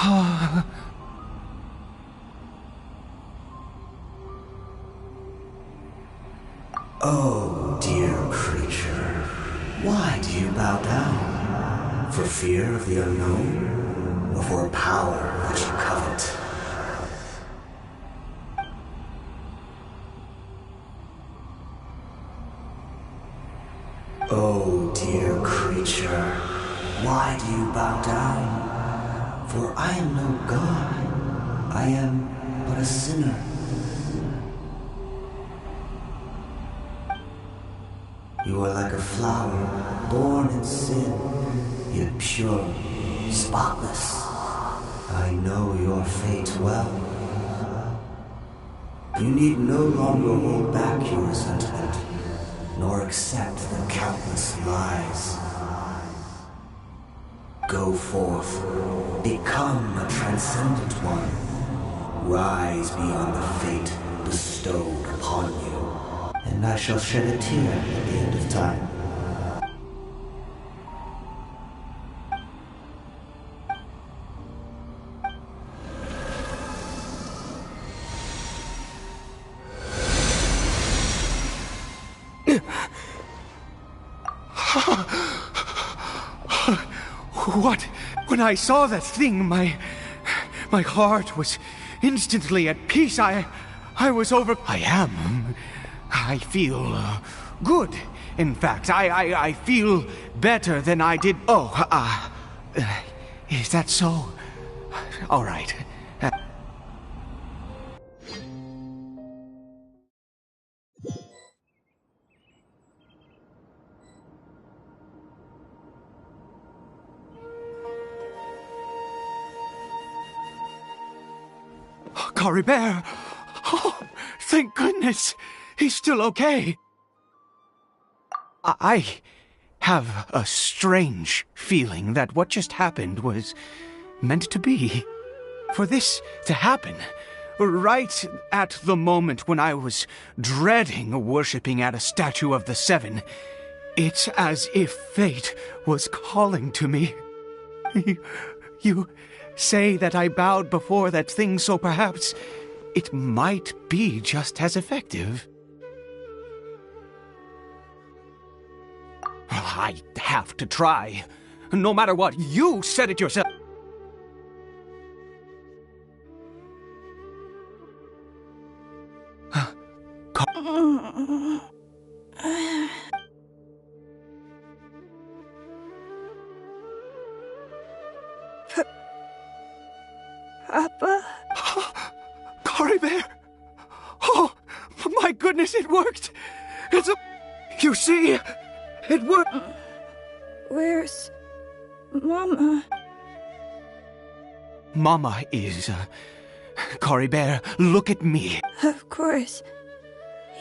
Oh, dear creature, why do you bow down? For fear of the unknown? Or for a power that you covet? Oh, dear creature, why do you bow down? For I am no god. I am but a sinner. You are like a flower, born in sin, yet pure, spotless. I know your fate well. You need no longer hold back your resentment, nor accept the countless lies. Go forth, become a transcendent one. Rise beyond the fate bestowed upon you. And I shall shed a tear at the end of time. What? When I saw that thing, my heart was instantly at peace. I was over... I feel good. In fact, I feel better than I did. Oh, is that so? All right. Caribert! Oh, thank goodness! He's still okay. I have a strange feeling that what just happened was meant to be. For this to happen, right at the moment when I was dreading worshipping at a statue of the Seven, it's as if fate was calling to me. You say that I bowed before that thing, so perhaps it might be just as effective. I have to try. No matter what, you said it yourself. Papa? Caribert! Oh, my goodness, it worked! You see? It worked! Where's Mama? Mama is... Caribert, look at me. Of course.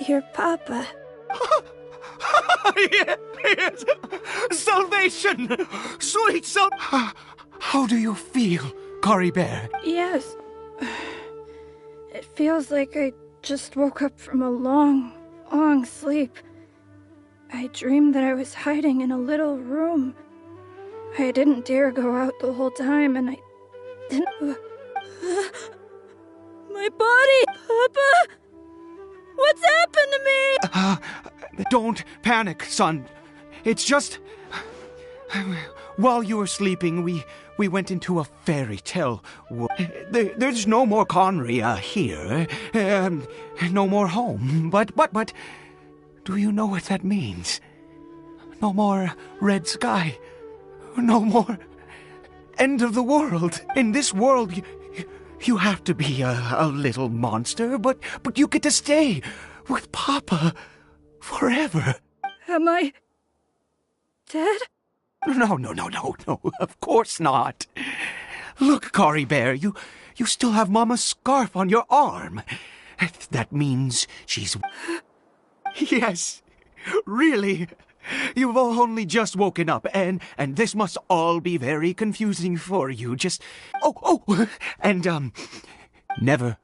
Your Papa. Yes! Salvation! Sweet How do you feel, Caribert? Yes. It feels like I just woke up from a long, long sleep. I dreamed that I was hiding in a little room. I didn't dare go out the whole time, and I didn't... My body! Papa! What's happened to me? Don't panic, son. It's just... While you were sleeping, we went into a fairy tale world. There's no more Conria here. No more home. But... Do you know what that means? No more red sky. No more end of the world. In this world, you have to be a little monster, but you get to stay with Papa forever. Am I dead? No, of course not. Look, Caribert, you still have Mama's scarf on your arm. That means she's... Yes, really. You've only just woken up, and this must all be very confusing for you. Just... and never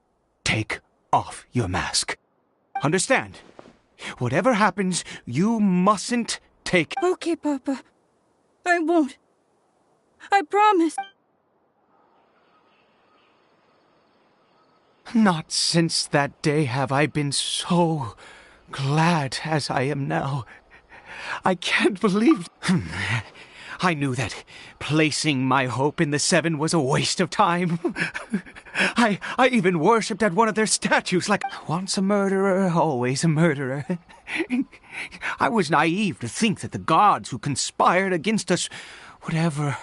take off your mask. Understand? Whatever happens, you mustn't take... Okay, Papa. I won't. I promise. Not since that day have I been so glad as I am now. I can't believe... I knew that placing my hope in the Seven was a waste of time. I even worshipped at one of their statues like, once a murderer, always a murderer. I was naive to think that the gods who conspired against us would ever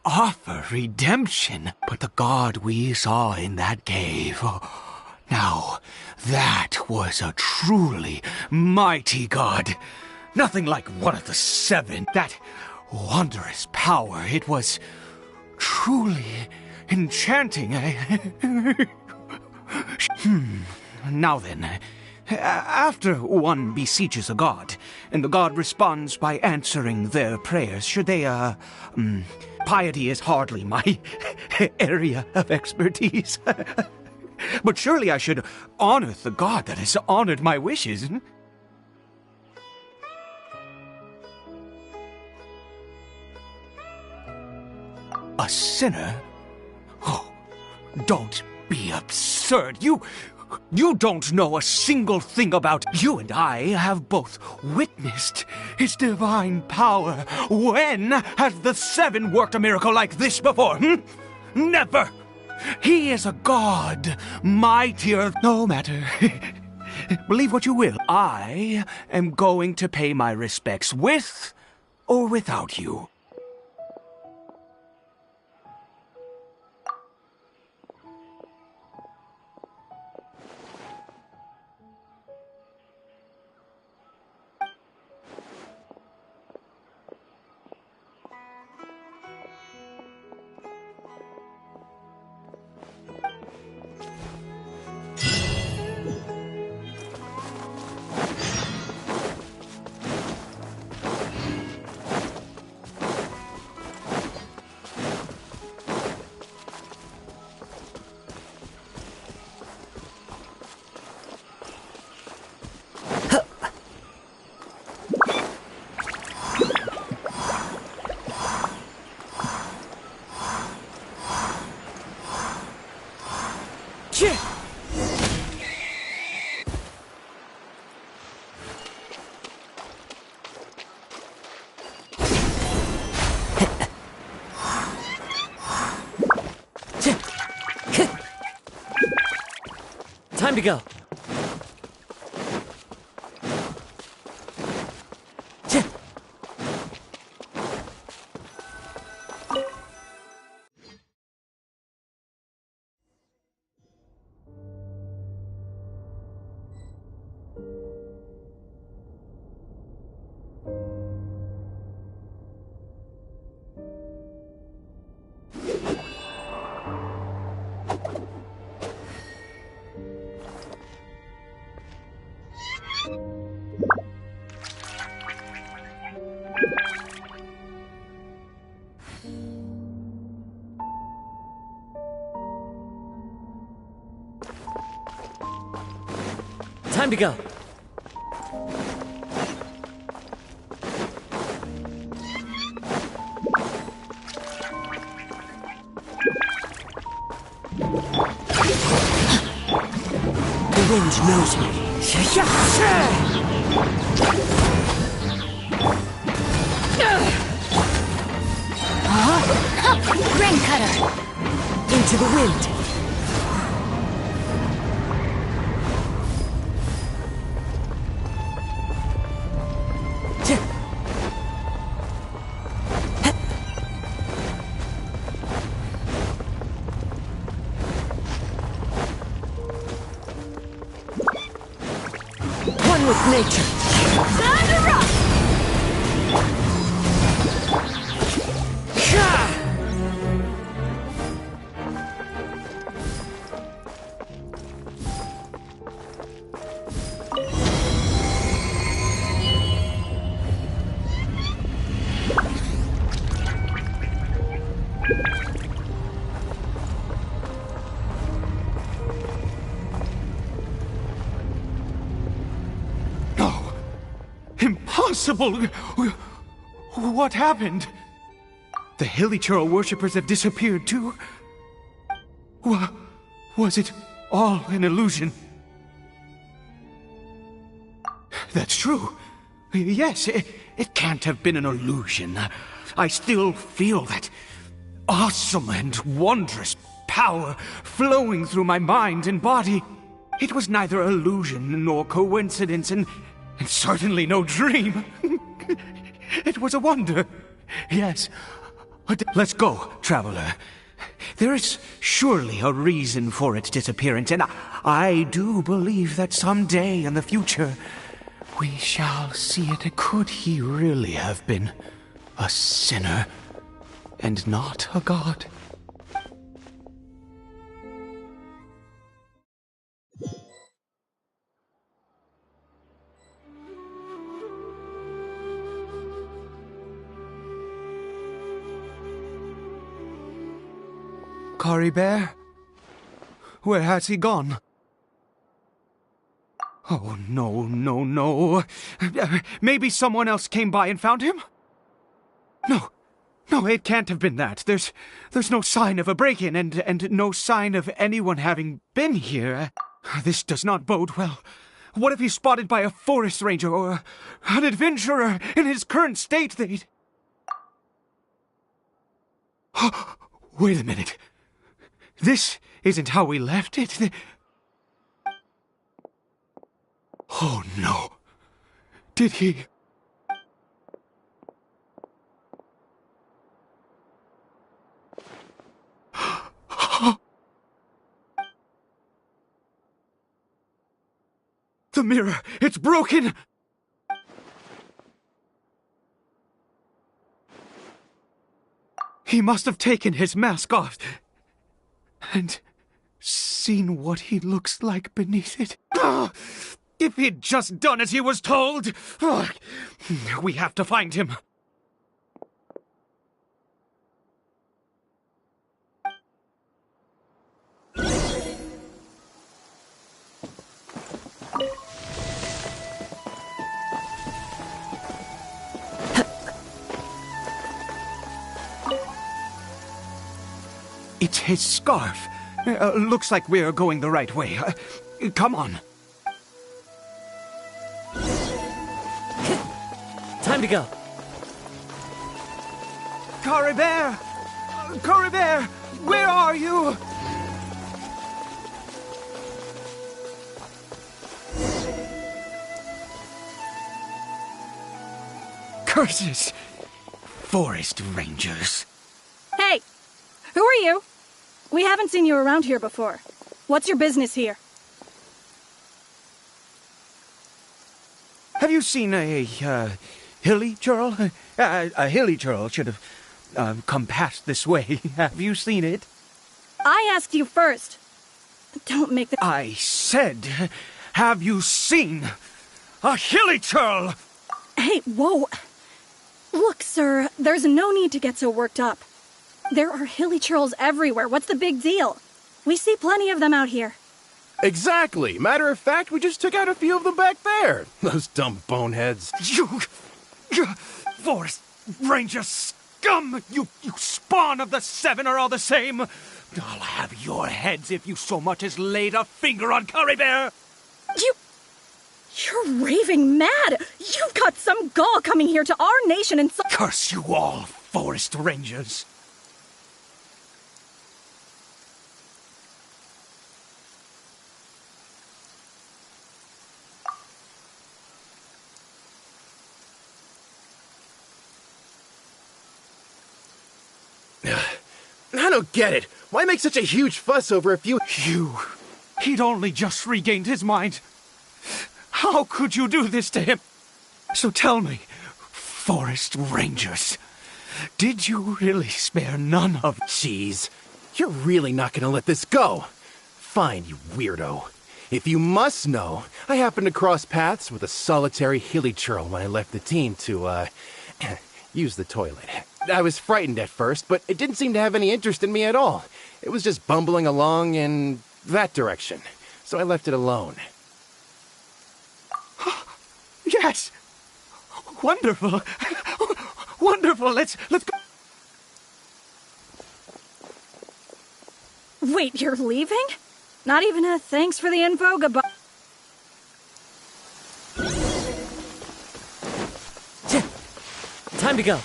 offer redemption. But the God we saw in that cave, now that was a truly mighty God. Nothing like one of the Seven. That wondrous power, it was truly enchanting. Now then, after one beseeches a god, and the god responds by answering their prayers, should they, piety is hardly my area of expertise. But surely I should honor the god that has honored my wishes. A sinner? Oh, don't be absurd. You don't know a single thing about... You and I have both witnessed his divine power. When has the Seven worked a miracle like this before? Never! He is a god, mightier... No matter. Believe what you will. I am going to pay my respects with or without you. Time to go. Time to go. The wind knows me. Rain cutter. Into the wind. One with nature. Time to rock. Impossible! What happened? The Hilichurl worshippers have disappeared too? Was it all an illusion. That's true. Yes, it can't have been an illusion. I still feel that awesome and wondrous power flowing through my mind and body. It was neither illusion nor coincidence, and certainly no dream. It was a wonder. Yes. Let's go, traveler. There is surely a reason for its disappearance, and I do believe that someday in the future we shall see it. Could he really have been a sinner and not a god? Cory Bear? Where has he gone? Oh, no, no, no. Maybe someone else came by and found him? No, it can't have been that. There's no sign of a break-in and no sign of anyone having been here. This does not bode well. What if he's spotted by a forest ranger or an adventurer in his current state? They'd... Wait a minute. This isn't how we left it. Oh, no. Did he... The mirror! It's broken! He must have taken his mask off and seen what he looks like beneath it. If he'd just done as he was told! We have to find him. It's his scarf. Looks like we're going the right way. Come on. Time to go. Cory Bear! Cory Bear! Where are you? Curses! Forest rangers. Hey! Who are you? We haven't seen you around here before. What's your business here? Have you seen a Hilichurl? A Hilichurl should have come past this way. Have you seen it? I asked you first. Don't make the... I said, have you seen a Hilichurl? Hey, whoa. Look, sir, there's no need to get so worked up. There are Hilichurls everywhere. What's the big deal? We see plenty of them out here. Exactly. Matter of fact, we just took out a few of them back there. Those dumb boneheads. You forest ranger scum! You spawn of the seven are all the same. I'll have your heads if you so much as laid a finger on Cory Bear. You're raving mad. You've got some gall coming here to our nation and... Curse you all, forest rangers. I don't get it. Why make such a huge fuss over a few... He'd only just regained his mind. How could you do this to him? So tell me, forest rangers, did you really spare none of... Jeez, you're really not gonna let this go. Fine, you weirdo. If you must know, I happened to cross paths with a solitary Hilichurl when I left the team to, use the toilet. I was frightened at first, but it didn't seem to have any interest in me at all. It was just bumbling along in that direction, so I left it alone. Yes! Wonderful! Wonderful! Let's go! Wait, you're leaving? Not even a thanks for the info, goodbye. Time to go.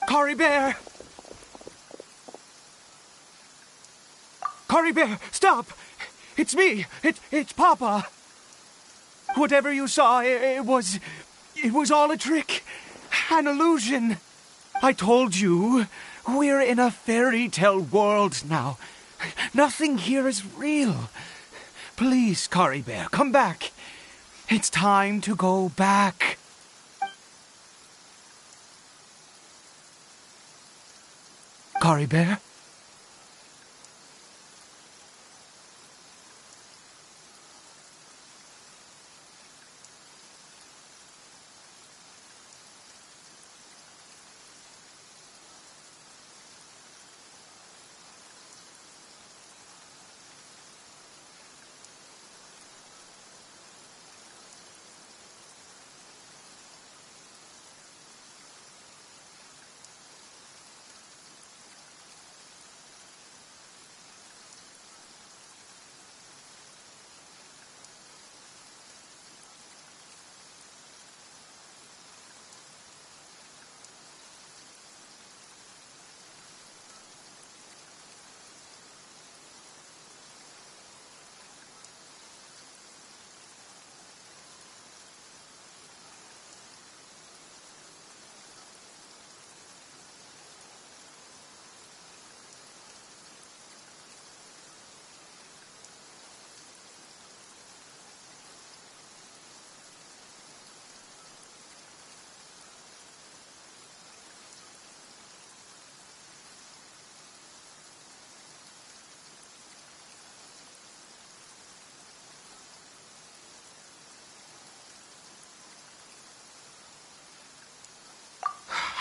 Cory Bear! Cory Bear, stop! It's me! It's Papa! Whatever you saw, it was all a trick. An illusion. I told you, we're in a fairy tale world now. Nothing here is real. Please, Cory Bear, come back. It's time to go back. Cory Bear?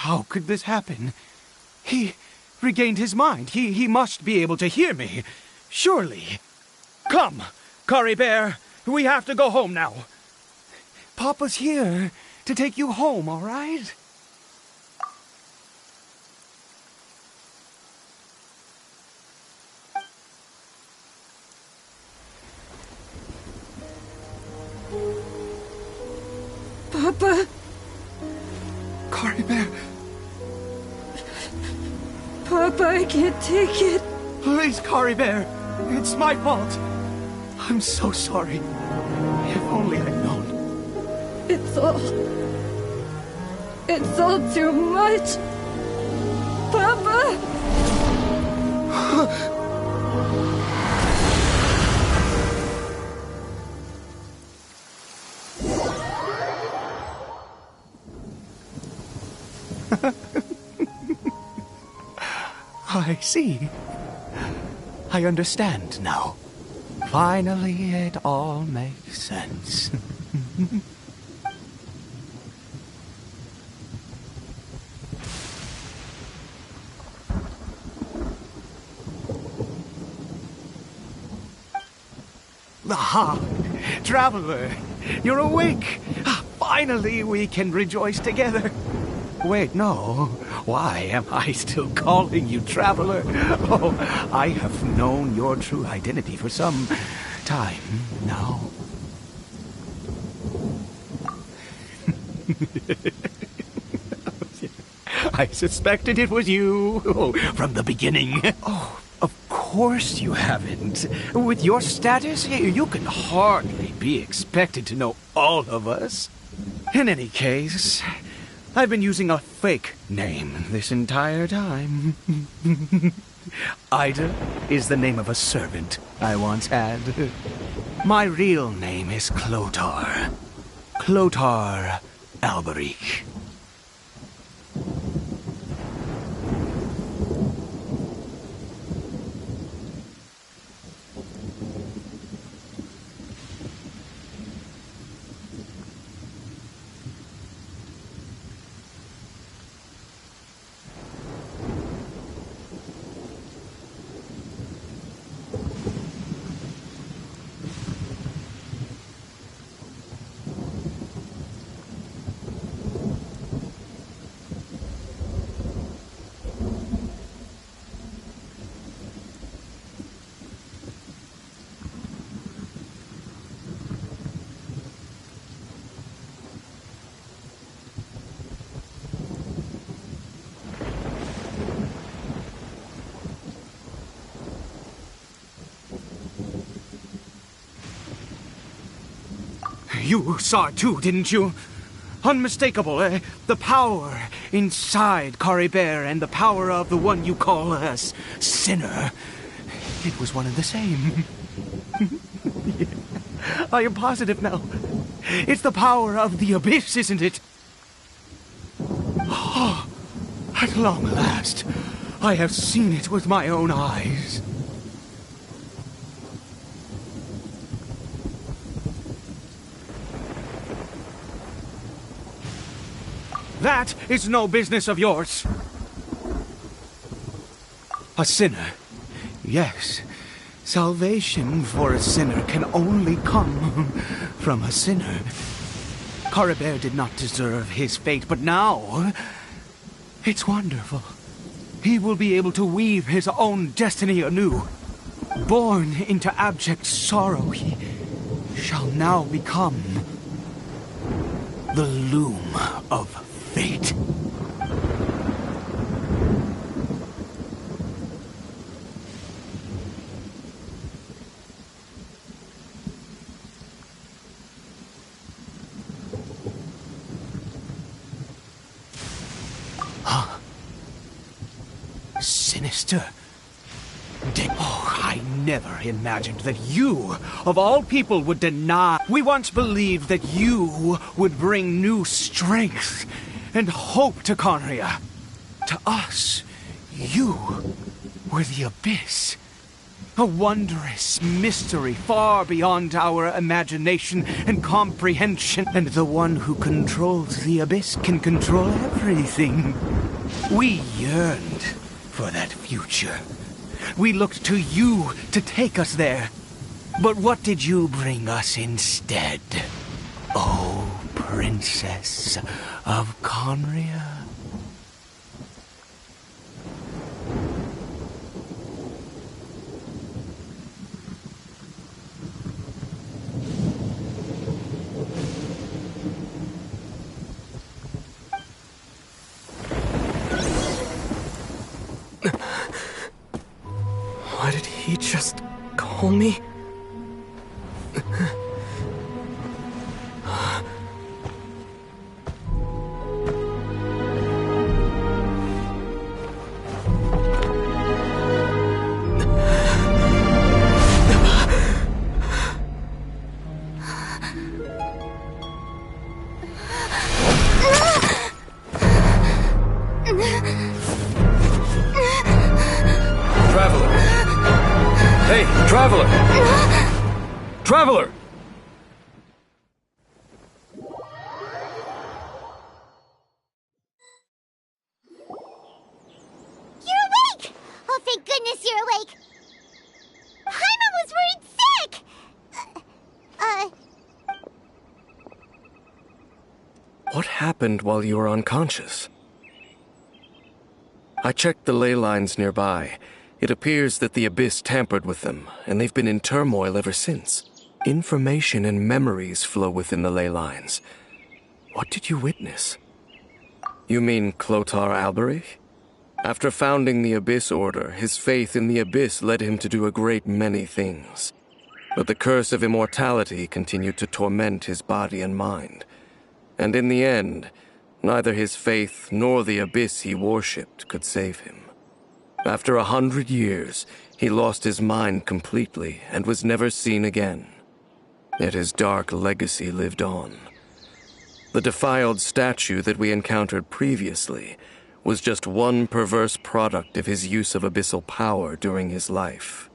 How could this happen? He regained his mind. He must be able to hear me. Surely. Come, Cory Bear. We have to go home now. Papa's here to take you home, all right? Papa? Cory Bear, Papa, I can't take it. please, Cory Bear. It's my fault. I'm so sorry. If only I'd known. It's all too much. Papa! I see. I understand now. Finally, it all makes sense. Aha! Traveler! You're awake! Finally, we can rejoice together. Wait, no. Why am I still calling you Traveler? Oh, I have known your true identity for some time now. I suspected it was you from the beginning. Oh, of course you haven't. With your status, you can hardly be expected to know all of us. In any case, I've been using a fake name this entire time. Ida is the name of a servant I once had. My real name is Clotar. Clotar Alberic. You saw it too, didn't you? Unmistakable, the power inside Kari Bear and the power of the one you call a sinner. It was one and the same. Yeah. I am positive now. It's the power of the abyss, isn't it? Oh, at long last, I have seen it with my own eyes. That is no business of yours. A sinner. Yes. Salvation for a sinner can only come from a sinner. Kari Bear did not deserve his fate, but now it's wonderful. He will be able to weave his own destiny anew. Born into abject sorrow, he shall now become the loom of fate. Sinister. Oh, I never imagined that you, of all people, would deny. We once believed that you would bring new strength and hope to Conria. To us, you were the abyss. A wondrous mystery far beyond our imagination and comprehension. And the one who controls the abyss can control everything. We yearned for that future. We looked to you to take us there. But what did you bring us instead? Oh, Princess of Conria. Why did he just call me? Traveler! You're awake! Oh, thank goodness you're awake! Paimon was worried sick! What happened while you were unconscious? I checked the ley lines nearby. It appears that the Abyss tampered with them, and they've been in turmoil ever since. Information and memories flow within the ley lines. What did you witness? You mean Clotar Alberich? After founding the Abyss Order, his faith in the Abyss led him to do a great many things. But the curse of immortality continued to torment his body and mind. And in the end, neither his faith nor the Abyss he worshipped could save him. After 100 years, he lost his mind completely and was never seen again. Yet his dark legacy lived on. The defiled statue that we encountered previously was just one perverse product of his use of abyssal power during his life.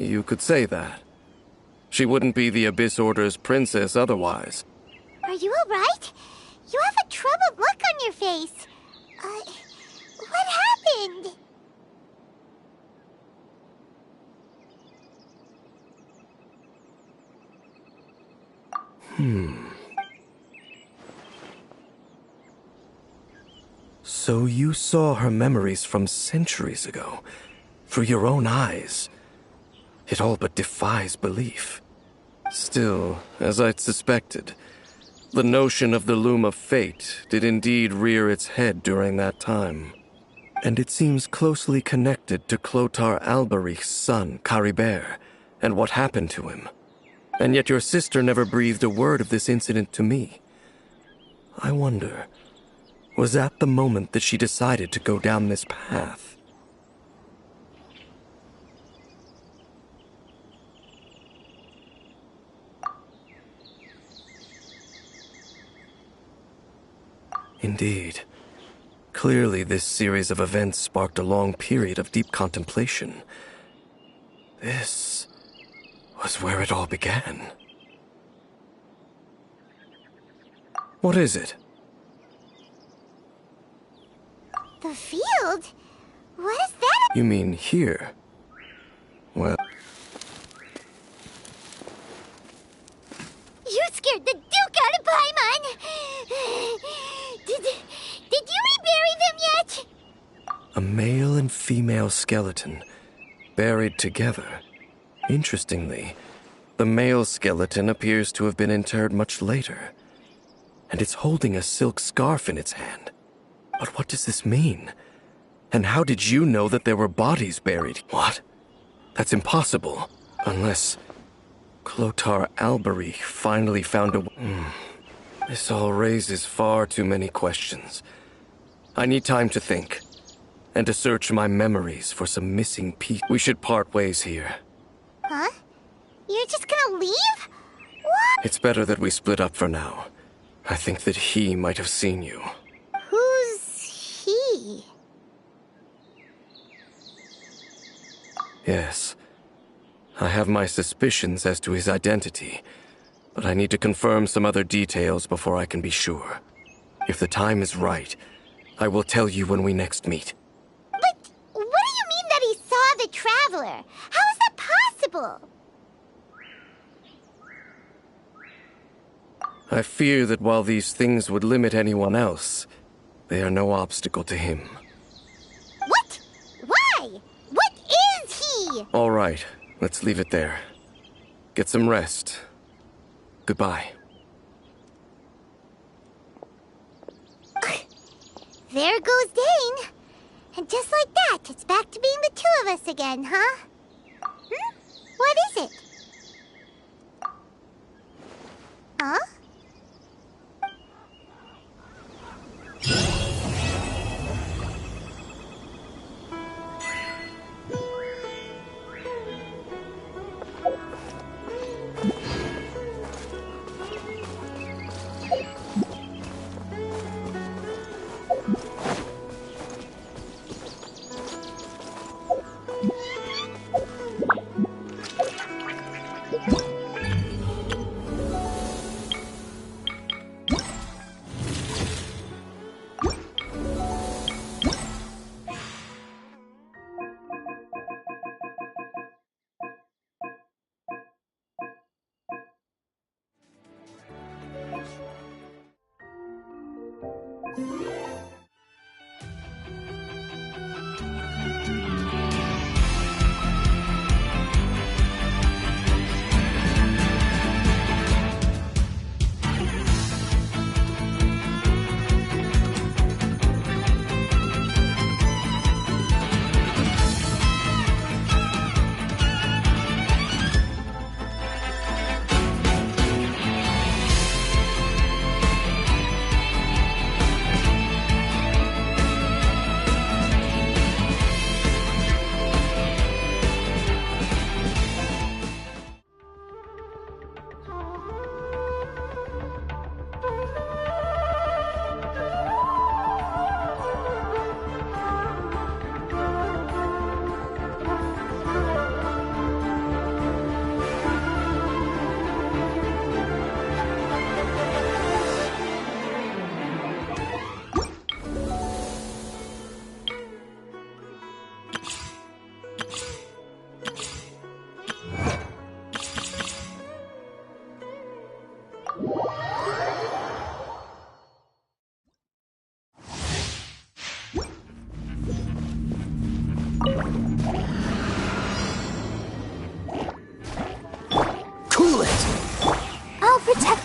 You could say that. She wouldn't be the Abyss Order's princess otherwise. Are you alright? You have a troubled look on your face. What happened? So you saw her memories from centuries ago, through your own eyes. It all but defies belief. Still, as I'd suspected, the notion of the Loom of Fate did indeed rear its head during that time. And it seems closely connected to Clothar Alberich's son, Caribert, and what happened to him. And yet your sister never breathed a word of this incident to me. I wonder, was that the moment that she decided to go down this path? Indeed. Clearly, this series of events sparked a long period of deep contemplation. This was where it all began. What is it? The field? What is that? You mean here? Well... You scared the Duke out of Paimon! Did you rebury them yet? A male and female skeleton, buried together. Interestingly, the male skeleton appears to have been interred much later, and it's holding a silk scarf in its hand. But what does this mean? And how did you know that there were bodies buried? What? That's impossible. Unless Clothar Alberich finally found a... This all raises far too many questions. I need time to think, and to search my memories for some missing pieces. We should part ways here. Huh? You're just gonna leave? What? It's better that we split up for now. I think that he might have seen you. Who's he? Yes. I have my suspicions as to his identity, but I need to confirm some other details before I can be sure. If the time is right, I will tell you when we next meet. But what do you mean that he saw the Traveler? How is that possible? I fear that while these things would limit anyone else, they are no obstacle to him. What? Why? What is he? All right, let's leave it there. Get some rest. Goodbye. There goes Dane. And just like that, it's back to being the two of us again, huh? What is it? Huh?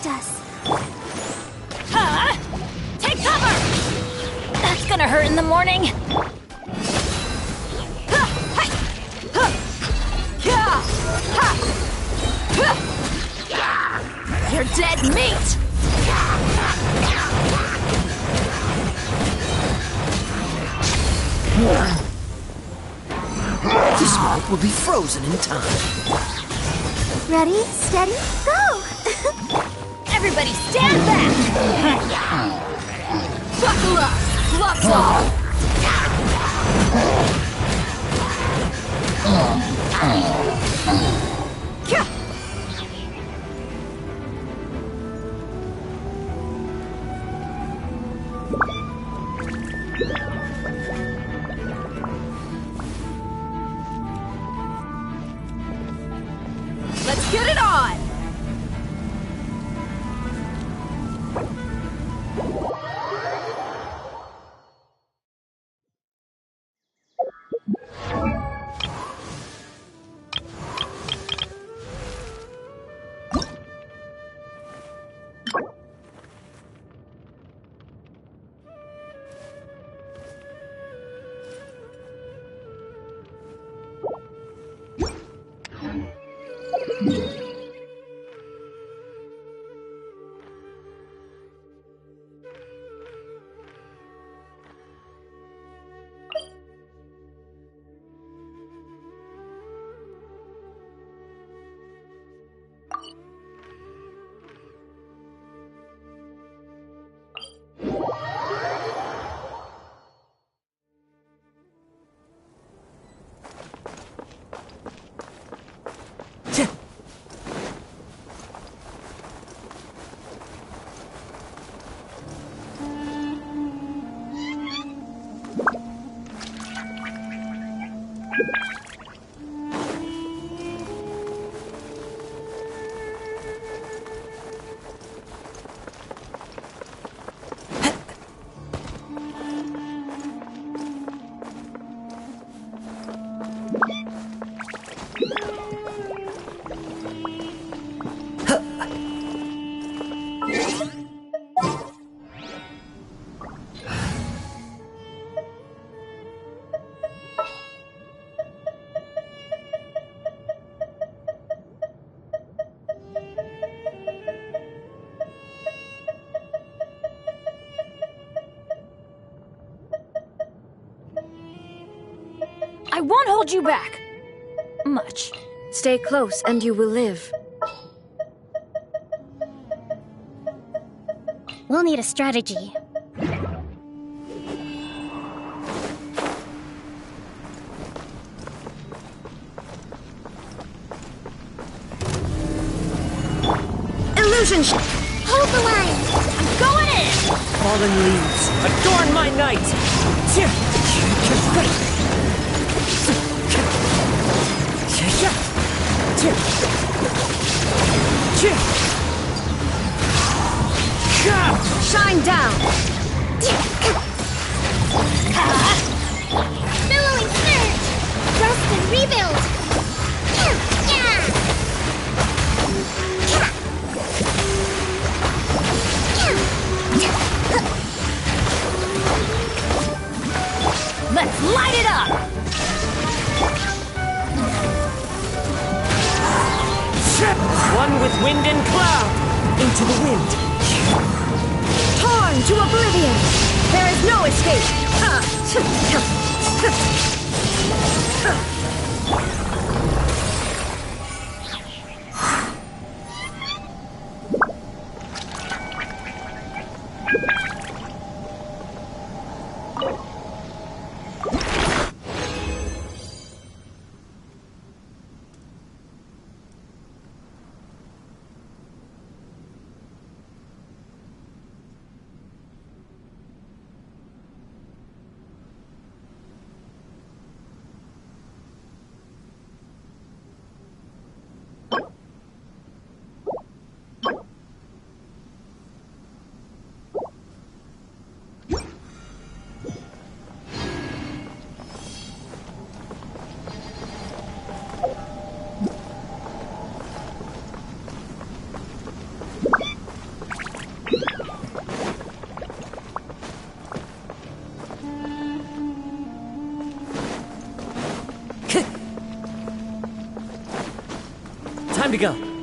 protect us. Huh? Take cover! That's gonna hurt in the morning. You're dead meat! The smoke will be frozen in time. Ready, steady, go! Everybody stand back! Buckle up! Gloves off! Let's get it on! I won't hold you back. Much. Stay close and you will live. We'll need a strategy. Illusion! Hold the line! I'm going in! Fallen leaves, adorn my night! Shine down! Billowing surge! Rest and rebuild! Let's light it up! One with wind and cloud! Into the wind! Torn to oblivion! There is no escape! Time to go.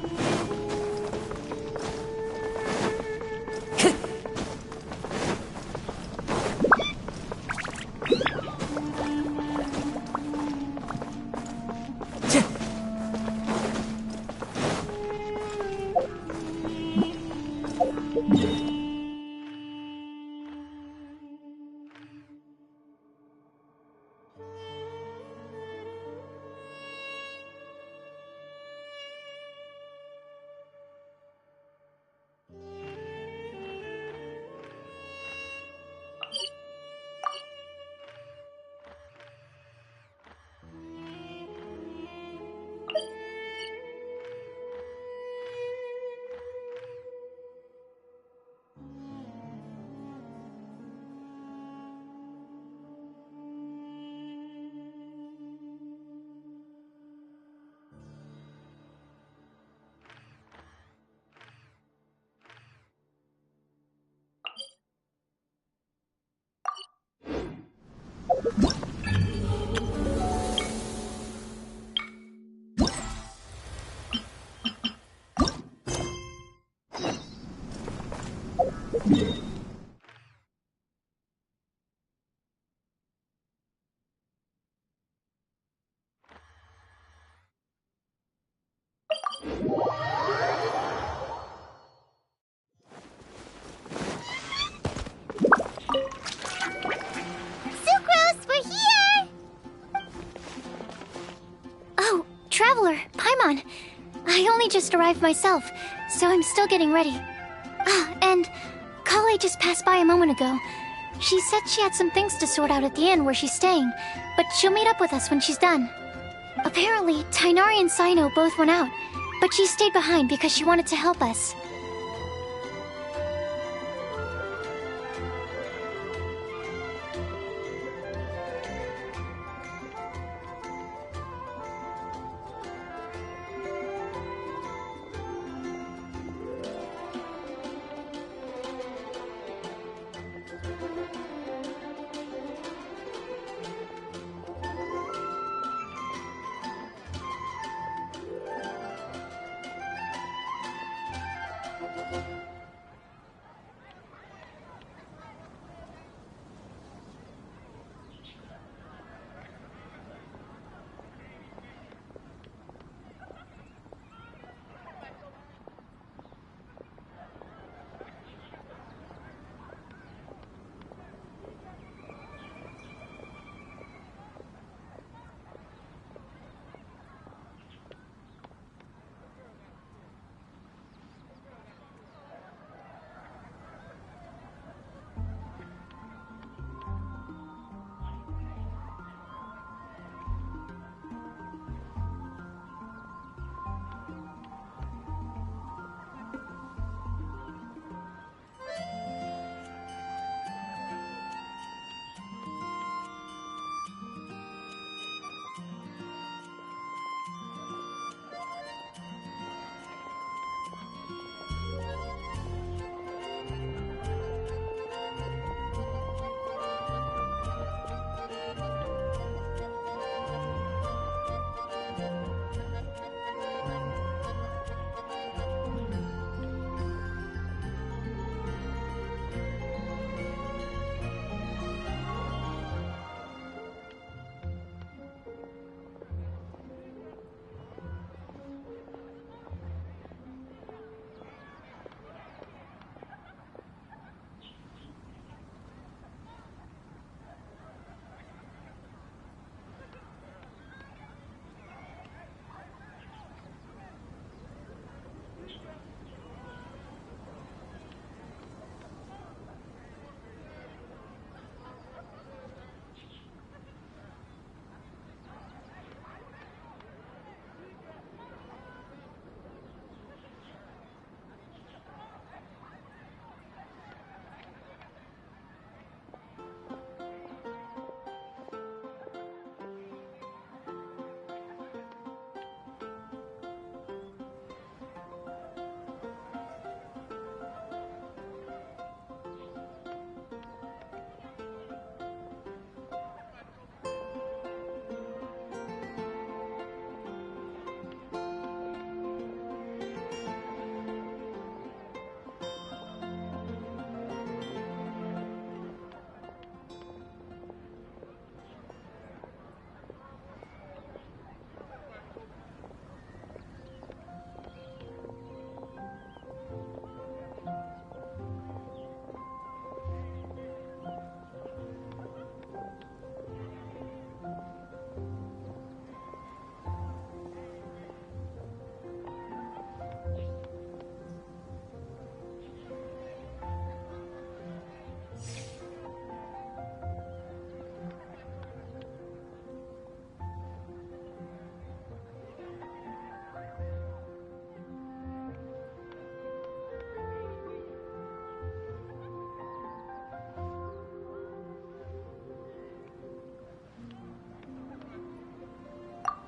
Sucrose, we're here! Oh, Traveler, Paimon. I only just arrived myself, so I'm still getting ready. Ah, and Kale just passed by a moment ago. She said she had some things to sort out at the inn where she's staying, but she'll meet up with us when she's done. Apparently, Tainari and Sino both went out, but she stayed behind because she wanted to help us.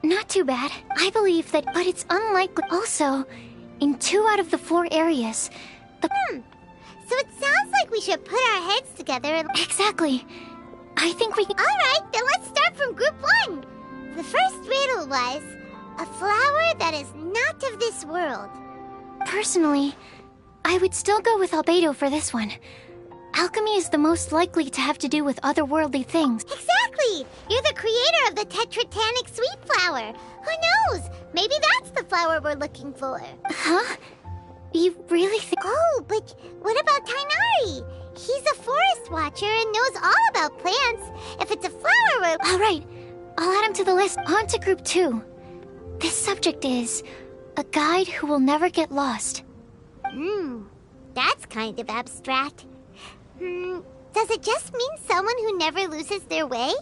Not too bad. I believe that, but it's unlikely. Also, in 2 out of the 4 areas, So it sounds like we should put our heads together and... Exactly. I think we can... Alright, then let's start from group 1. The first riddle was, a flower that is not of this world. Personally, I would still go with Albedo for this one. Alchemy is the most likely to have to do with otherworldly things. Exactly! You're the creator of the tetratanic sweet flower. Who knows? Maybe that's the flower we're looking for. Huh? You really think... Oh, but what about Tainari? He's a forest watcher and knows all about plants. If it's a flower, we're... Alright, I'll add him to the list. On to group 2. This subject is... a guide who will never get lost. That's kind of abstract. Does it just mean someone who never loses their way?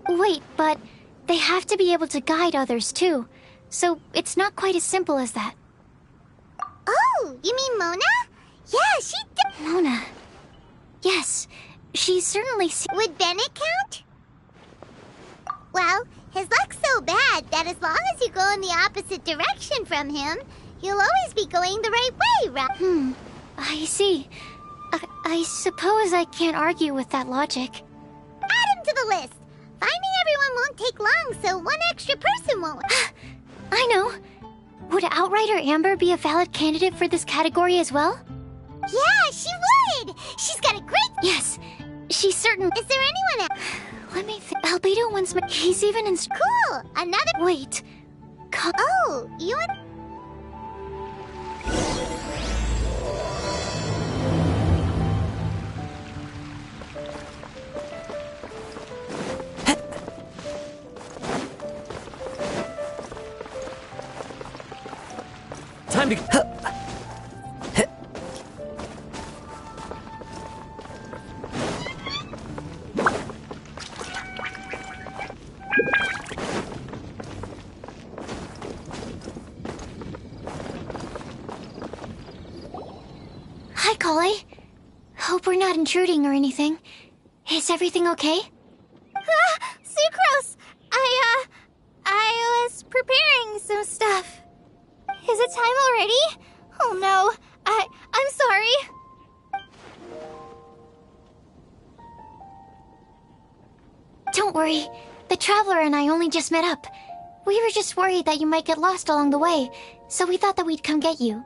Wait, but they have to be able to guide others too. So it's not quite as simple as that. Oh, you mean Mona? Yeah, she did. Mona. Yes, she certainly Would Bennett count? Well, his luck's so bad that as long as you go in the opposite direction from him, you'll always be going the right way, right? I see. I suppose I can't argue with that logic. Add him to the list. Finding everyone won't take long, so one extra person won't. I know. Would Outrider Amber be a valid candidate for this category as well? Yeah, she would! She's got a great... Yes, she's certain... Is there anyone else? Let me think. Albedo once... He's even in... Cool! Another... Wait. Oh, you and... Time to... Hi, Kale. Hope we're not intruding or anything. Is everything okay? Sucrose! I was preparing some stuff. Is it time already? Oh no, I'm sorry. Don't worry. The Traveler and I only just met up. We were just worried that you might get lost along the way, so we thought that we'd come get you.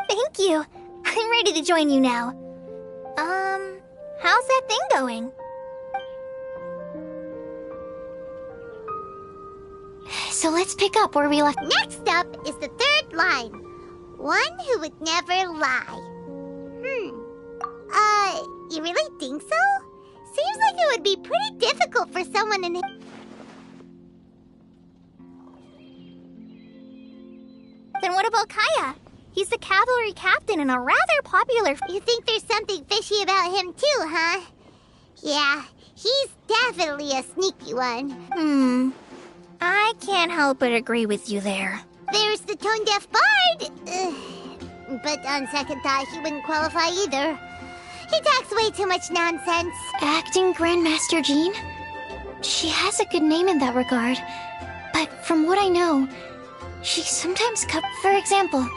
Thank you. I'm ready to join you now. How's that thing going? So let's pick up where we left. Next up is the third line. One who would never lie. You really think so? Seems like it would be pretty difficult for someone in... Then what about Kaya? He's the cavalry captain and a rather popular... You think there's something fishy about him too, huh? Yeah, he's definitely a sneaky one. I can't help but agree with you there. There's the tone-deaf bard. But on second thought, he wouldn't qualify either. He talks way too much nonsense. Acting Grandmaster Jean? She has a good name in that regard. But from what I know, she sometimes For example,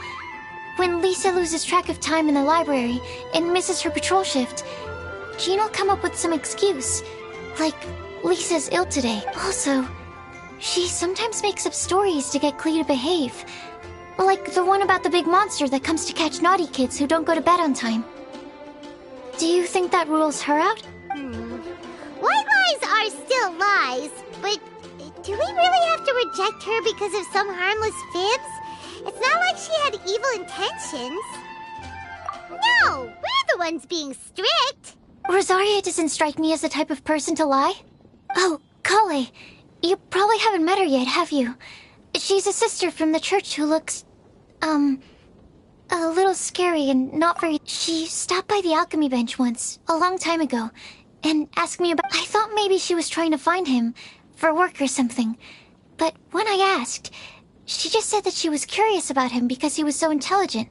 when Lisa loses track of time in the library and misses her patrol shift, Jean will come up with some excuse. Like, Lisa's ill today. Also, she sometimes makes up stories to get Klee to behave. Like the one about the big monster that comes to catch naughty kids who don't go to bed on time. Do you think that rules her out? White lies are still lies, but do we really have to reject her because of some harmless fibs? It's not like she had evil intentions. No, we're the ones being strict. Rosaria doesn't strike me as the type of person to lie. Oh, Kale, you probably haven't met her yet, have you? She's a sister from the church who looks, a little scary and not very... She stopped by the alchemy bench once, a long time ago, and asked me about... I thought maybe she was trying to find him, for work or something. But when I asked, she just said that she was curious about him because he was so intelligent,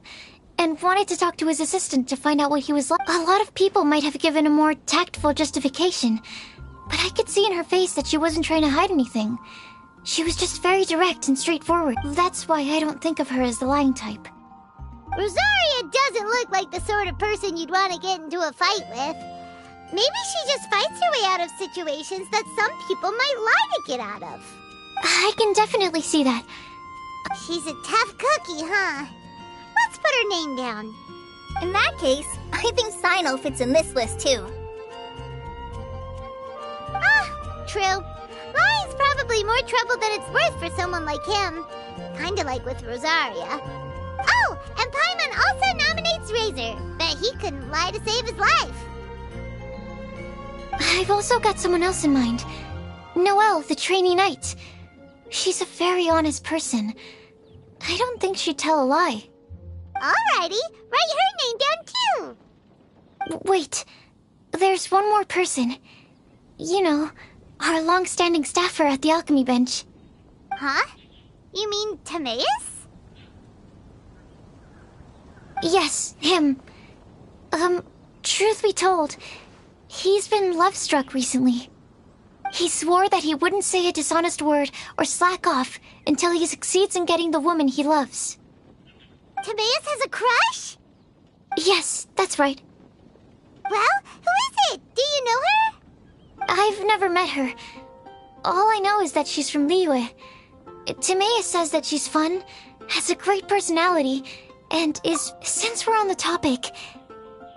and wanted to talk to his assistant to find out what he was like. A lot of people might have given a more tactful justification, but I could see in her face that she wasn't trying to hide anything. She was just very direct and straightforward. That's why I don't think of her as the lying type. Rosaria doesn't look like the sort of person you'd want to get into a fight with. Maybe she just fights her way out of situations that some people might lie to get out of. I can definitely see that. She's a tough cookie, huh? Let's put her name down. In that case, I think Sino fits in this list too. Ah, true. Lying's probably more trouble than it's worth for someone like him. Kinda like with Rosaria. Oh, and Paimon also nominates Razor, but he couldn't lie to save his life. I've also got someone else in mind. Noelle, the trainee knight. She's a very honest person. I don't think she'd tell a lie. Alrighty, write her name down too. Wait, there's one more person. You know, our long-standing staffer at the alchemy bench. Huh? You mean Timaeus? Yes, him. Truth be told, he's been love-struck recently. He swore that he wouldn't say a dishonest word or slack off until he succeeds in getting the woman he loves. Timaeus has a crush? Yes, that's right. Well, who is it? Do you know her? I've never met her. All I know is that she's from Liyue. Timaeus says that she's fun, has a great personality, and is, since we're on the topic,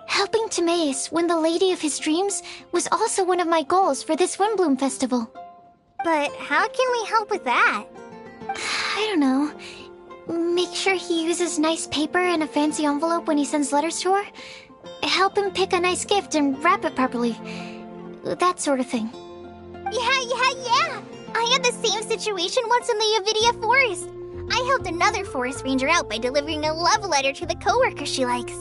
helping Timaeus win the lady of his dreams was also one of my goals for this Windbloom Festival. But how can we help with that? I don't know. Make sure he uses nice paper and a fancy envelope when he sends letters to her. Help him pick a nice gift and wrap it properly. That sort of thing. Yeah. I had the same situation once in the Avidia Forest. I helped another forest ranger out by delivering a love letter to the coworker she likes.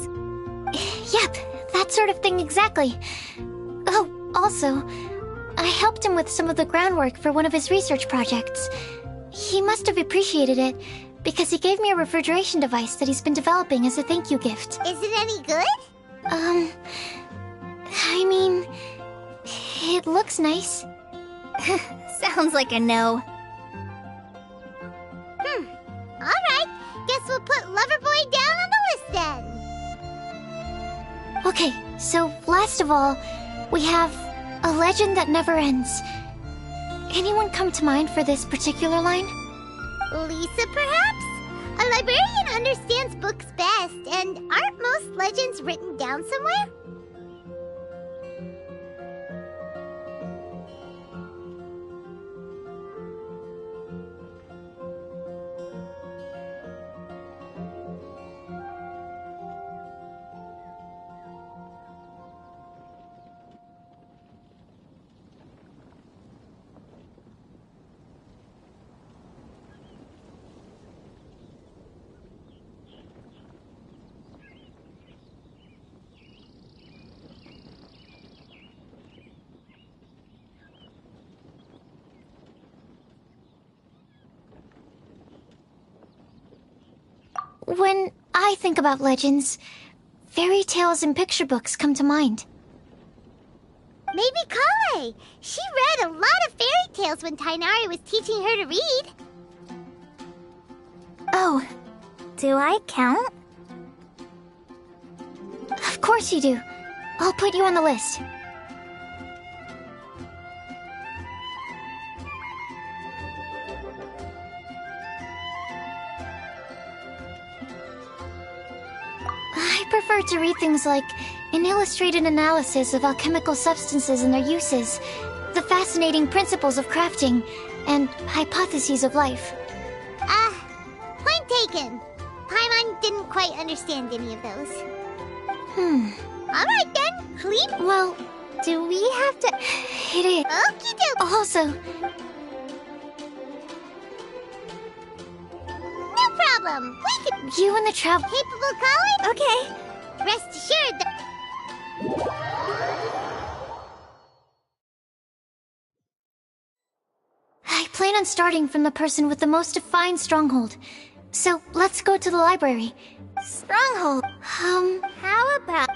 Yep, that sort of thing exactly. Oh, also, I helped him with some of the groundwork for one of his research projects. He must have appreciated it, because he gave me a refrigeration device that he's been developing as a thank you gift. Is it any good? I mean, it looks nice. Sounds like a no. Alright, guess we'll put Loverboy down on the list then. Okay, so last of all, we have a legend that never ends. Anyone come to mind for this particular line? Lisa, perhaps? A librarian understands books best, and aren't most legends written down somewhere? When I think about legends, fairy tales and picture books come to mind. Maybe Kale. She read a lot of fairy tales when Tainari was teaching her to read. Oh, do I count? Of course you do. I'll put you on the list. I prefer to read things like an illustrated analysis of alchemical substances and their uses, the fascinating principles of crafting, and hypotheses of life. Point taken. Paimon didn't quite understand any of those. Alright then, clean. Well, Do we have to... it is. Okie doke. Also, No problem. We can... you and the travel... Capable Colin? Okay. Rest assured that... I plan on starting from the person with the most defined stronghold. So, let's go to the library. Stronghold. How about...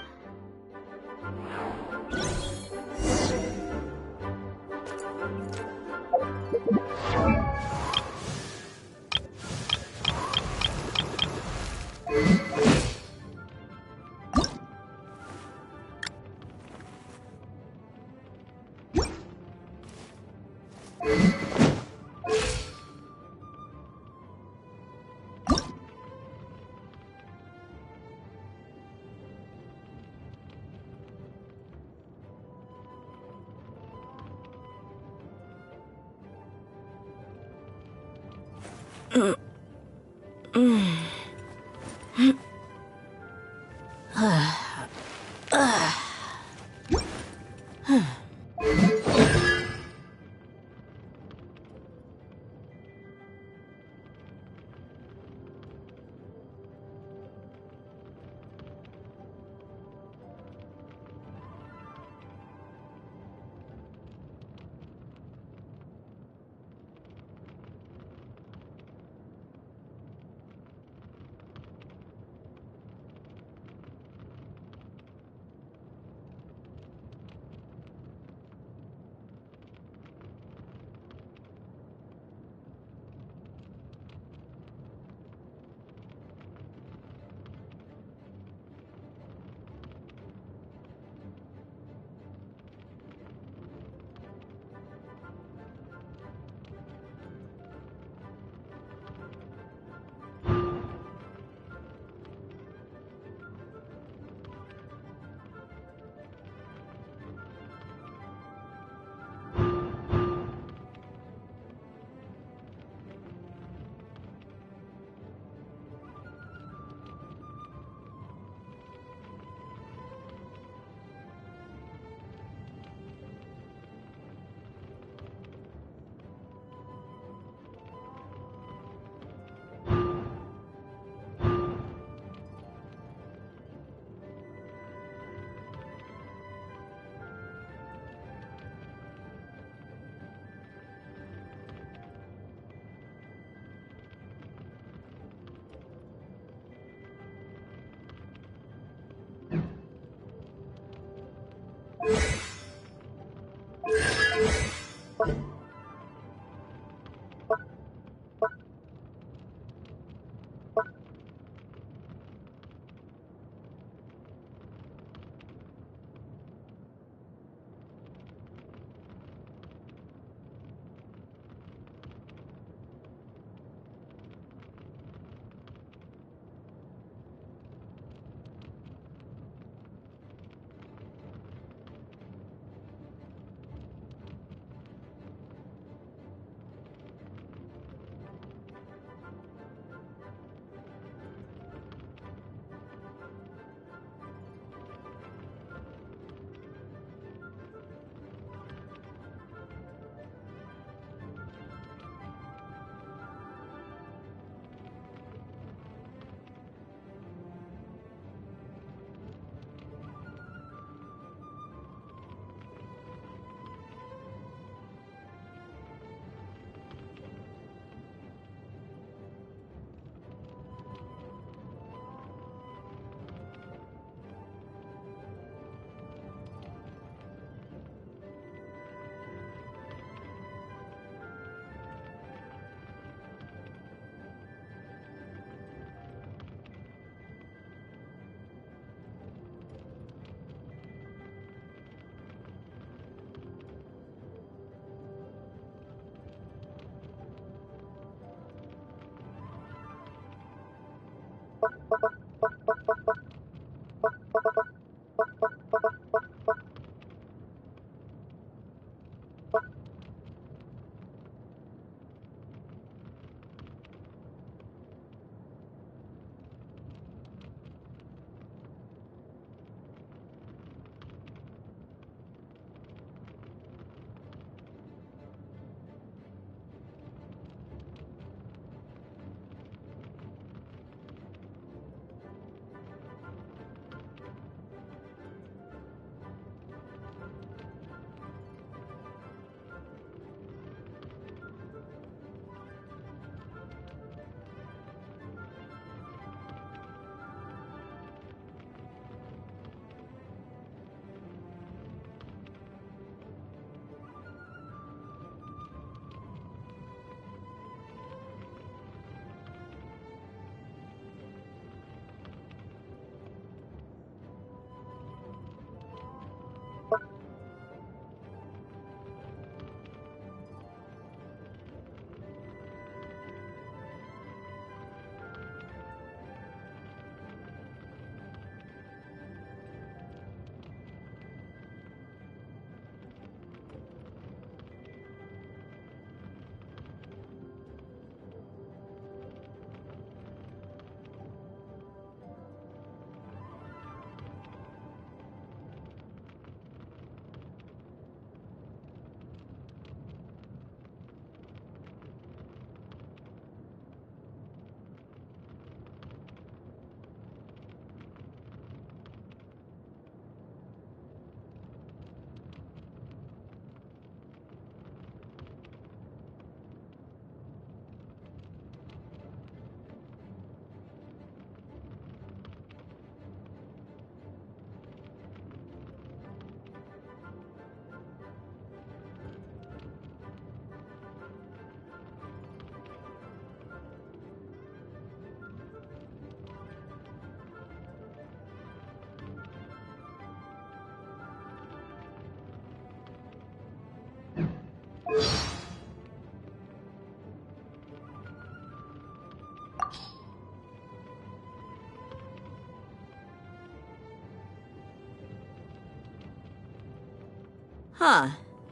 Huh.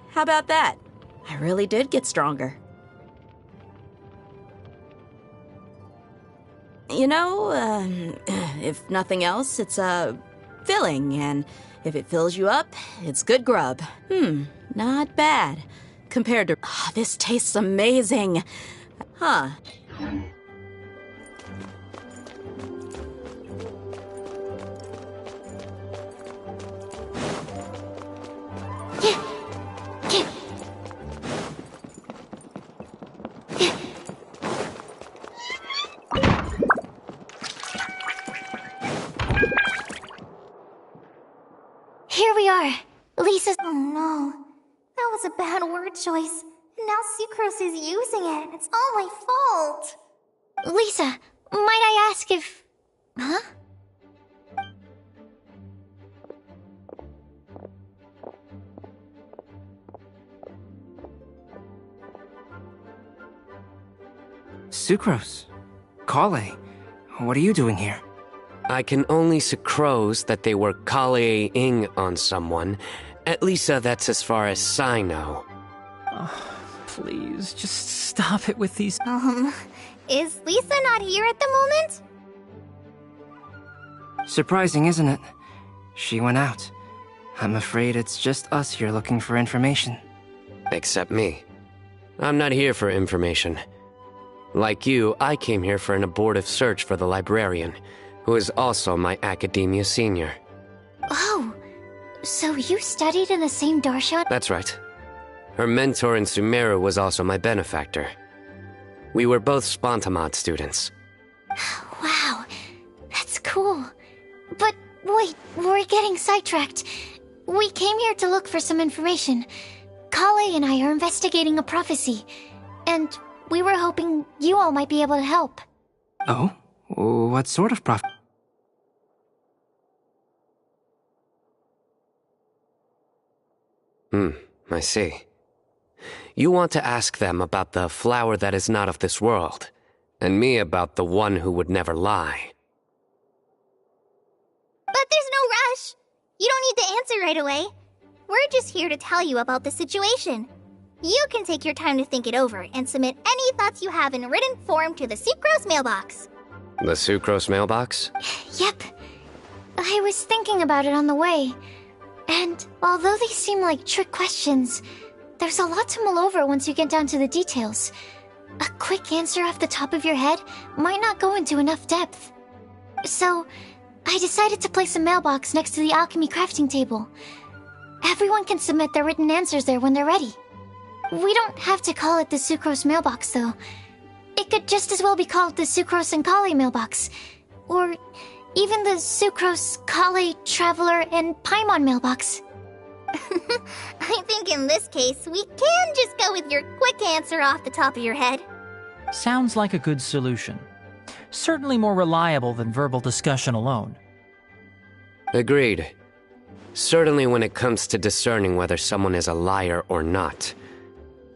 How about that? I really did get stronger. You know, if nothing else, it's, filling, and if it fills you up, it's good grub. Not bad. Compared to... this tastes amazing. Huh. Here we are. Lisa's... Oh no. That was a bad word choice. And now Sucrose is using it. It's all my fault. Lisa, might I ask if... Huh? Sucrose. Kale. What are you doing here? I can only sucrose that they were Kale-ing on someone. At least that's as far as I know. Oh, please, just stop it with these... Is Lisa not here at the moment? Surprising, isn't it? She went out. I'm afraid it's just us here looking for information. Except me. I'm not here for information. Like you, I came here for an abortive search for the librarian, who is also my academia senior. Oh, so you studied in the same Darshan? That's right. Her mentor in Sumeru was also my benefactor. We were both Spontamod students. Wow, that's cool. But wait, we're getting sidetracked. We came here to look for some information. Kale and I are investigating a prophecy, and we were hoping you all might be able to help. Oh? What sort of prophecy? I see. You want to ask them about the flower that is not of this world, and me about the one who would never lie. But there's no rush. You don't need to answer right away. We're just here to tell you about the situation. You can take your time to think it over and submit any thoughts you have in written form to the Sucrose mailbox. The Sucrose mailbox? Yep. I was thinking about it on the way. And although they seem like trick questions, there's a lot to mull over once you get down to the details. A quick answer off the top of your head might not go into enough depth. So, I decided to place a mailbox next to the alchemy crafting table. Everyone can submit their written answers there when they're ready. We don't have to call it the Sucrose mailbox, though. It could just as well be called the Sucrose and Kale mailbox. Or even the Sucrose, Kale, Traveler, and Paimon mailbox. I think in this case, we can just go with your quick answer off the top of your head. Sounds like a good solution. Certainly more reliable than verbal discussion alone. Agreed. Certainly when it comes to discerning whether someone is a liar or not,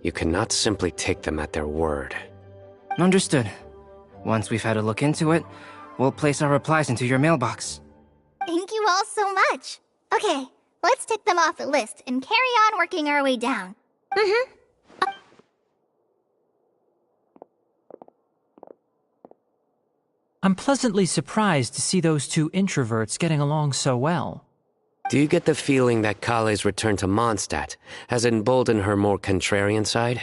you cannot simply take them at their word. Understood. Once we've had a look into it, we'll place our replies into your mailbox. Thank you all so much. Okay, let's tick them off the list and carry on working our way down. I'm pleasantly surprised to see those two introverts getting along so well. Do you get the feeling that Kale's return to Mondstadt has emboldened her more contrarian side?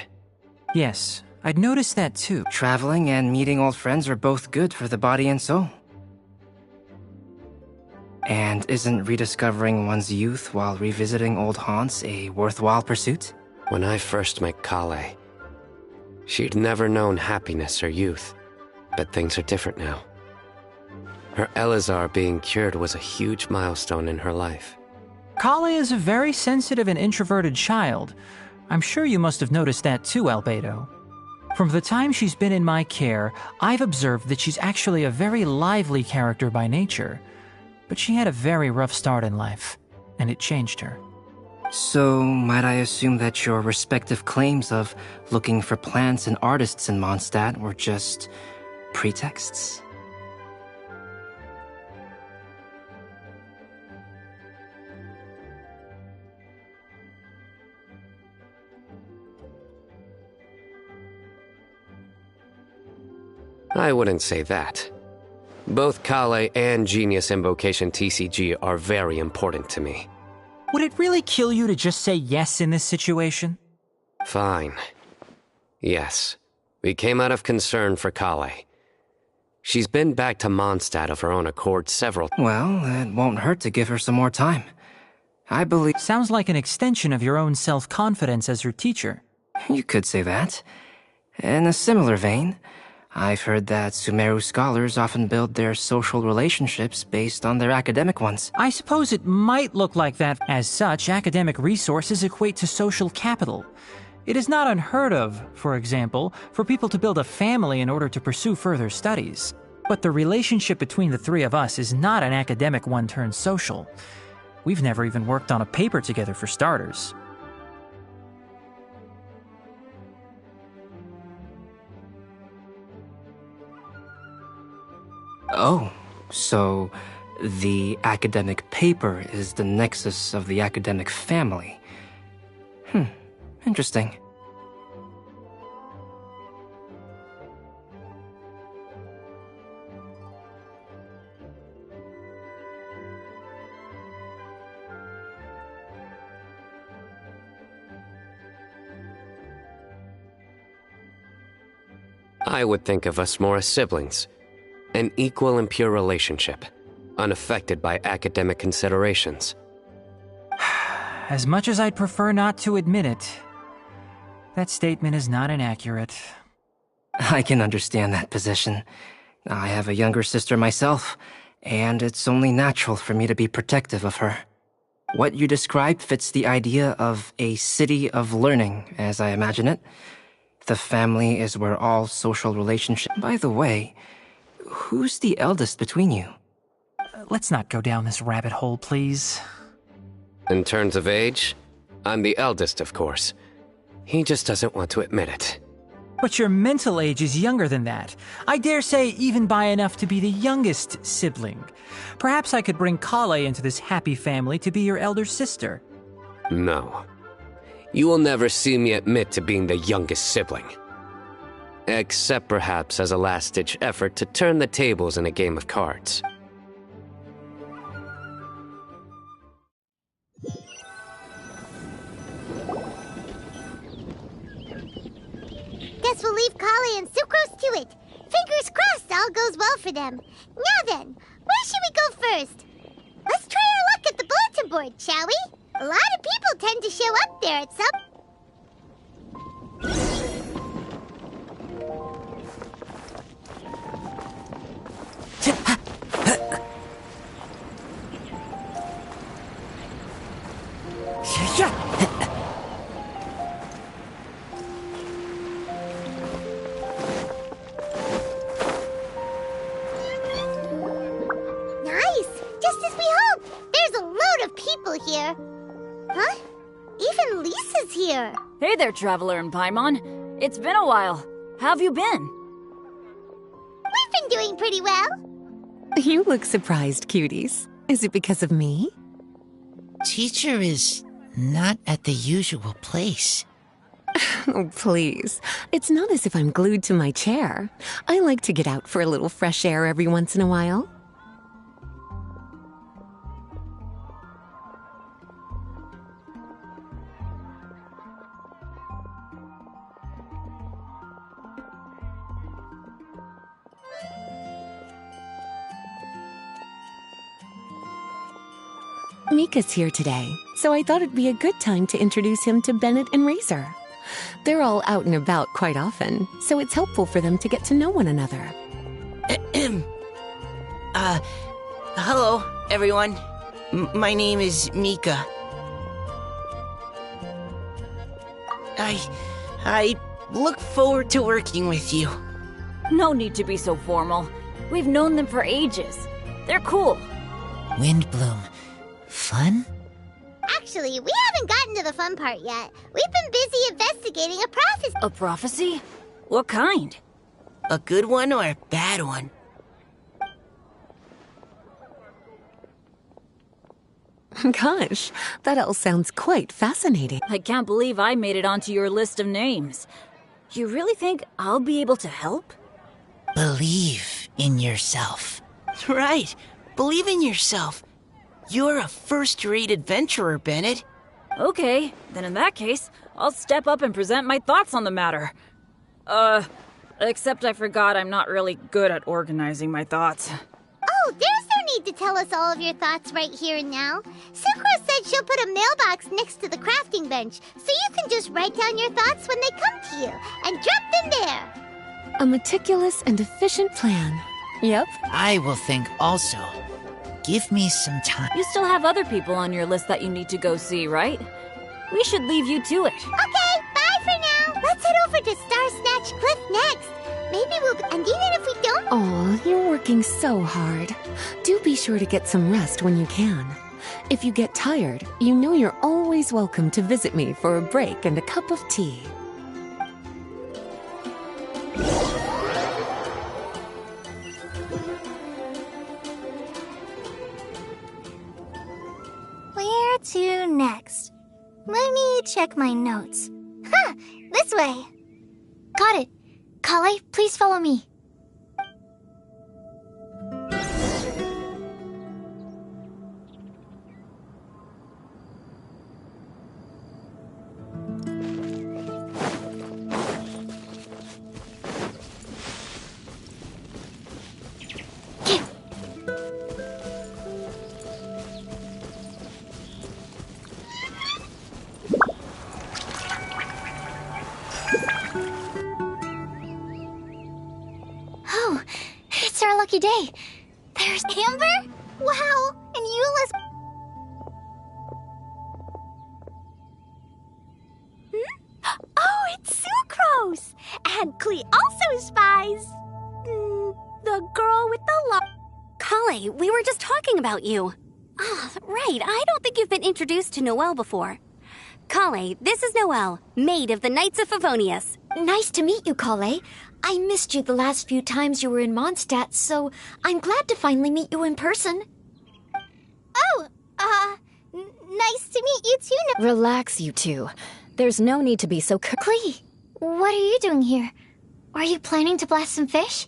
Yes, I'd noticed that too. Traveling and meeting old friends are both good for the body and soul. And isn't rediscovering one's youth while revisiting old haunts a worthwhile pursuit? When I first met Kale, she'd never known happiness or youth, but things are different now. Her Elazar being cured was a huge milestone in her life. Kale is a very sensitive and introverted child. I'm sure you must have noticed that too, Albedo. From the time she's been in my care, I've observed that she's actually a very lively character by nature. But she had a very rough start in life, and it changed her. So, might I assume that your respective claims of looking for plants and artists in Mondstadt were just pretexts? I wouldn't say that. Both Kale and Genius Invocation TCG are very important to me. Would it really kill you to just say yes in this situation? Fine. Yes. We came out of concern for Kale. She's been back to Mondstadt of her own accord several times. Well, it won't hurt to give her some more time. I believe... Sounds like an extension of your own self-confidence as her teacher. You could say that. In a similar vein, I've heard that Sumeru scholars often build their social relationships based on their academic ones. I suppose it might look like that. As such, academic resources equate to social capital. It is not unheard of, for example, for people to build a family in order to pursue further studies. But the relationship between the three of us is not an academic one turned social. We've never even worked on a paper together for starters. Oh, so the academic paper is the nexus of the academic family. Interesting. I would think of us more as siblings. An equal and pure relationship, unaffected by academic considerations. As much as I'd prefer not to admit it, that statement is not inaccurate. I can understand that position. I have a younger sister myself, and it's only natural for me to be protective of her. What you describe fits the idea of a city of learning, as I imagine it. The family is where all social relationships... By the way, who's the eldest between you? Let's not go down this rabbit hole, please. In terms of age, I'm the eldest, of course. He just doesn't want to admit it. But your mental age is younger than that. I dare say even by enough to be the youngest sibling. Perhaps I could bring Kale into this happy family to be your elder sister. No. You will never see me admit to being the youngest sibling. Except perhaps as a last-ditch effort to turn the tables in a game of cards. Guess we'll leave Kale and Sucrose to it. Fingers crossed all goes well for them. Now then, where should we go first? Let's try our luck at the bulletin board, shall we? A lot of people tend to show up there at some... Nice! Just as we hoped! There's a load of people here. Huh? Even Lisa's here. Hey there, Traveler and Paimon. It's been a while. How have you been? We've been doing pretty well. You look surprised, cuties. Is it because of me? Teacher is not at the usual place. Oh, please. It's not as if I'm glued to my chair. I like to get out for a little fresh air every once in a while. Mika's here today, so I thought it'd be a good time to introduce him to Bennett and Razor. They're all out and about quite often, so it's helpful for them to get to know one another. Hello, everyone. My name is Mika. I look forward to working with you. No need to be so formal. We've known them for ages. They're cool. Windbloom. Fun? Actually, we haven't gotten to the fun part yet. We've been busy investigating a prophecy. A prophecy? What kind? A good one or a bad one? Gosh, that all sounds quite fascinating. I can't believe I made it onto your list of names. You really think I'll be able to help? Believe in yourself. Right. Believe in yourself. You're a first-rate adventurer, Bennett. Okay, then in that case, I'll step up and present my thoughts on the matter. Except I forgot I'm not really good at organizing my thoughts. Oh, there's no need to tell us all of your thoughts right here and now. Sucrose said she'll put a mailbox next to the crafting bench, so you can just write down your thoughts when they come to you, and drop them there. A meticulous and efficient plan. Yep. I will think also. Give me some time. You still have other people on your list that you need to go see, right? We should leave you to it. Okay, bye for now. Let's head over to Star Snatch Cliff next. Maybe we'll... And even if we don't... Aw, you're working so hard. Do be sure to get some rest when you can. If you get tired, you know you're always welcome to visit me for a break and a cup of tea. Where to next? Let me check my notes. Huh, this way. Got it. Kale, please follow me. Oh, it's our lucky day. There's Amber? Wow, and Eula's... Oh, it's Sucrose! And Klee also spies... the girl with the Kale, we were just talking about you. Ah, right, I don't think you've been introduced to Noelle before. Kale, this is Noelle, maid of the Knights of Favonius. Nice to meet you, Kale. I missed you the last few times you were in Mondstadt, so I'm glad to finally meet you in person. Oh, nice to meet you too. Relax, you two. There's no need to be so Klee, what are you doing here? Are you planning to blast some fish?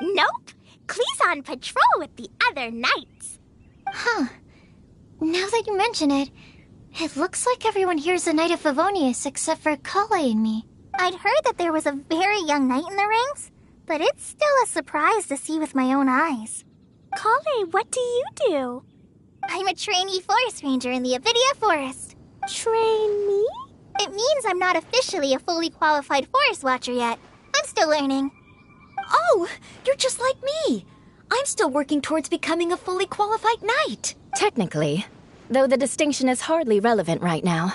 Nope. Klee's on patrol with the other knights. Huh. Now that you mention it, it looks like everyone here's a Knight of Favonius except for Kale and me. I'd heard that there was a very young knight in the ranks, but it's still a surprise to see with my own eyes. Kale, what do you do? I'm a trainee forest ranger in the Avidia Forest. Trainee? It means I'm not officially a fully qualified forest watcher yet. I'm still learning. Oh, you're just like me. I'm still working towards becoming a fully qualified knight. Technically, though the distinction is hardly relevant right now.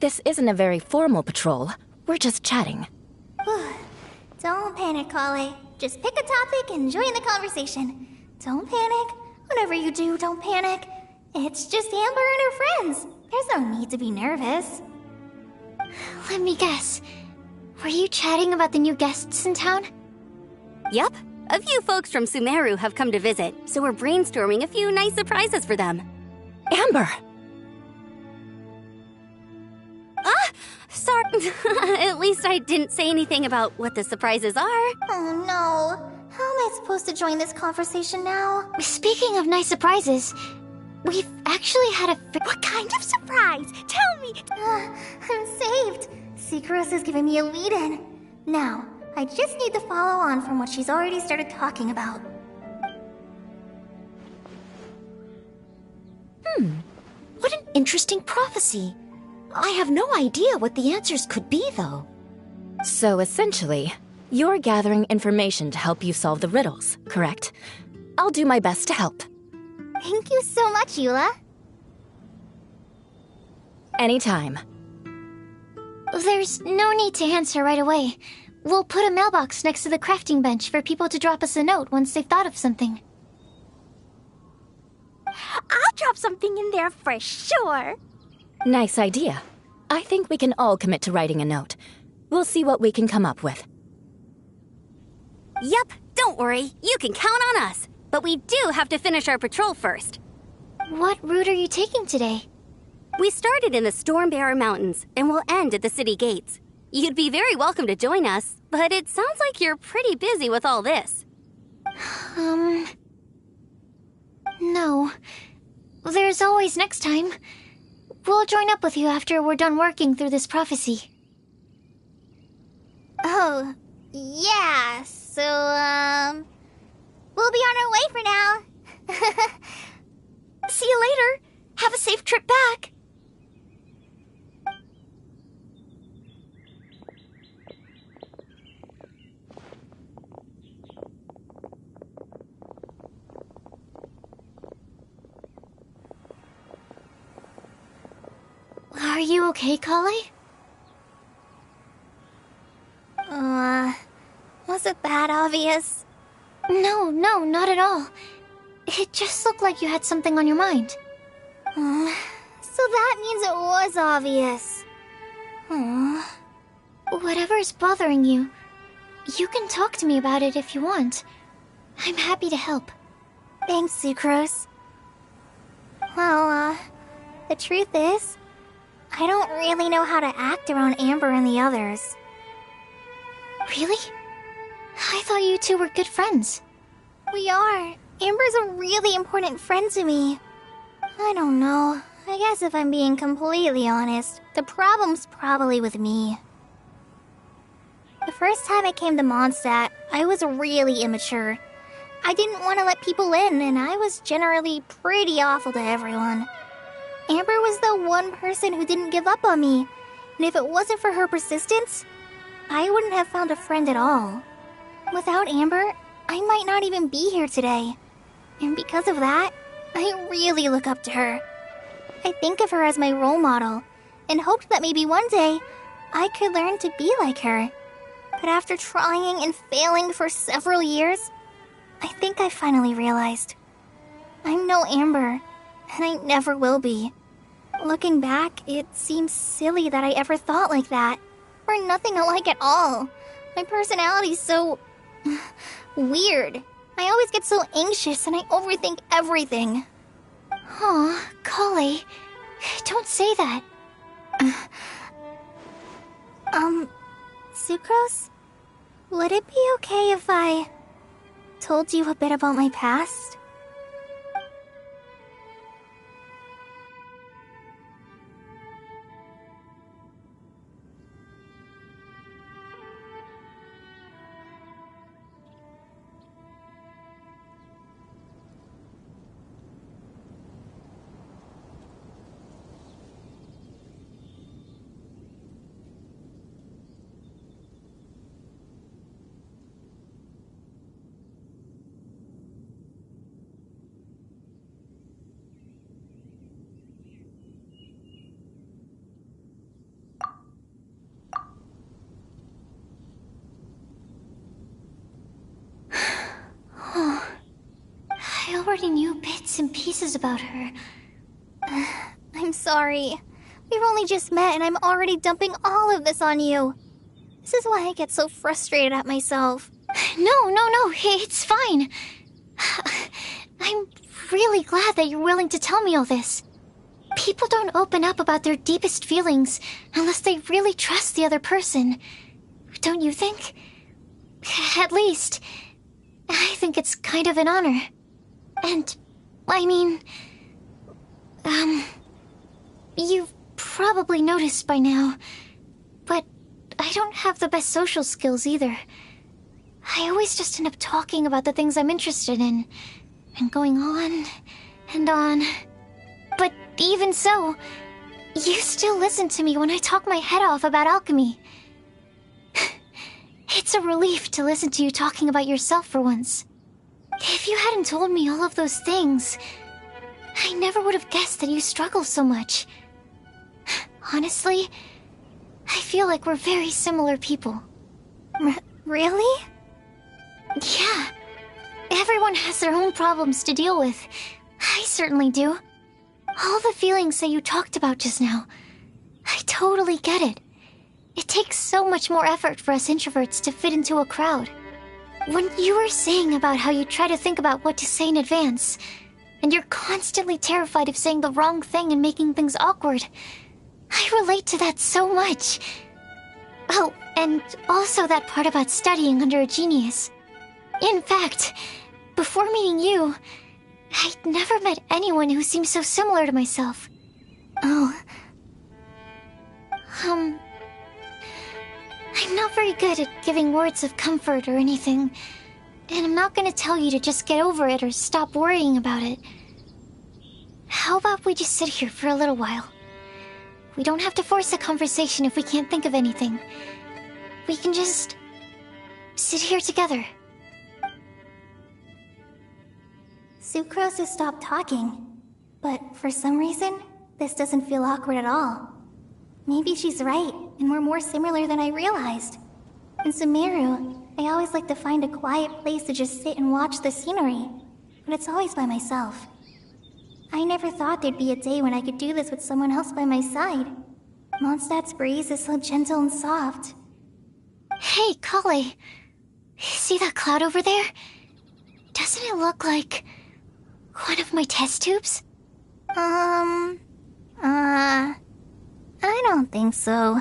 This isn't a very formal patrol. We're just chatting. Don't panic, Kale. Just pick a topic and join the conversation. Don't panic. Whatever you do, don't panic. It's just Amber and her friends. There's no need to be nervous. Let me guess. Were you chatting about the new guests in town? Yup. A few folks from Sumeru have come to visit, so we're brainstorming a few nice surprises for them. Amber! Sorry. At least I didn't say anything about what the surprises are. Oh no. How am I supposed to join this conversation now? Speaking of nice surprises, we've actually had a... What kind of surprise? Tell me! I'm saved. Sucrose is giving me a lead-in. Now, I just need to follow on from what she's already started talking about. What an interesting prophecy. I have no idea what the answers could be, though. So essentially, you're gathering information to help you solve the riddles, correct? I'll do my best to help. Thank you so much, Eula. Anytime. There's no need to answer right away. We'll put a mailbox next to the crafting bench for people to drop us a note once they've thought of something. I'll drop something in there for sure. Nice idea. I think we can all commit to writing a note. We'll see what we can come up with. Yup, don't worry. You can count on us. But we do have to finish our patrol first. What route are you taking today? We started in the Stormbearer Mountains, and we'll end at the city gates. You'd be very welcome to join us. but it sounds like you're pretty busy with all this. No. There's always next time. We'll join up with you after we're done working through this prophecy. Oh, yeah, so, we'll be on our way for now. See you later. Have a safe trip back. Are you okay, Kale? Was it that obvious? No, not at all. It just looked like you had something on your mind. So that means it was obvious. Whatever's bothering you, you can talk to me about it if you want. I'm happy to help. Thanks, Sucrose. Well, the truth is, I don't really know how to act around Amber and the others. Really? I thought you two were good friends. We are. Amber's a really important friend to me. I don't know. I guess if I'm being completely honest, the problem's probably with me. The first time I came to Mondstadt, I was really immature. I didn't want to let people in, and I was generally pretty awful to everyone. Amber was the one person who didn't give up on me, and if it wasn't for her persistence, I wouldn't have found a friend at all. Without Amber, I might not even be here today. And because of that, I really look up to her. I think of her as my role model, and hoped that maybe one day, I could learn to be like her. But after trying and failing for several years, I think I finally realized. I'm no Amber, and I never will be. Looking back, it seems silly that I ever thought like that. We're nothing alike at all. My personality's so... weird. I always get so anxious and I overthink everything. Aw, Kale, don't say that. Sucrose? Would it be okay if I told you a bit about my past? I already knew bits and pieces about her. I'm sorry. We've only just met and I'm already dumping all of this on you. This is why I get so frustrated at myself. No, it's fine. I'm really glad that you're willing to tell me all this. People don't open up about their deepest feelings unless they really trust the other person. Don't you think? At least, I think it's kind of an honor. And, I mean... you've probably noticed by now, but I don't have the best social skills either. I always just end up talking about the things I'm interested in, and going on and on. But even so, you still listen to me when I talk my head off about alchemy. It's a relief to listen to you talking about yourself for once. If you hadn't told me all of those things, I never would have guessed that you struggle so much. Honestly, I feel like we're very similar people. Really? Yeah. Everyone has their own problems to deal with. I certainly do. All the feelings that you talked about just now, I totally get it. It takes so much more effort for us introverts to fit into a crowd. When you were saying about how you try to think about what to say in advance, and you're constantly terrified of saying the wrong thing and making things awkward, I relate to that so much. Oh, and also that part about studying under a genius. In fact, before meeting you, I'd never met anyone who seemed so similar to myself. Oh. I'm not very good at giving words of comfort or anything, and I'm not gonna tell you to just get over it or stop worrying about it. How about we just sit here for a little while? We don't have to force a conversation if we can't think of anything. We can just sit here together. Sucrose has stopped talking, but for some reason, this doesn't feel awkward at all. Maybe she's right, and we're more similar than I realized. In Sumeru, I always like to find a quiet place to just sit and watch the scenery, but it's always by myself. I never thought there'd be a day when I could do this with someone else by my side. Mondstadt's breeze is so gentle and soft. Hey, Kale. See that cloud over there? Doesn't it look like one of my test tubes? I don't think so.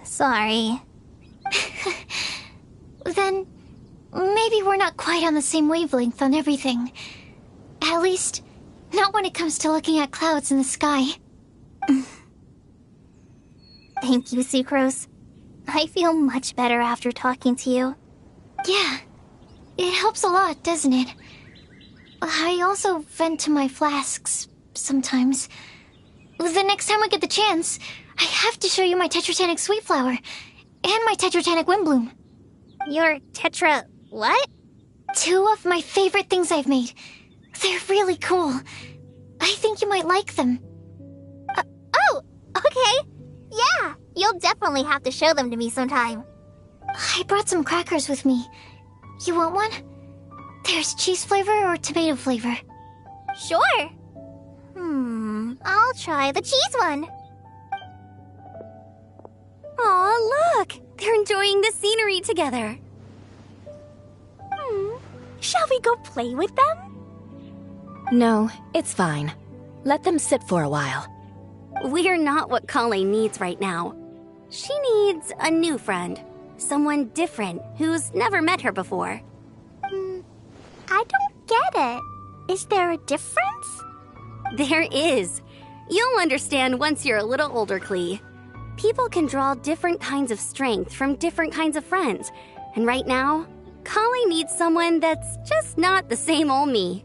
Sorry. Then, maybe we're not quite on the same wavelength on everything. At least, not when it comes to looking at clouds in the sky. Thank you, Sucrose. I feel much better after talking to you. Yeah, it helps a lot, doesn't it? I also vent to my flasks sometimes. The next time I get the chance, I have to show you my Tetratanic Sweetflower and my Tetratanic Windbloom. Your Tetra... what? 2 of my favorite things I've made. They're really cool. I think you might like them. Oh, okay. Yeah, you'll definitely have to show them to me sometime. I brought some crackers with me. You want one? There's cheese flavor or tomato flavor. Sure. I'll try the cheese one. Aw, look! They're enjoying the scenery together. Shall we go play with them? No, it's fine. Let them sit for a while. We're not what Kale needs right now. She needs a new friend. Someone different who's never met her before. I don't get it. Is there a difference? There is. You'll understand once you're a little older, Klee. People can draw different kinds of strength from different kinds of friends. And right now, Kale needs someone that's just not the same old me.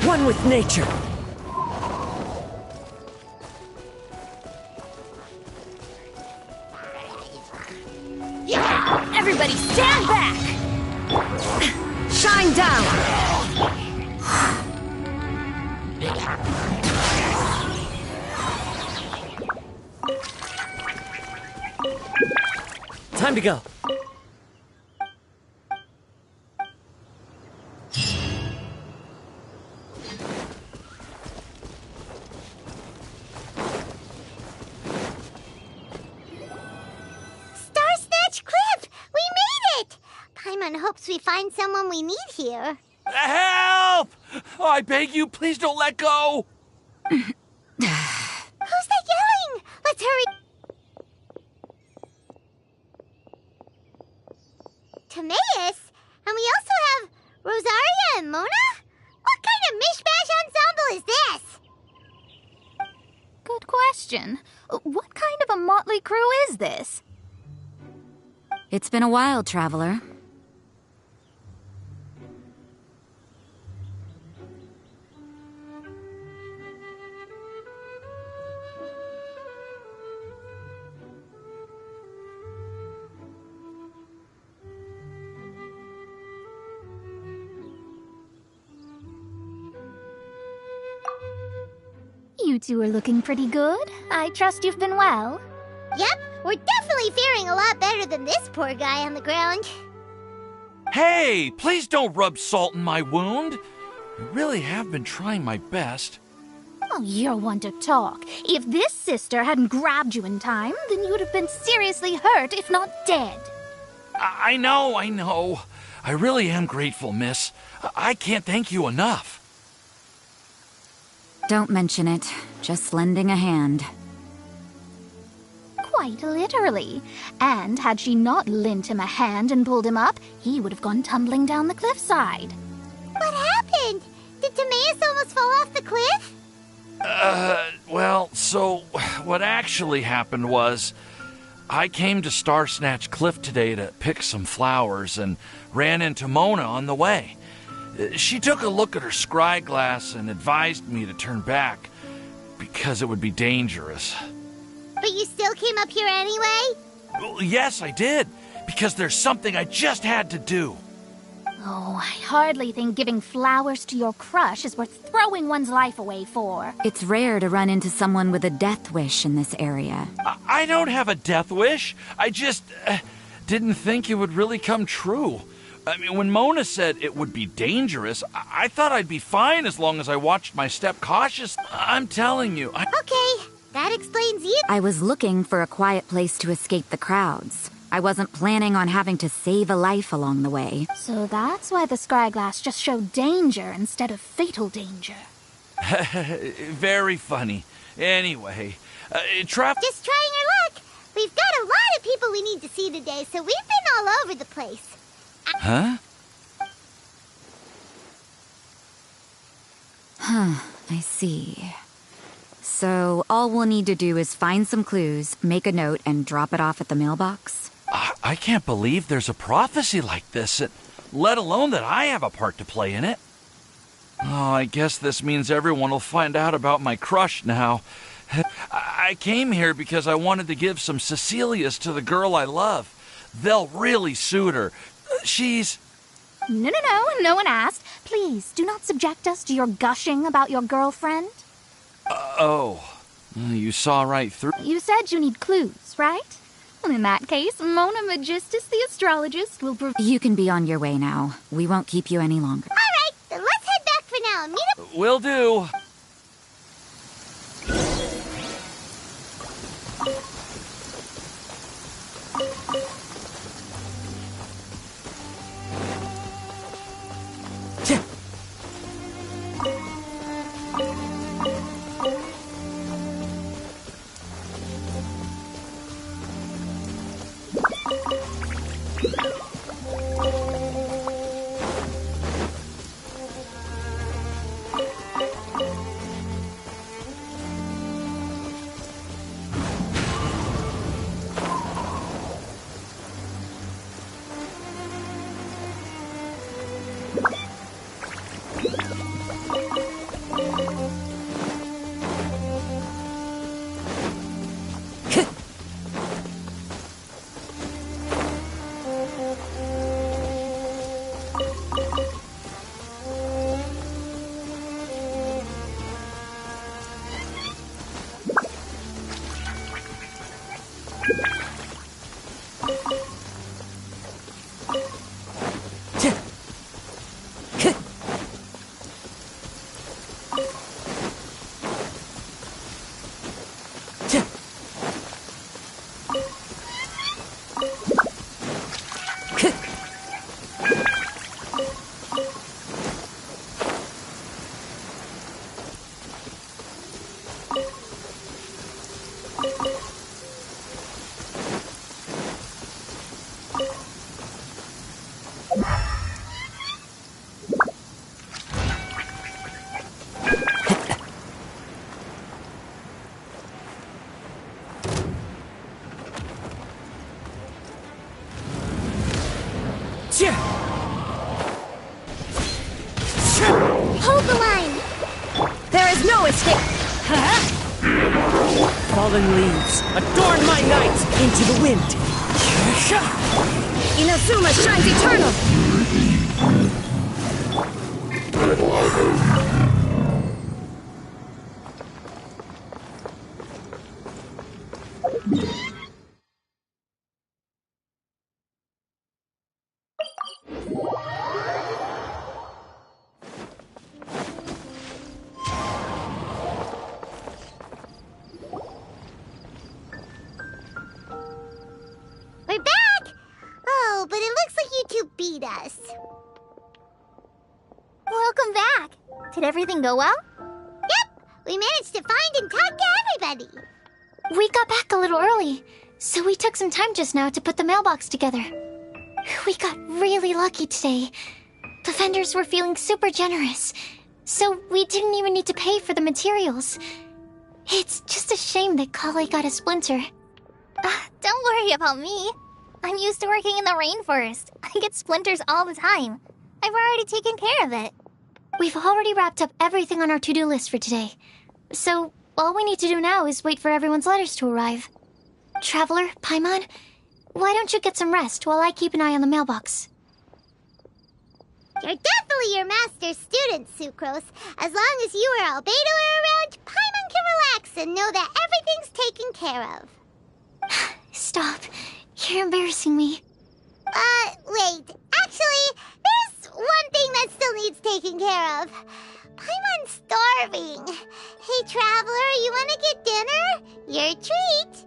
One with nature. Everybody stand back! Shine down! Time to go. Hopes we find someone we need here. Help! Oh, I beg you, please don't let go! Who's that yelling? Let's hurry. Timaeus? And we also have Rosaria and Mona? What kind of mishmash ensemble is this? Good question. What kind of a motley crew is this? It's been a while, Traveler. You two are looking pretty good. I trust you've been well. Yep, we're definitely faring a lot better than this poor guy on the ground. Hey, please don't rub salt in my wound. I really have been trying my best. Oh, you're one to talk. If this sister hadn't grabbed you in time, then you would have been seriously hurt, if not dead. I know. I really am grateful, miss. I can't thank you enough. Don't mention it. Just lending a hand. Quite literally. And had she not lent him a hand and pulled him up, he would have gone tumbling down the cliffside. What happened? Did Timaeus almost fall off the cliff? Well, so what actually happened was I came to Star Snatch Cliff today to pick some flowers and ran into Mona on the way. She took a look at her scry glass and advised me to turn back because it would be dangerous. But you still came up here anyway? Well, yes, I did, because there's something I just had to do. Oh, I hardly think giving flowers to your crush is worth throwing one's life away for. It's rare to run into someone with a death wish in this area. I don't have a death wish. I just didn't think it would really come true. I mean, when Mona said it would be dangerous, I thought I'd be fine as long as I watched my step cautiously. I'm telling you. Okay, that explains you. I was looking for a quiet place to escape the crowds. I wasn't planning on having to save a life along the way. So that's why the scry glass just showed danger instead of fatal danger. Very funny. Anyway, Just trying your luck. We've got a lot of people we need to see today, so we've been all over the place. Huh? I see. So all we'll need to do is find some clues, make a note, and drop it off at the mailbox? I can't believe there's a prophecy like this, let alone that I have a part to play in it. Oh, I guess this means everyone will find out about my crush now. I came here because I wanted to give some Cecilias to the girl I love. They'll really suit her. She's... No one asked. Please, do not subject us to your gushing about your girlfriend. You saw right through... You said you need clues, right? Well, in that case, Mona Magistus the astrologist will You can be on your way now. We won't keep you any longer. All right, then let's head back for now and meet up. Will do. Hold the line. There is no escape. Fallen leaves, adorn my night into the wind. Inazuma shines eternal. us. Welcome back. Did everything go well? Yep, we managed to find and talk to everybody. We got back a little early, so we took some time just now to put the mailbox together. We got really lucky today. The vendors were feeling super generous, so we didn't even need to pay for the materials. It's just a shame that Kale got a splinter. Don't worry about me. I'm used to working in the rainforest. I get splinters all the time. I've already taken care of it. We've already wrapped up everything on our to-do list for today. So, all we need to do now is wait for everyone's letters to arrive. Traveler, Paimon, why don't you get some rest while I keep an eye on the mailbox? You're definitely your master's student, Sucrose. As long as you or Albedo are around, Paimon can relax and know that everything's taken care of. Stop. You're embarrassing me. Wait. Actually, there's one thing that still needs taking care of. Paimon's starving. Hey, Traveler, you want to get dinner? Your treat.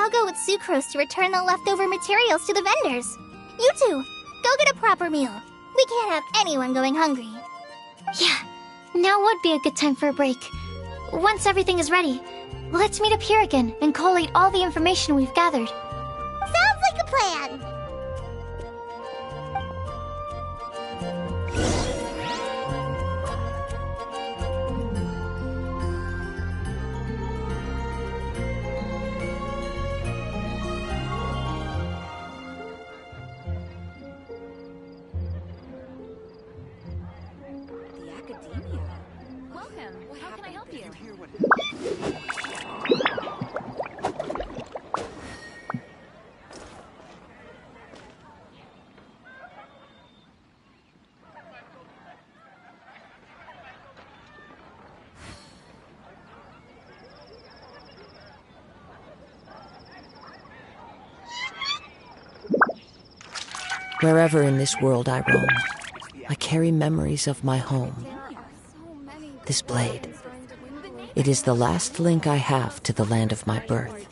I'll go with Sucrose to return the leftover materials to the vendors. You two, go get a proper meal. We can't have anyone going hungry. Yeah, now would be a good time for a break. Once everything is ready, let's meet up here again and collate all the information we've gathered. Sounds like a plan. How can I help you? Wherever in this world I roam, I carry memories of my home. This blade, it is the last link I have to the land of my birth.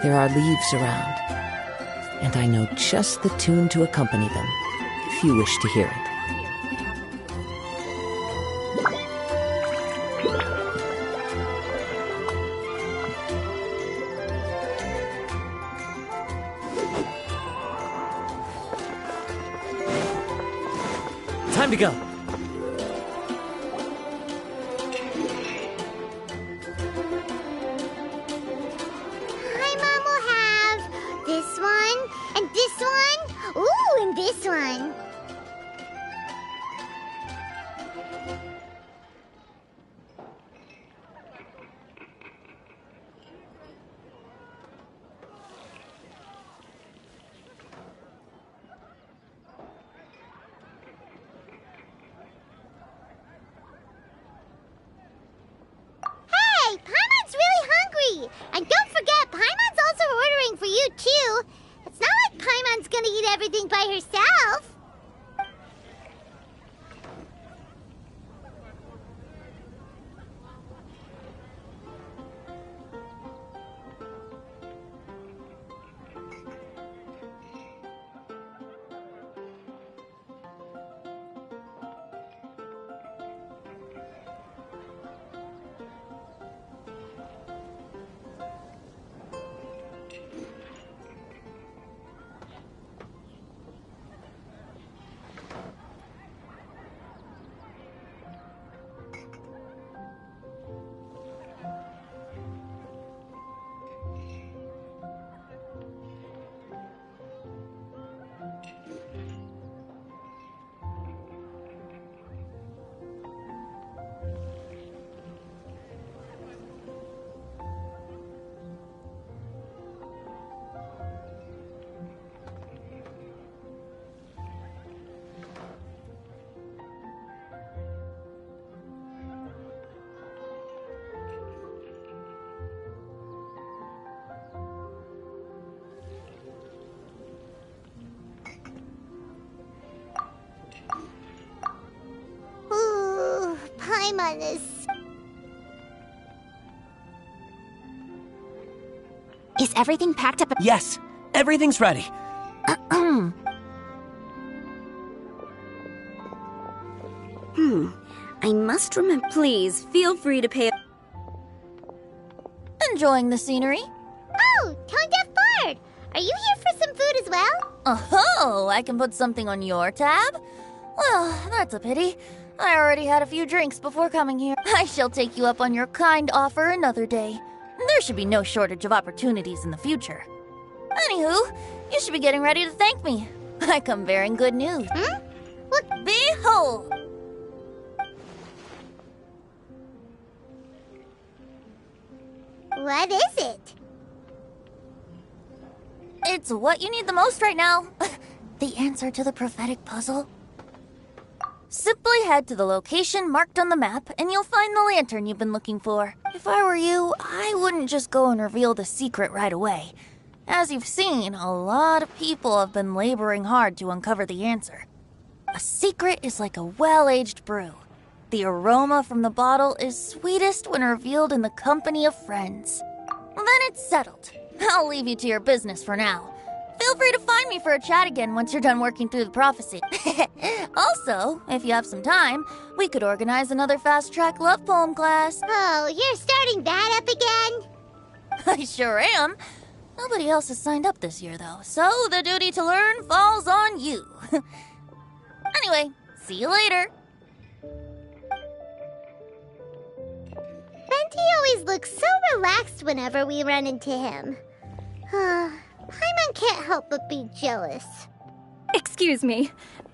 There are leaves around, and I know just the tune to accompany them, if you wish to hear it. Time to go. Paimon will have this one, and this one, ooh, and this one. Hey, Paimon's really hungry! And don't forget, Paimon's also ordering for you, too. It's not like Paimon's gonna eat everything by herself. Ooh, Paimon is... Is everything packed up? Yes, everything's ready. I must remember. Please, feel free to pay. Enjoying the scenery? Oh, Tone Deaf Bard! Are you here for some food as well? Oh, I can put something on your tab? Well, that's a pity. I already had a few drinks before coming here. I shall take you up on your kind offer another day. There should be no shortage of opportunities in the future. Anywho, you should be getting ready to thank me. I come bearing good news. What? Behold! What is it? It's what you need the most right now. The answer to the prophetic puzzle. Simply head to the location marked on the map, and you'll find the lantern you've been looking for. If I were you, I wouldn't just go and reveal the secret right away. As you've seen, a lot of people have been laboring hard to uncover the answer. A secret is like a well-aged brew. The aroma from the bottle is sweetest when revealed in the company of friends. Then it's settled. I'll leave you to your business for now. Feel free to find me for a chat again once you're done working through the prophecy. Also, if you have some time, we could organize another fast-track love poem class. Oh, you're starting that up again? I sure am. Nobody else has signed up this year, though, so the duty to learn falls on you. Anyway, see you later. Venti always looks so relaxed whenever we run into him. Paimon can't help but be jealous. Excuse me,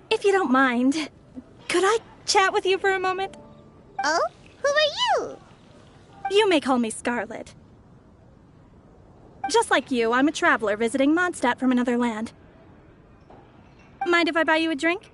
if you don't mind, could I chat with you for a moment? Oh? Who are you? You may call me Scarlet. Just like you, I'm a traveler visiting Mondstadt from another land. Mind if I buy you a drink?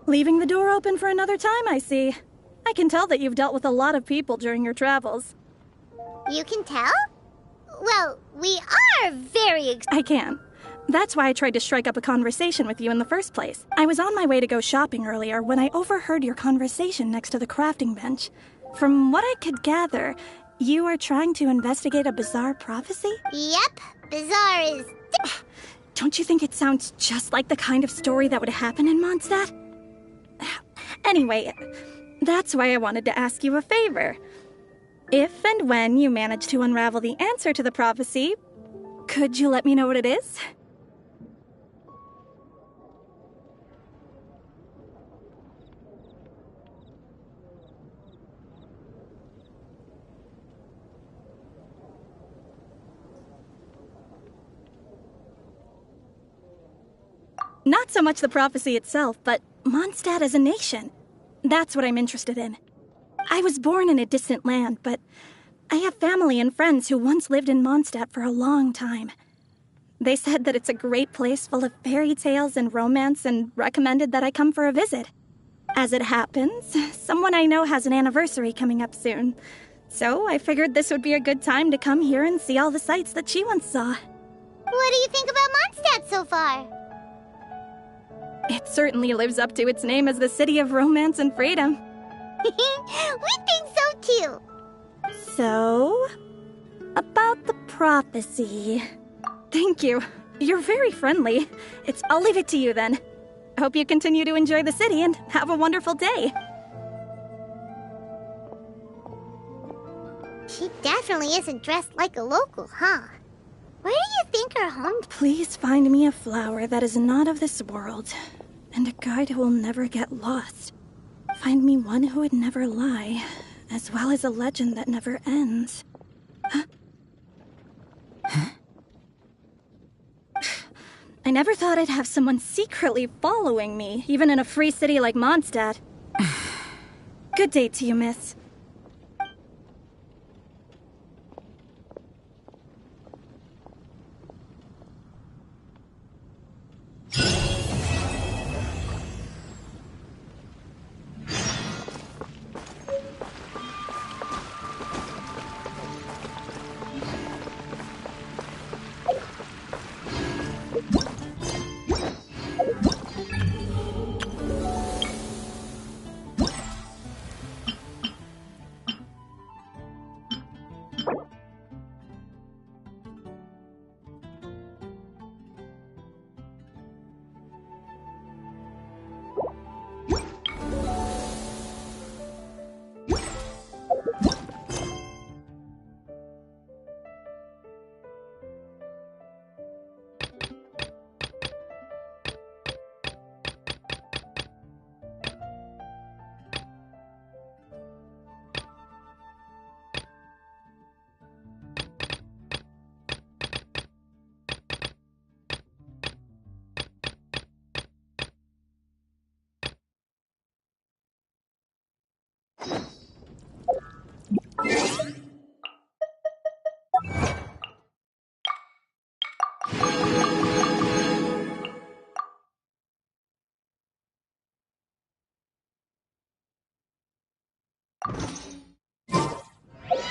Leaving the door open for another time, I see. I can tell that you've dealt with a lot of people during your travels. You can tell? Well, we are very I can. That's why I tried to strike up a conversation with you in the first place. I was on my way to go shopping earlier when I overheard your conversation next to the crafting bench. From what I could gather, you are trying to investigate a bizarre prophecy? Yep, bizarre is... Don't you think it sounds just like the kind of story that would happen in Mondstadt? Anyway, that's why I wanted to ask you a favor. If and when you manage to unravel the answer to the prophecy, could you let me know what it is? Not so much the prophecy itself, but Mondstadt as a nation. That's what I'm interested in. I was born in a distant land, but I have family and friends who once lived in Mondstadt for a long time. They said that it's a great place full of fairy tales and romance and recommended that I come for a visit. As it happens, someone I know has an anniversary coming up soon, so I figured this would be a good time to come here and see all the sights that she once saw. What do you think about Mondstadt so far? It certainly lives up to its name as the city of romance and freedom. We think so too. So, about the prophecy. Thank you. You're very friendly. I'll leave it to you then. I hope you continue to enjoy the city and have a wonderful day. She definitely isn't dressed like a local, huh? Where do you think her home... Please find me a flower that is not of this world, and a guide who will never get lost. Find me one who would never lie, as well as a legend that never ends. Huh? I never thought I'd have someone secretly following me, even in a free city like Mondstadt. Good day to you, miss.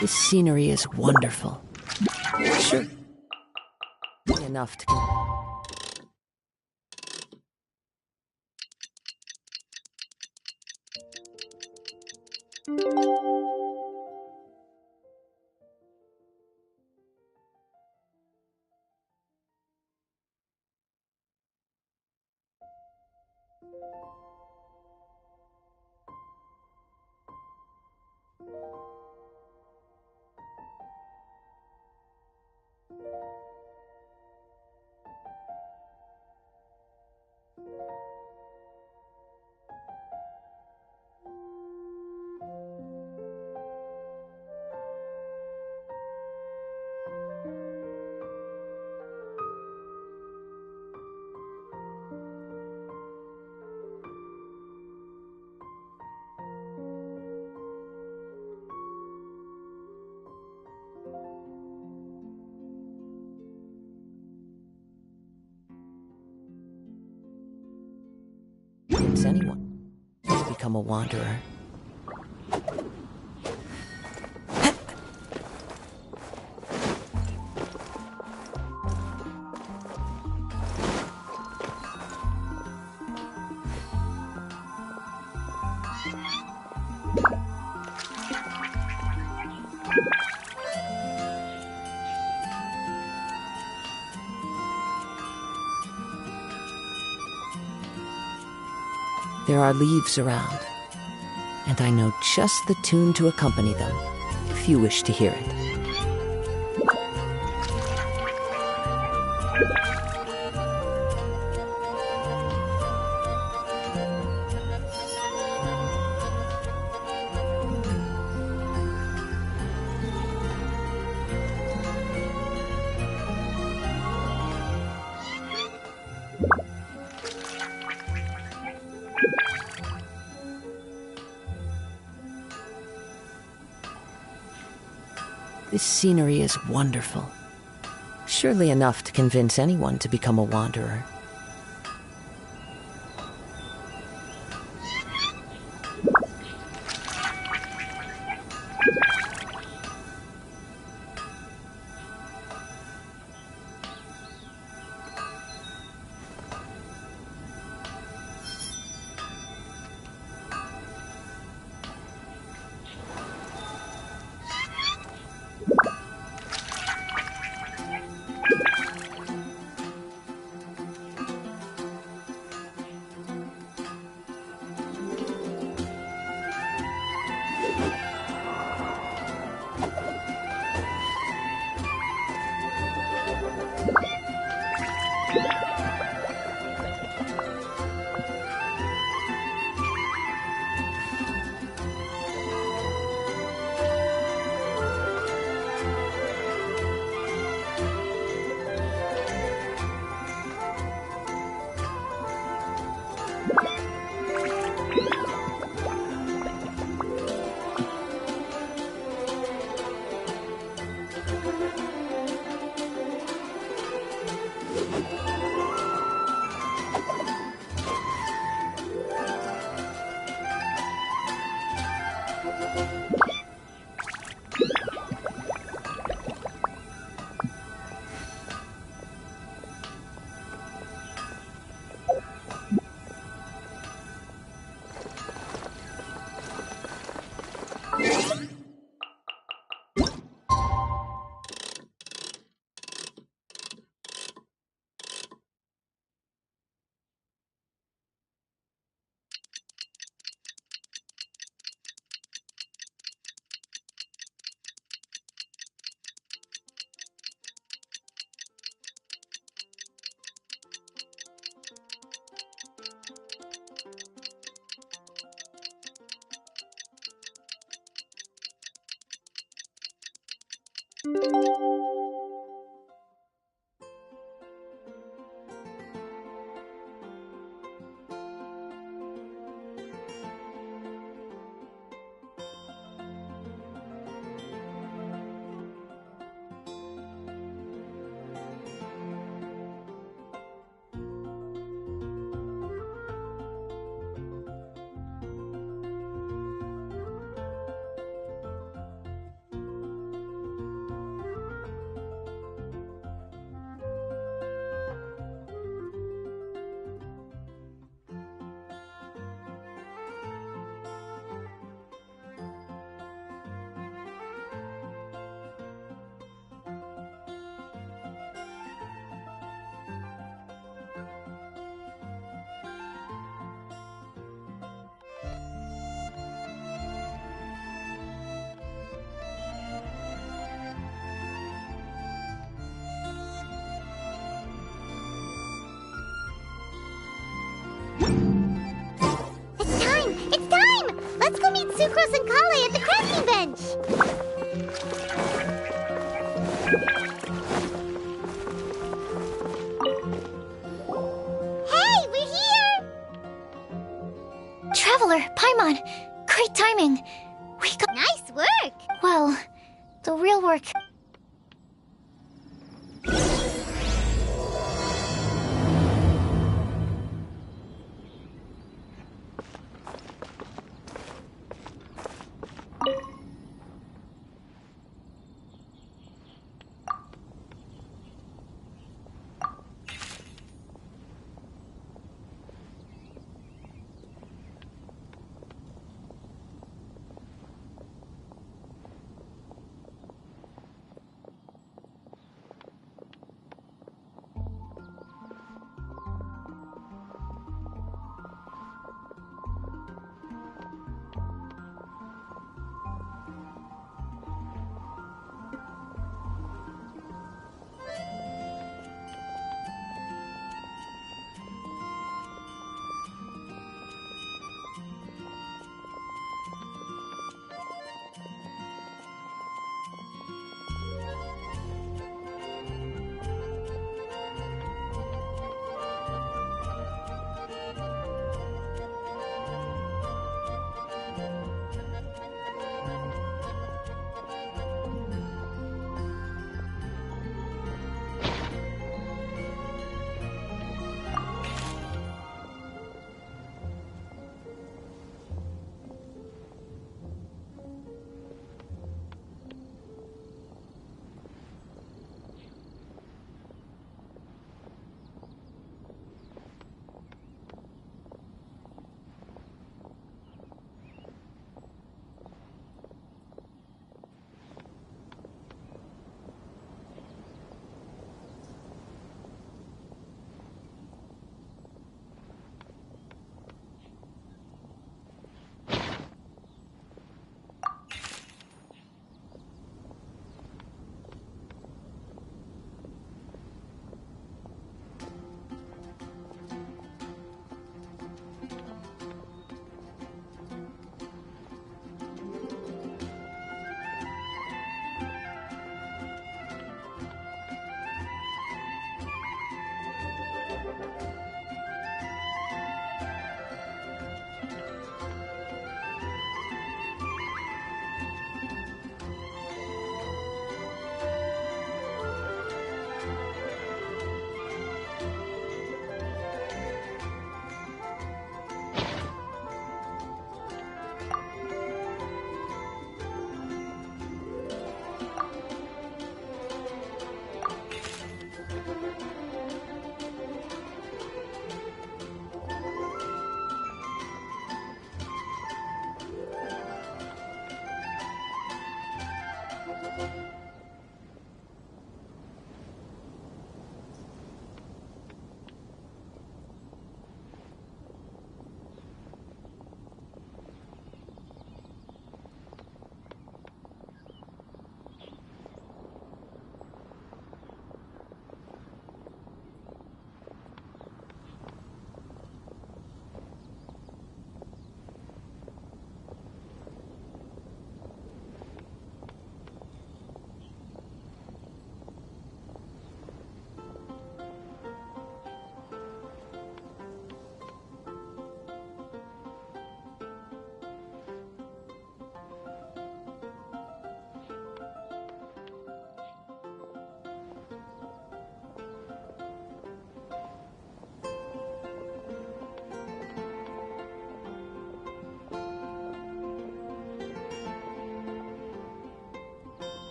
This scenery is wonderful. Sure. Enough to... It's anyone. become a wanderer. There are leaves around, and I know just the tune to accompany them, if you wish to hear it. This scenery is wonderful. Surely enough to convince anyone to become a wanderer. Sucrose and Kale at the crafting bench! Hey, we're here! Traveler, Paimon, great timing. We got— Nice work! Well, the real work—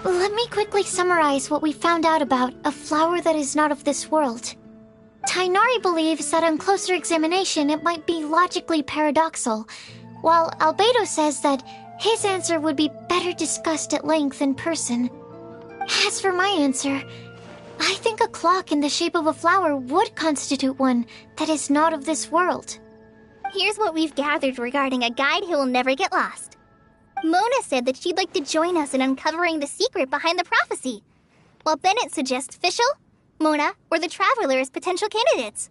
Let me quickly summarize what we found out about a flower that is not of this world. Tainari believes that on closer examination it might be logically paradoxal, while Albedo says that his answer would be better discussed at length in person. As for my answer, I think a clock in the shape of a flower would constitute one that is not of this world. Here's what we've gathered regarding a guide who will never get lost. Mona said that she'd like to join us in uncovering the secret behind the prophecy, while Bennett suggests Fischl, Mona, or the Traveler as potential candidates.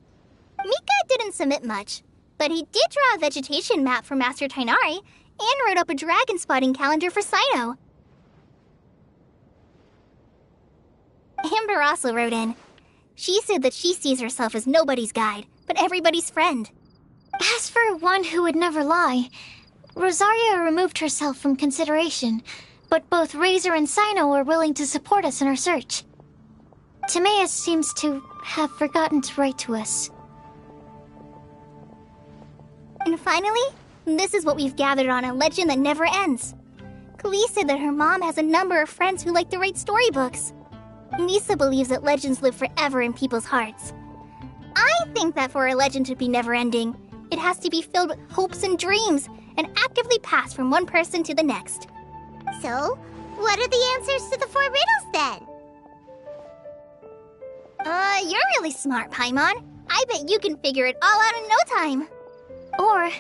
Mika didn't submit much, but he did draw a vegetation map for Master Tainari and wrote up a dragon spotting calendar for Sino. Amber also wrote in. She said that she sees herself as nobody's guide, but everybody's friend. As for one who would never lie, Rosaria removed herself from consideration, but both Razor and Sino are willing to support us in our search. Timaeus seems to have forgotten to write to us. And finally, this is what we've gathered on a legend that never ends. Klee said that her mom has a number of friends who like to write storybooks. Lisa believes that legends live forever in people's hearts. I think that for a legend to be never-ending, it has to be filled with hopes and dreams, and actively passed from one person to the next. So, what are the answers to the 4 riddles then? You're really smart, Paimon. I bet you can figure it all out in no time. Or,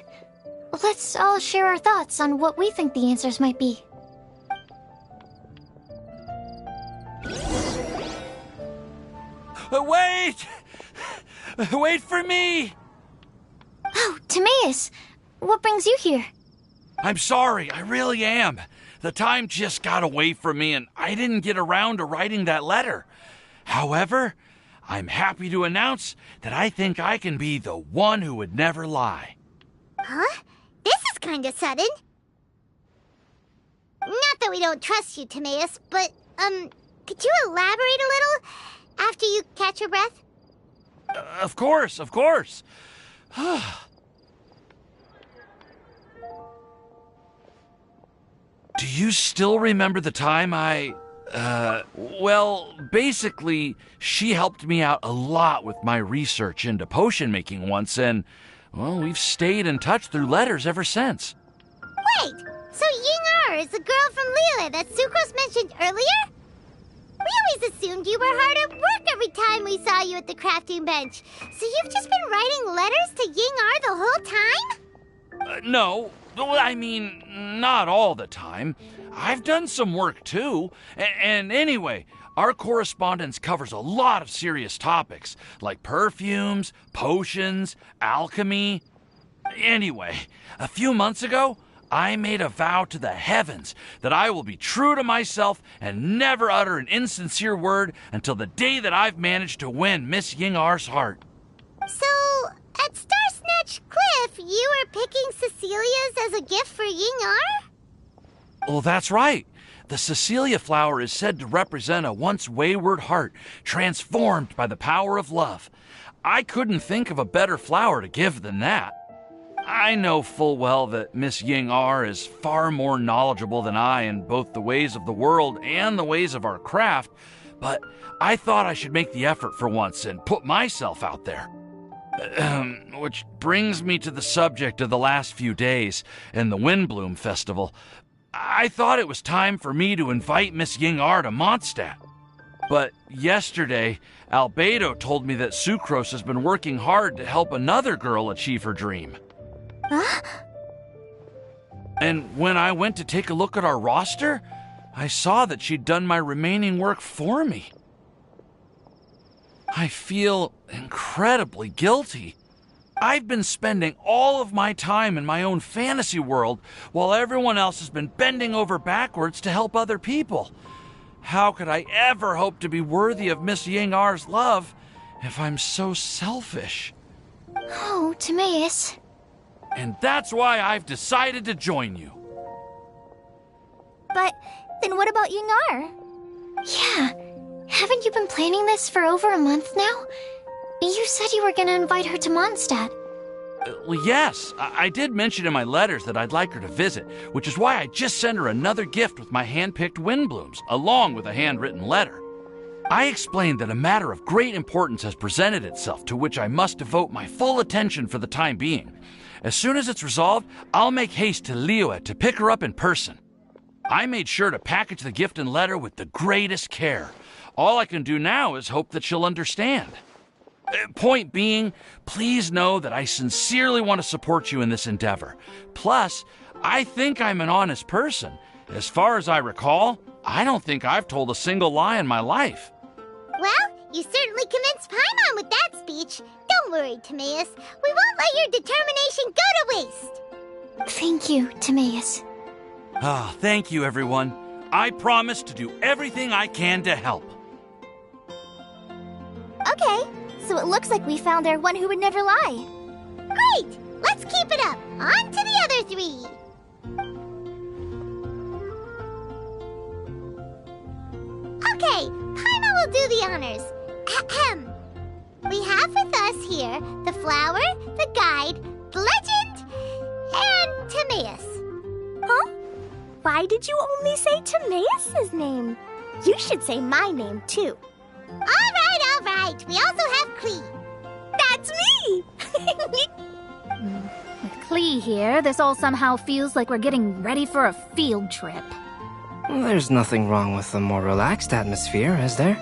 let's all share our thoughts on what we think the answers might be. Wait! Wait for me! Oh, Timaeus! What brings you here? I'm sorry, I really am. The time just got away from me and I didn't get around to writing that letter. However, I'm happy to announce that I think I can be the one who would never lie. Huh? This is kind of sudden. Not that we don't trust you, Timaeus, but, could you elaborate a little after you catch your breath? Of course. Do you still remember the time well, basically, she helped me out a lot with my research into potion making once, and, well, we've stayed in touch through letters ever since. Wait, so Ying-ar is the girl from Liyue that Sucrose mentioned earlier? We always assumed you were hard at work every time we saw you at the crafting bench. So you've just been writing letters to Ying-ar the whole time? No, I mean, not all the time. I've done some work too. And anyway, our correspondence covers a lot of serious topics, like perfumes, potions, alchemy. Anyway, a few months ago, I made a vow to the heavens that I will be true to myself and never utter an insincere word until the day that I've managed to win Miss Ying-ar's heart. So, at Star Snatch Cliff, you were picking Cecilia's as a gift for Ying-ar? Well, that's right. The Cecilia flower is said to represent a once wayward heart, transformed by the power of love. I couldn't think of a better flower to give than that. I know full well that Miss Ying-ar is far more knowledgeable than I in both the ways of the world and the ways of our craft, but I thought I should make the effort for once and put myself out there. Which brings me to the subject of the last few days and the Windbloom Festival. I thought it was time for me to invite Miss Ying-ar to Mondstadt. But yesterday, Albedo told me that Sucrose has been working hard to help another girl achieve her dream. Huh? And when I went to take a look at our roster, I saw that she'd done my remaining work for me. I feel incredibly guilty. I've been spending all of my time in my own fantasy world while everyone else has been bending over backwards to help other people. How could I ever hope to be worthy of Miss Ying-ar's love if I'm so selfish? Oh, Timaeus. And that's why I've decided to join you. But then what about Ying-ar? Yeah. Haven't you been planning this for over a month now? You said you were gonna invite her to Mondstadt. Well, yes, I did mention in my letters that I'd like her to visit, which is why I just sent her another gift with my hand-picked Windblooms, along with a handwritten letter. I explained that a matter of great importance has presented itself to which I must devote my full attention for the time being. As soon as it's resolved, I'll make haste to Liyue to pick her up in person. I made sure to package the gift and letter with the greatest care. All I can do now is hope that she'll understand. Point being, please know that I sincerely want to support you in this endeavor. Plus, I think I'm an honest person. As far as I recall, I don't think I've told a single lie in my life. Well, you certainly convinced Paimon with that speech. Don't worry, Timaeus. We won't let your determination go to waste. Thank you, Timaeus. Ah, thank you, everyone. I promise to do everything I can to help. Okay, so it looks like we found our one who would never lie. Great! Let's keep it up. On to the other three. Okay, Paimon will do the honors. Ahem. We have with us here the flower, the guide, the legend, and Timaeus. Huh? Why did you only say Timaeus' name? You should say my name, too. All right. We also have Klee. That's me! With Klee here, this all somehow feels like we're getting ready for a field trip. There's nothing wrong with a more relaxed atmosphere, is there?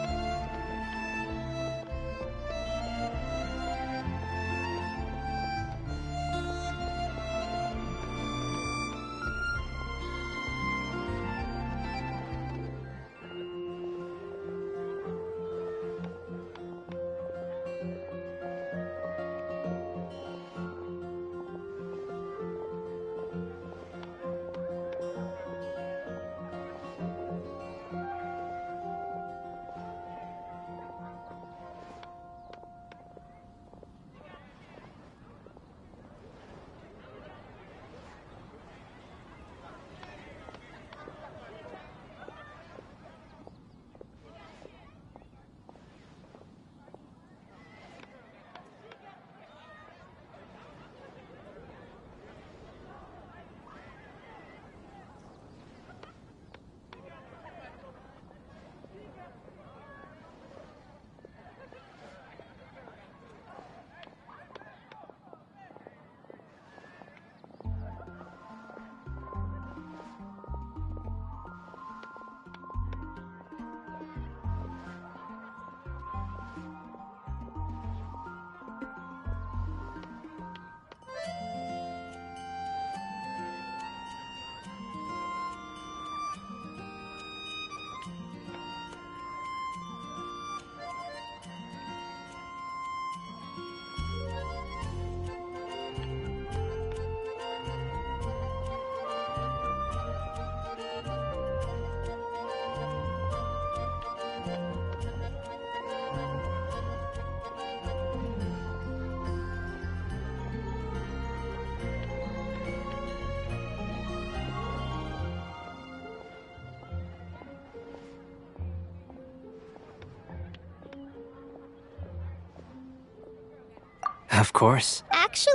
Of course. Actually?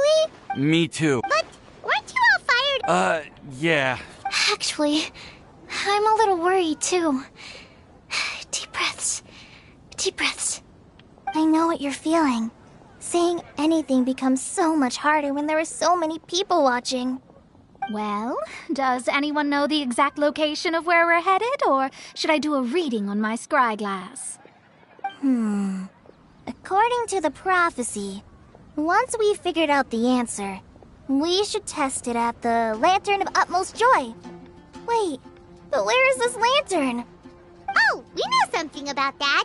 Me too. But weren't you all fired? Yeah. Actually, I'm a little worried too. Deep breaths. Deep breaths. I know what you're feeling. Saying anything becomes so much harder when there are so many people watching. Well, does anyone know the exact location of where we're headed, or should I do a reading on my scry glass? According to the prophecy, once we've figured out the answer, we should test it at the Lantern of Utmost Joy. Wait, but where is this lantern? Oh, we know something about that.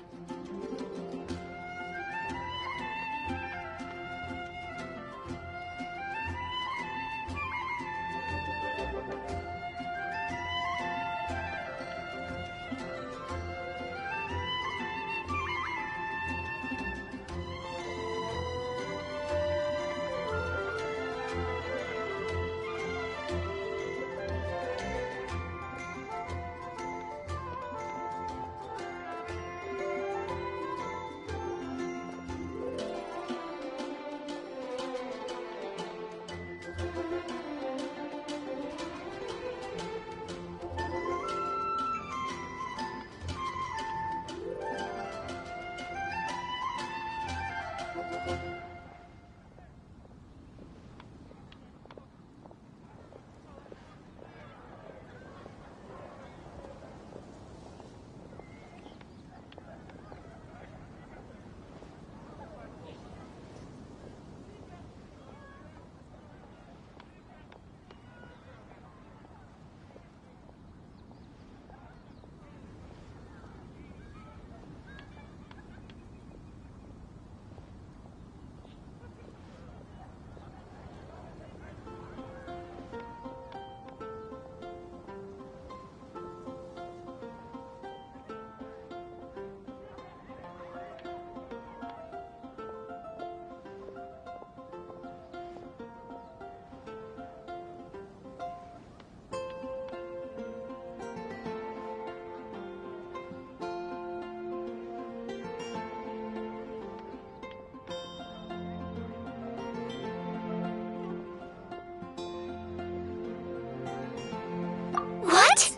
What?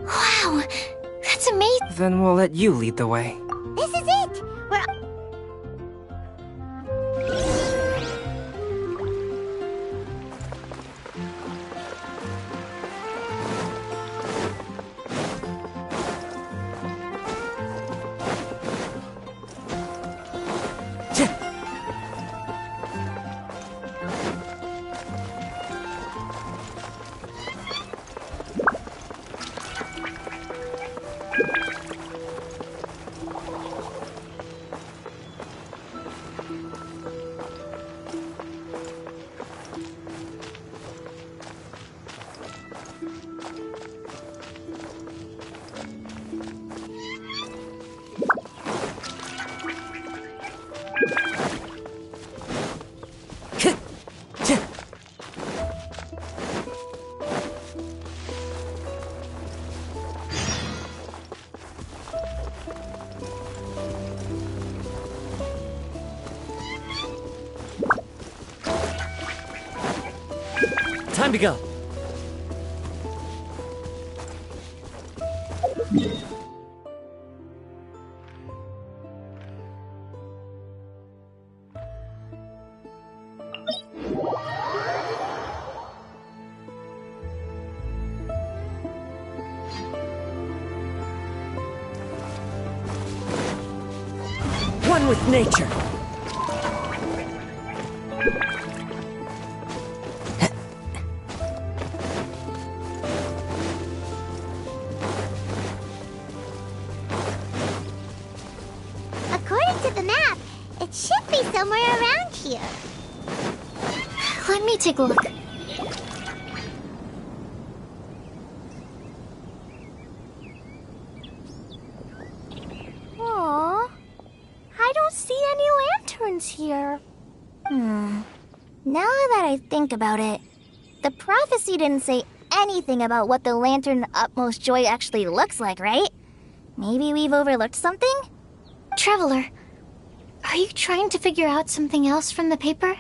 Wow, that's amazing. Then we'll let you lead the way. This is it! We're... Time to go. One with nature. According to the map, it should be somewhere around here. Let me take a look. Aww. I don't see any lanterns here. Now that I think about it, the prophecy didn't say anything about what the Lantern of Utmost Joy actually looks like, right? Maybe we've overlooked something? Traveler, are you trying to figure out something else from the paper?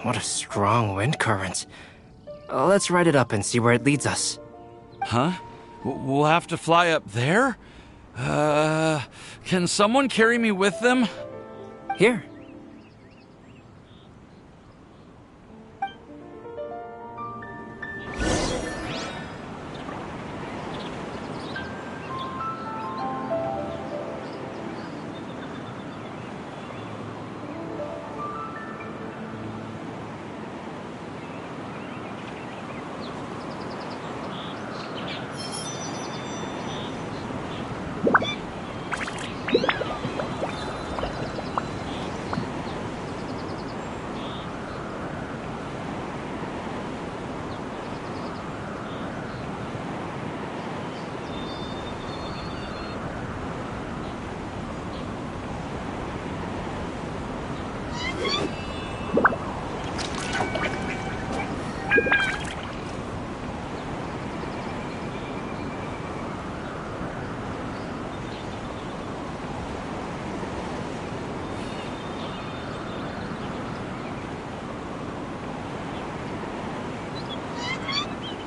What a strong wind current. Let's ride it up and see where it leads us. Huh? We'll have to fly up there? Can someone carry me with them? Here.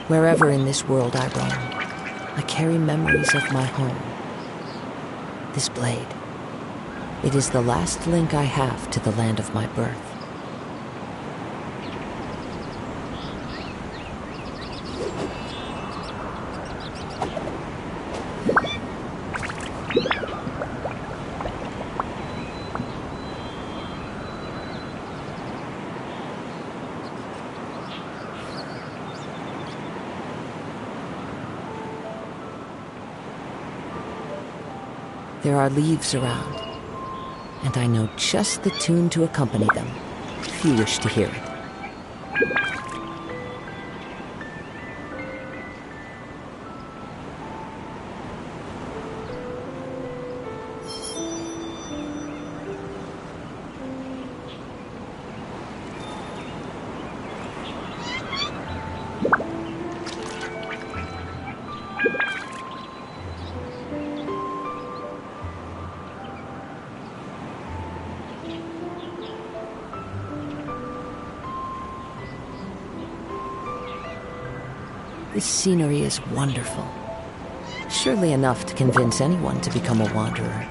Wherever in this world I roam, I carry memories of my home. This blade, it is the last link I have to the land of my birth. There are leaves around, and I know just the tune to accompany them, if you wish to hear it. This scenery is wonderful. Surely enough to convince anyone to become a wanderer.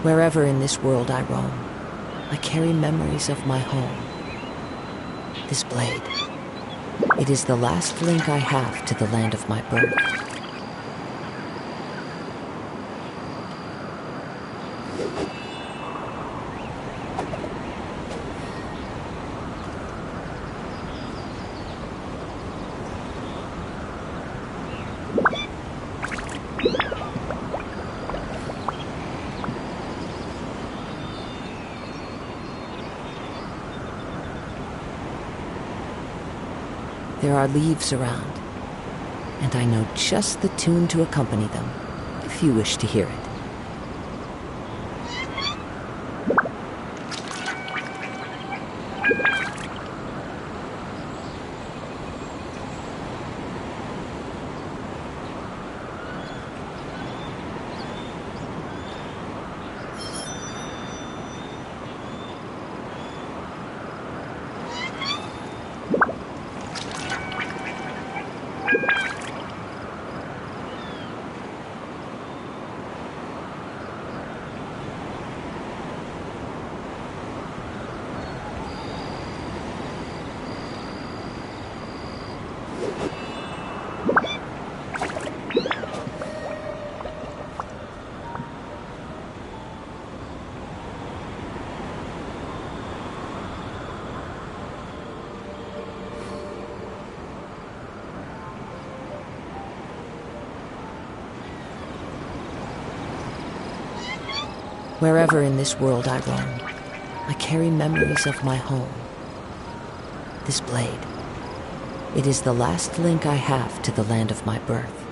Wherever in this world I roam, I carry memories of my home. This blade, it is the last link I have to the land of my birth. There are leaves around, and I know just the tune to accompany them, if you wish to hear it. Wherever in this world I roam, I carry memories of my home. This blade, it is the last link I have to the land of my birth.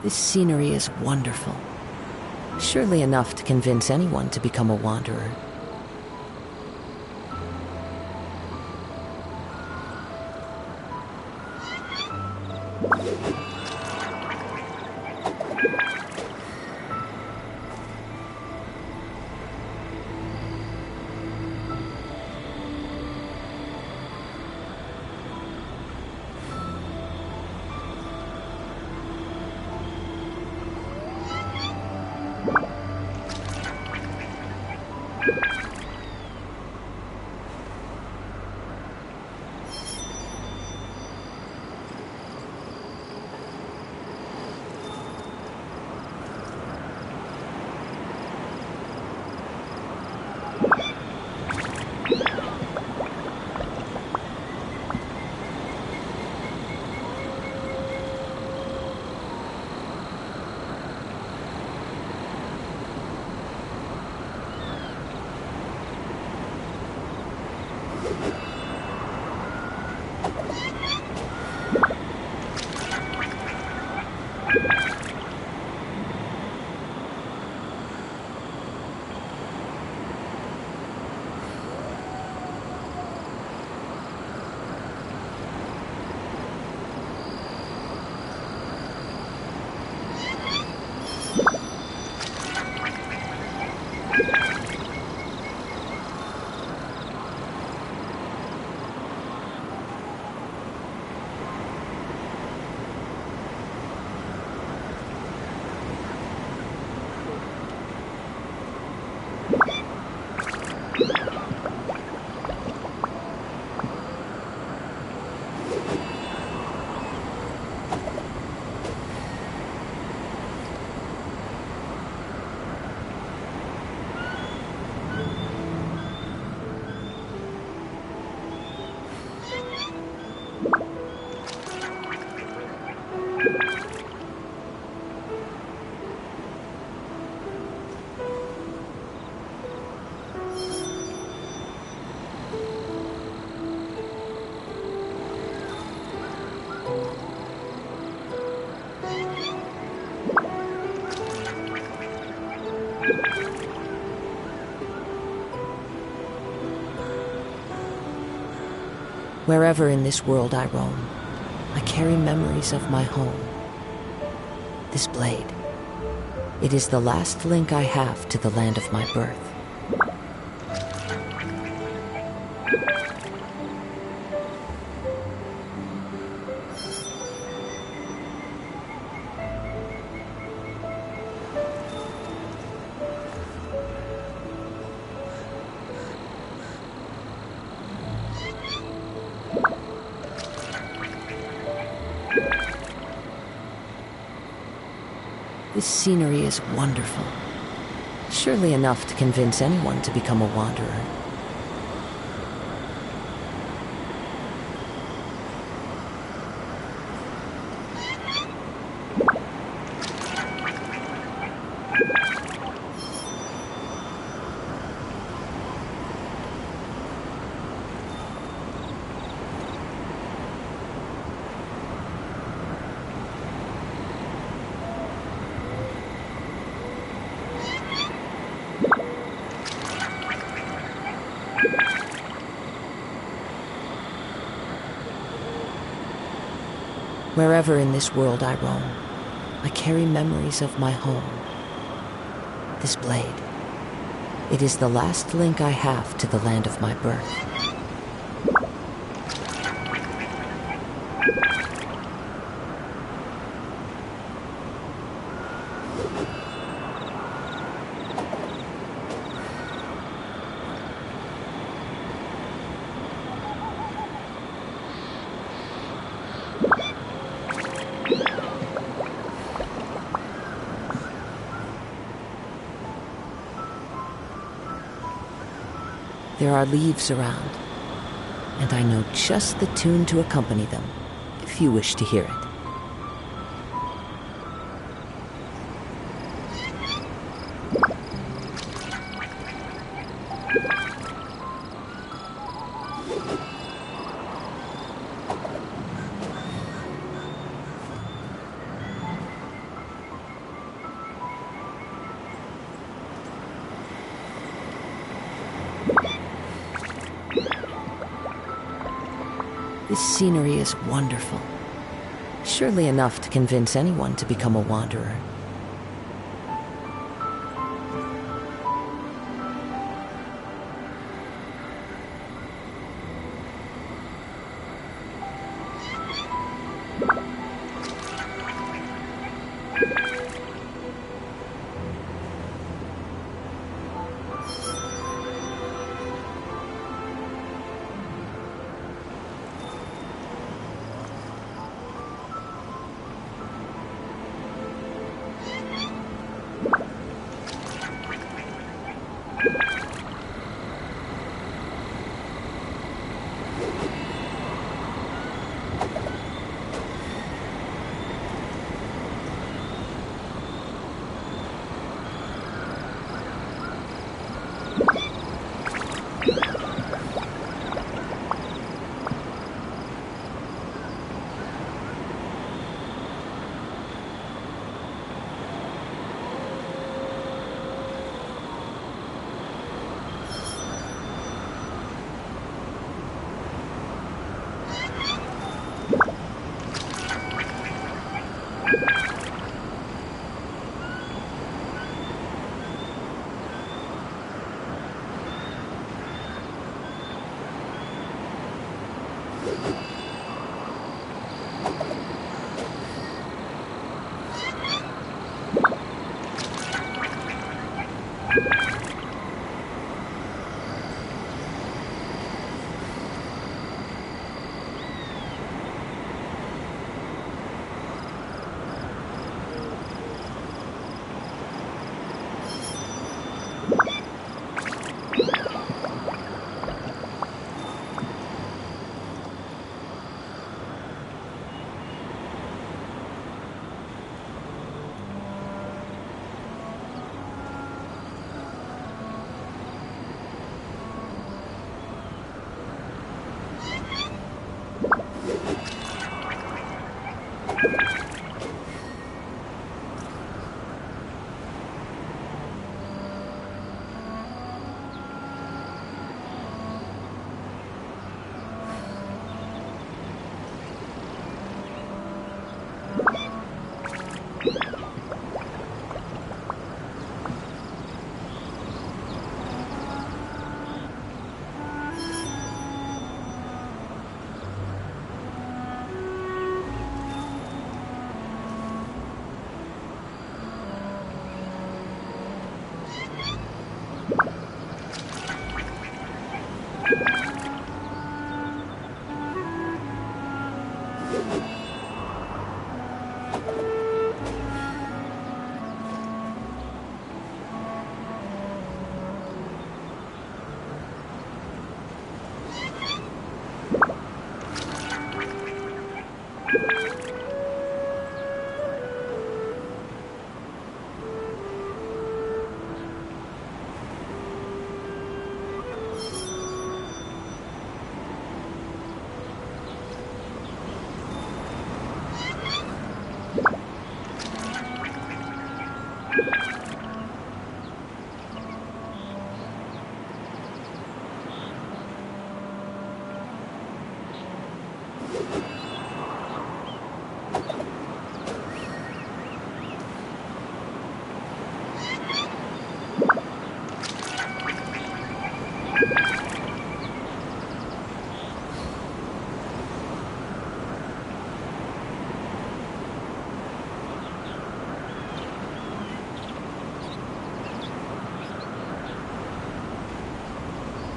This scenery is wonderful. Surely enough to convince anyone to become a wanderer. Wherever in this world I roam, I carry memories of my home. This blade, it is the last link I have to the land of my birth. This scenery is wonderful. Surely enough to convince anyone to become a wanderer. Wherever in this world I roam, I carry memories of my home. This blade, it is the last link I have to the land of my birth. There are leaves around, and I know just the tune to accompany them, if you wish to hear it. This scenery is wonderful. Surely enough to convince anyone to become a wanderer.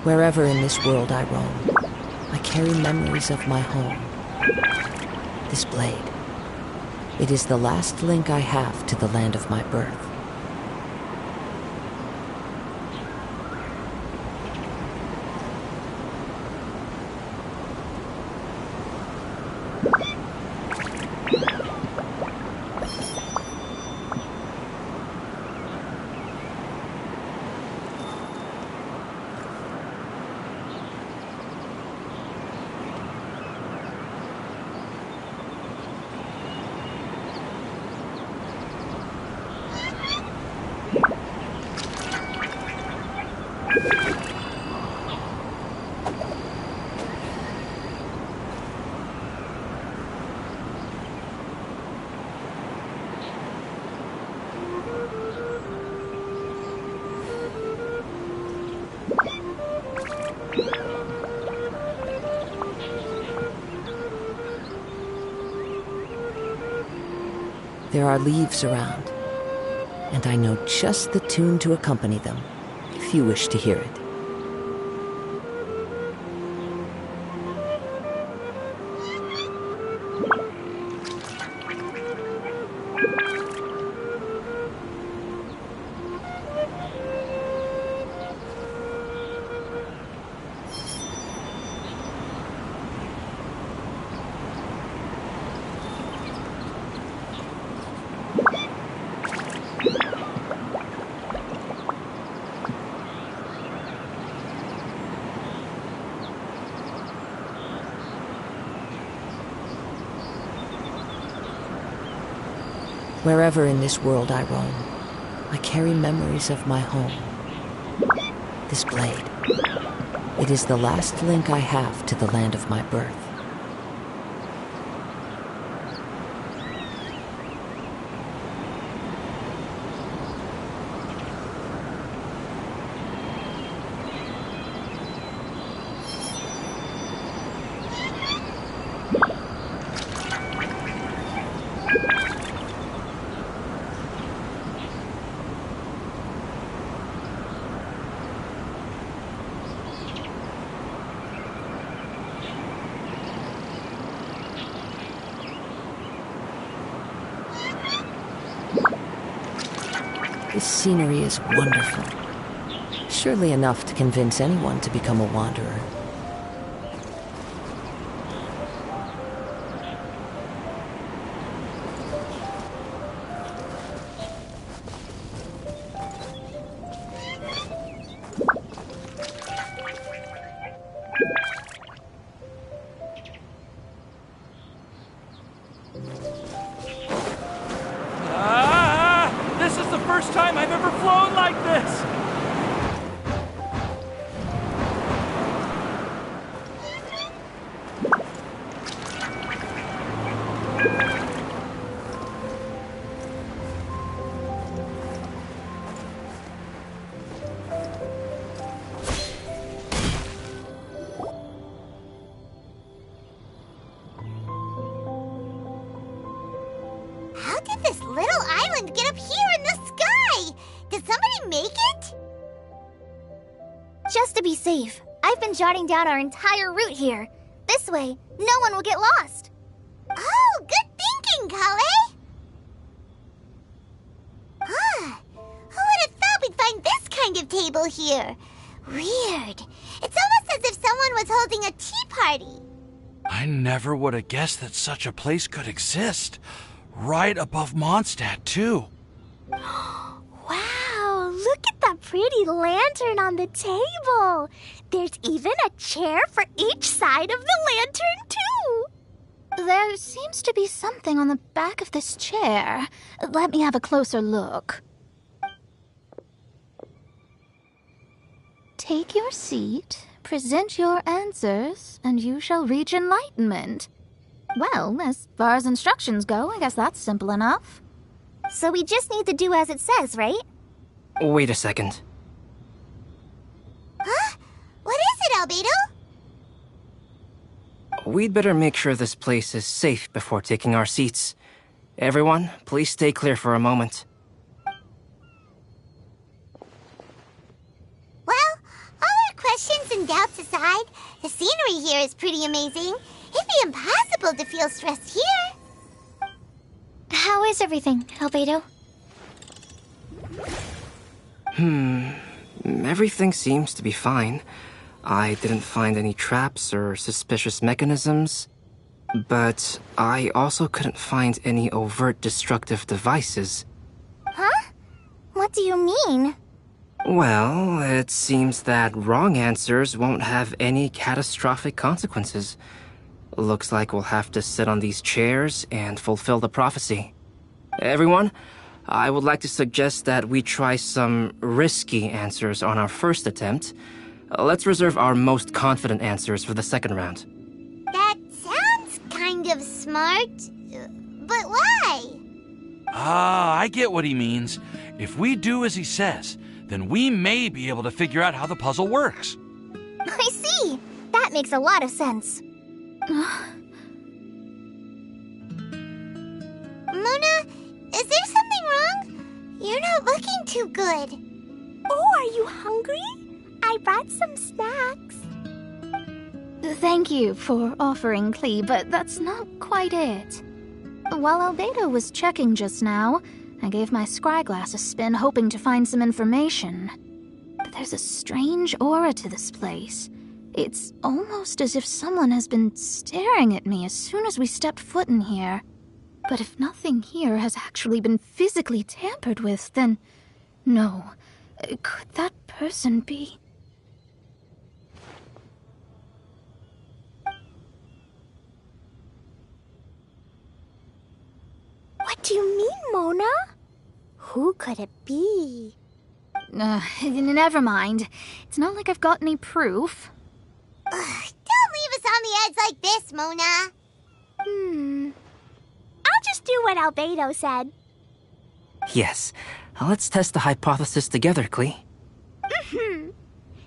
Wherever in this world I roam, I carry memories of my home. This blade. It is the last link I have to the land of my birth. There are leaves around, and I know just the tune to accompany them, if you wish to hear it. Wherever in this world I roam, I carry memories of my home. This blade. It is the last link I have to the land of my birth. This scenery is wonderful. Surely enough to convince anyone to become a wanderer. This is the first time I've ever flown like this! How did this little island get up here in the sky? Did somebody make it? Just to be safe, I've been jotting down our entire route here. This way, no one will get lost. Oh, good thinking, Kale! Who would have thought we'd find this kind of table here? Weird. It's almost as if someone was holding a tea party. I never would have guessed that such a place could exist. Right above Mondstadt, too. Wow, look at that pretty lantern on the table. There's even a chair for each side of the lantern, too. There seems to be something on the back of this chair. Let me have a closer look. Take your seat, present your answers, and you shall reach enlightenment. Well, as far as instructions go, I guess that's simple enough. So we just need to do as it says, right? Wait a second. Huh? What is it, Albedo? We'd better make sure this place is safe before taking our seats. Everyone, please stay clear for a moment. Well, all our questions and doubts aside, the scenery here is pretty amazing. It'd be impossible to feel stressed here. How is everything, Albedo? Everything seems to be fine. I didn't find any traps or suspicious mechanisms, but I also couldn't find any overt destructive devices. Huh? What do you mean? Well, it seems that wrong answers won't have any catastrophic consequences. Looks like we'll have to sit on these chairs and fulfill the prophecy. Everyone, I would like to suggest that we try some risky answers on our first attempt. Let's reserve our most confident answers for the second round. That sounds kind of smart, but why? Ah, I get what he means. If we do as he says, then we may be able to figure out how the puzzle works. I see. That makes a lot of sense. Mona, is there something wrong? You're not looking too good. Oh, are you hungry? I brought some snacks. Thank you for offering, Klee, but that's not quite it. While Albedo was checking just now, I gave my scryglass a spin hoping to find some information. But there's a strange aura to this place. It's almost as if someone has been staring at me as soon as we stepped foot in here. But if nothing here has actually been physically tampered with, then no. Could that person be... What do you mean, Mona? Who could it be? Never mind. It's not like I've got any proof. Don't leave us on the edge like this, Mona. I'll just do what Albedo said. Yes, let's test the hypothesis together, Klee.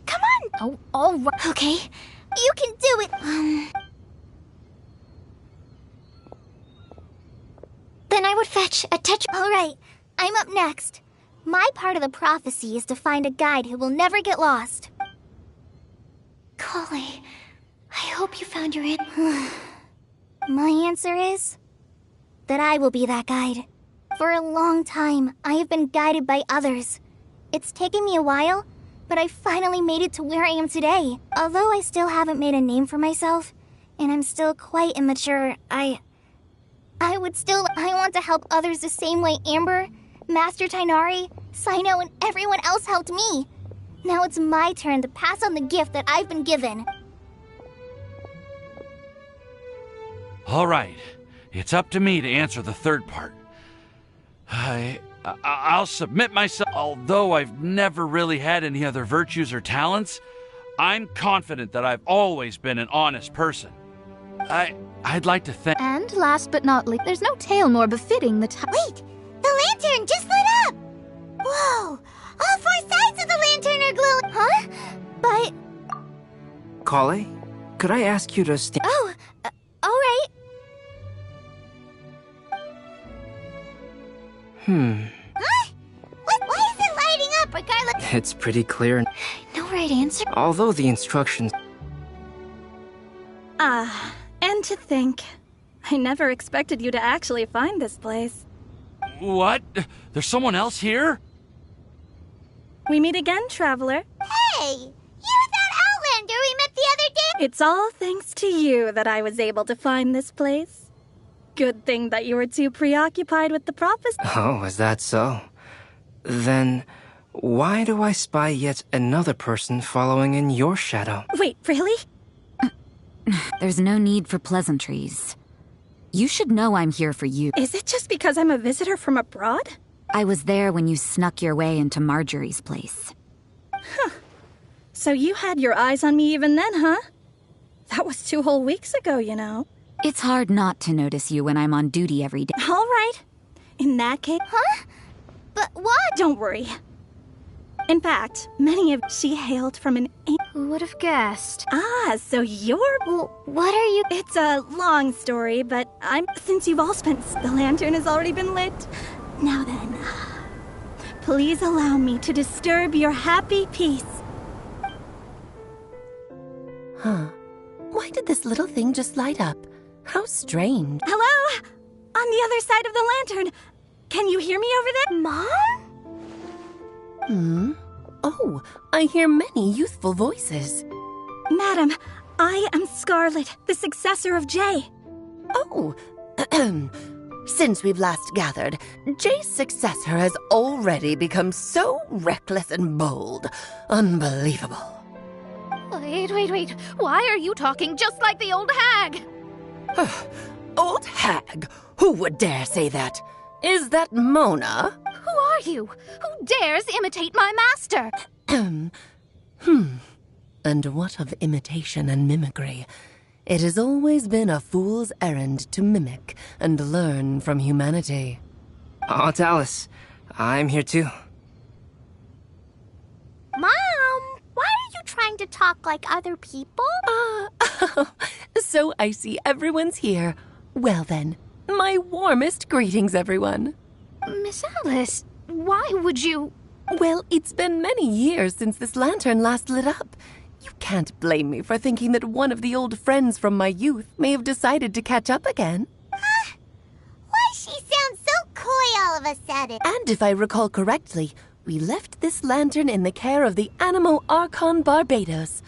Come on. Oh, all right. Okay, you can do it. Then I would fetch a tetra... All right, I'm up next. My part of the prophecy is to find a guide who will never get lost. Kali, I hope you found your My answer is that I will be that guide. For a long time, I have been guided by others. It's taken me a while, but I finally made it to where I am today. Although I still haven't made a name for myself, and I'm still quite immature, I want to help others the same way Amber, Master Tainari, Sino, and everyone else helped me. Now it's my turn to pass on the gift that I've been given. All right, it's up to me to answer the third part. I'll submit myself. Although I've never really had any other virtues or talents, I'm confident that I've always been an honest person. I'd like to thank... And last but not least, there's no tale more befitting the time. Wait! The lantern just lit up! Whoa! All four sides of the lantern are glowing! Huh? But... Kali, could I ask you to Oh, all right. Huh? Why is it lighting up regardless? It's pretty clear. No right answer. Although the instructions... And to think, I never expected you to actually find this place. What? There's someone else here? We meet again, traveler. Hey! You're that Outlander we met the other day! It's all thanks to you that I was able to find this place. Good thing that you were too preoccupied with the prophecy. Oh, is that so? Then, why do I spy yet another person following in your shadow? Wait, really? There's no need for pleasantries. You should know I'm here for you. Is it just because I'm a visitor from abroad? I was there when you snuck your way into Marjorie's place. Huh. So you had your eyes on me even then, huh? That was 2 whole weeks ago, you know. It's hard not to notice you when I'm on duty every day. All right. In that case... Huh? But what? Don't worry. In fact, many of... She hailed from an... Who would have guessed? Ah, so you're... Well, what are you... It's a long story, but since you've all spent... The lantern has already been lit. Now then, please allow me to disturb your happy peace. Huh. Why did this little thing just light up? How strange. Hello? On the other side of the lantern. Can you hear me over there? Mom? Oh, I hear many youthful voices. Madam, I am Scarlet, the successor of Jay. Oh, since we've last gathered, Jay's successor has already become so reckless and bold. Unbelievable. Wait. Why are you talking just like the old hag? Old hag? Who would dare say that? Is that Mona? Who are you? Who dares imitate my master? And what of imitation and mimicry? It has always been a fool's errand to mimic and learn from humanity. Aunt Alice, I'm here too. Mom, why are you trying to talk like other people? So I see everyone's here. Well then, my warmest greetings, everyone. Miss Alice, why would you... Well, it's been many years since this lantern last lit up. You can't blame me for thinking that one of the old friends from my youth may have decided to catch up again. Why she sounds so coy all of a sudden? And if I recall correctly, we left this lantern in the care of the Animo Archon Barbados.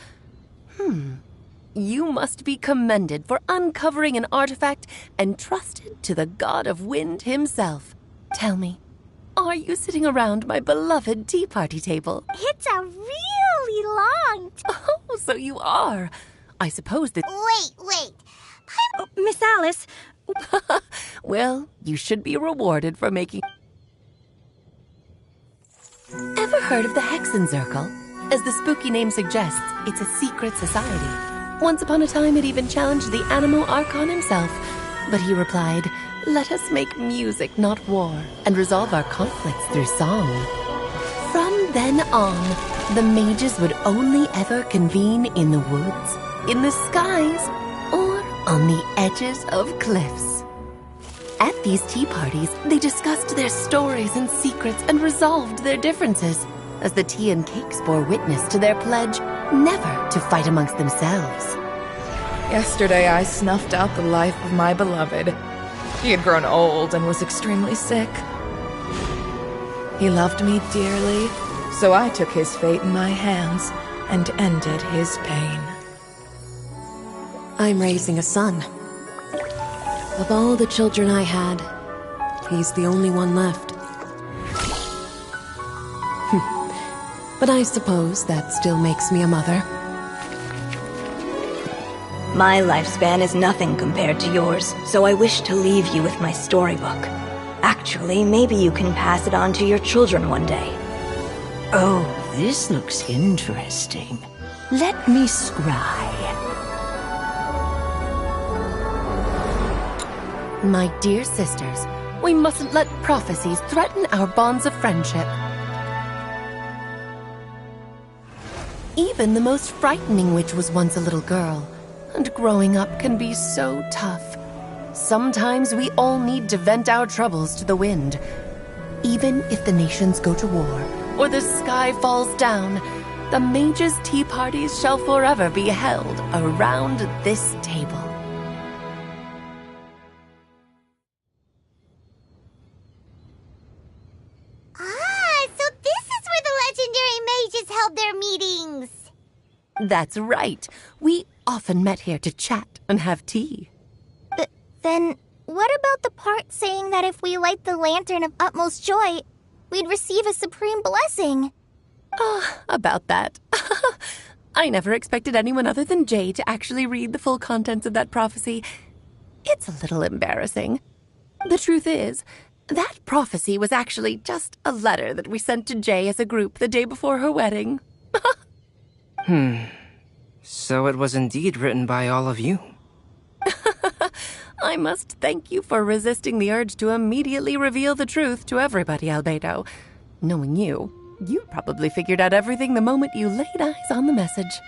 You must be commended for uncovering an artifact entrusted to the god of wind himself. Tell me, are you sitting around my beloved tea party table? It's a really long... Oh, so you are. I suppose that... Wait. Miss Alice... Well, you should be rewarded for making... Ever heard of the Hexenzirkel? As the spooky name suggests, it's a secret society. Once upon a time, it even challenged the Animo Archon himself. But he replied, "Let us make music, not war, and resolve our conflicts through song." From then on, the mages would only ever convene in the woods, in the skies, or on the edges of cliffs. At these tea parties, they discussed their stories and secrets and resolved their differences, as the tea and cakes bore witness to their pledge never to fight amongst themselves. Yesterday I snuffed out the life of my beloved. He had grown old and was extremely sick. He loved me dearly, so I took his fate in my hands and ended his pain. I'm raising a son. Of all the children I had, he's the only one left. But I suppose that still makes me a mother. My lifespan is nothing compared to yours, so I wish to leave you with my storybook. Actually, maybe you can pass it on to your children one day. Oh, this looks interesting. Let me scry. My dear sisters, we mustn't let prophecies threaten our bonds of friendship. Even the most frightening witch was once a little girl, and growing up can be so tough. Sometimes we all need to vent our troubles to the wind. Even if the nations go to war, or the sky falls down, the mages' tea parties shall forever be held around this table. So this is where the legendary mages held their meetings. That's right. We often met here to chat and have tea. Then, what about the part saying that if we light the lantern of utmost joy, we'd receive a supreme blessing? About that. I never expected anyone other than Jay to actually read the full contents of that prophecy. It's a little embarrassing. The truth is, that prophecy was actually just a letter that we sent to Jay as a group the day before her wedding. So it was indeed written by all of you. I must thank you for resisting the urge to immediately reveal the truth to everybody, Albedo. Knowing you probably figured out everything the moment you laid eyes on the message.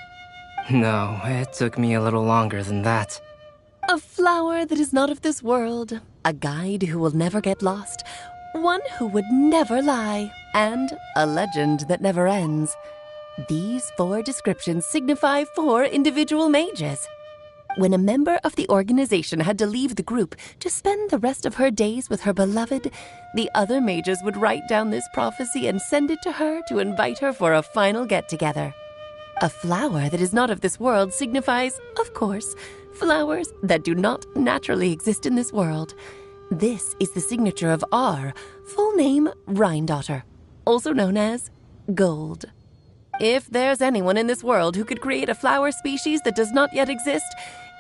No, it took me a little longer than that. A flower that is not of this world, a guide who will never get lost, one who would never lie, and a legend that never ends. These 4 descriptions signify 4 individual mages. When a member of the organization had to leave the group to spend the rest of her days with her beloved, the other mages would write down this prophecy and send it to her to invite her for a final get-together. A flower that is not of this world signifies, of course, flowers that do not naturally exist in this world. This is the signature of our full name, Rhine-daughter, also known as Gold. If there's anyone in this world who could create a flower species that does not yet exist,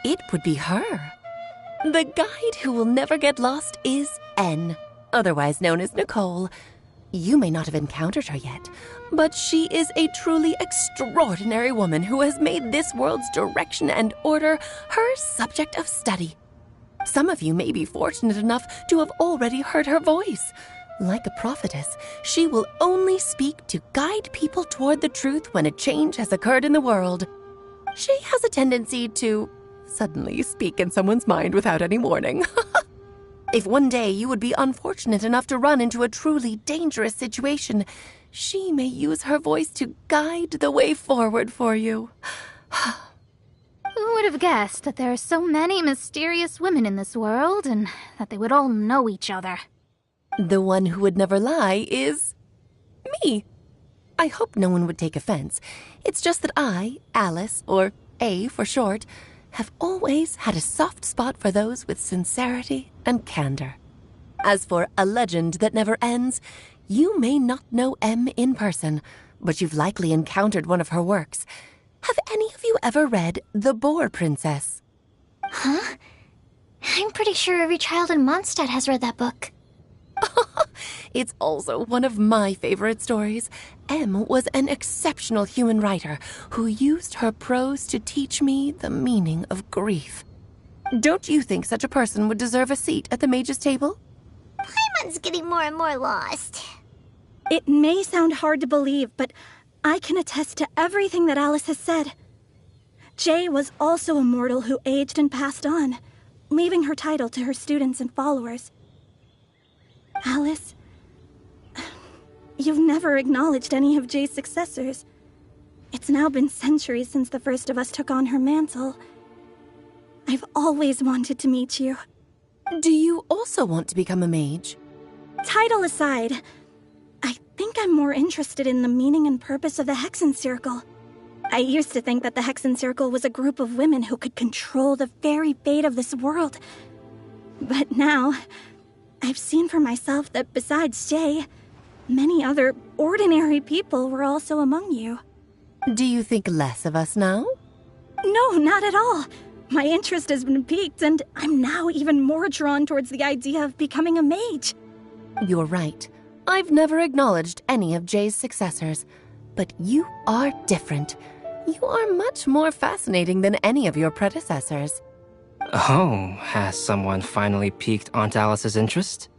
it would be her. The guide who will never get lost is N, otherwise known as Nicole. You may not have encountered her yet, but she is a truly extraordinary woman who has made this world's direction and order her subject of study. Some of you may be fortunate enough to have already heard her voice. Like a prophetess, she will only speak to guide people toward the truth when a change has occurred in the world. She has a tendency to suddenly speak in someone's mind without any warning. If one day you would be unfortunate enough to run into a truly dangerous situation, she may use her voice to guide the way forward for you. Who would have guessed that there are so many mysterious women in this world and that they would all know each other? The one who would never lie is me. I hope no one would take offense. It's just that I, Alice, or A for short, have always had a soft spot for those with sincerity and candor. As for a legend that never ends, you may not know M in person, but you've likely encountered one of her works. Have any of you ever read The Boar Princess? Huh? I'm pretty sure every child in Mondstadt has read that book. It's also one of my favorite stories. M was an exceptional human writer who used her prose to teach me the meaning of grief. Don't you think such a person would deserve a seat at the mage's table? Paimon's getting more and more lost. It may sound hard to believe, but I can attest to everything that Alice has said. Jay was also a mortal who aged and passed on, leaving her title to her students and followers. Alice, you've never acknowledged any of Jay's successors. It's now been centuries since the first of us took on her mantle. I've always wanted to meet you. Do you also want to become a mage? Title aside, I think I'm more interested in the meaning and purpose of the Hexen Circle. I used to think that the Hexen Circle was a group of women who could control the very fate of this world. But now, I've seen for myself that besides Jay, many other ordinary people were also among you. Do you think less of us now? No, not at all. My interest has been piqued, and I'm now even more drawn towards the idea of becoming a mage. You're right. I've never acknowledged any of Jay's successors, but you are different. You are much more fascinating than any of your predecessors. Oh, has someone finally piqued Aunt Alice's interest?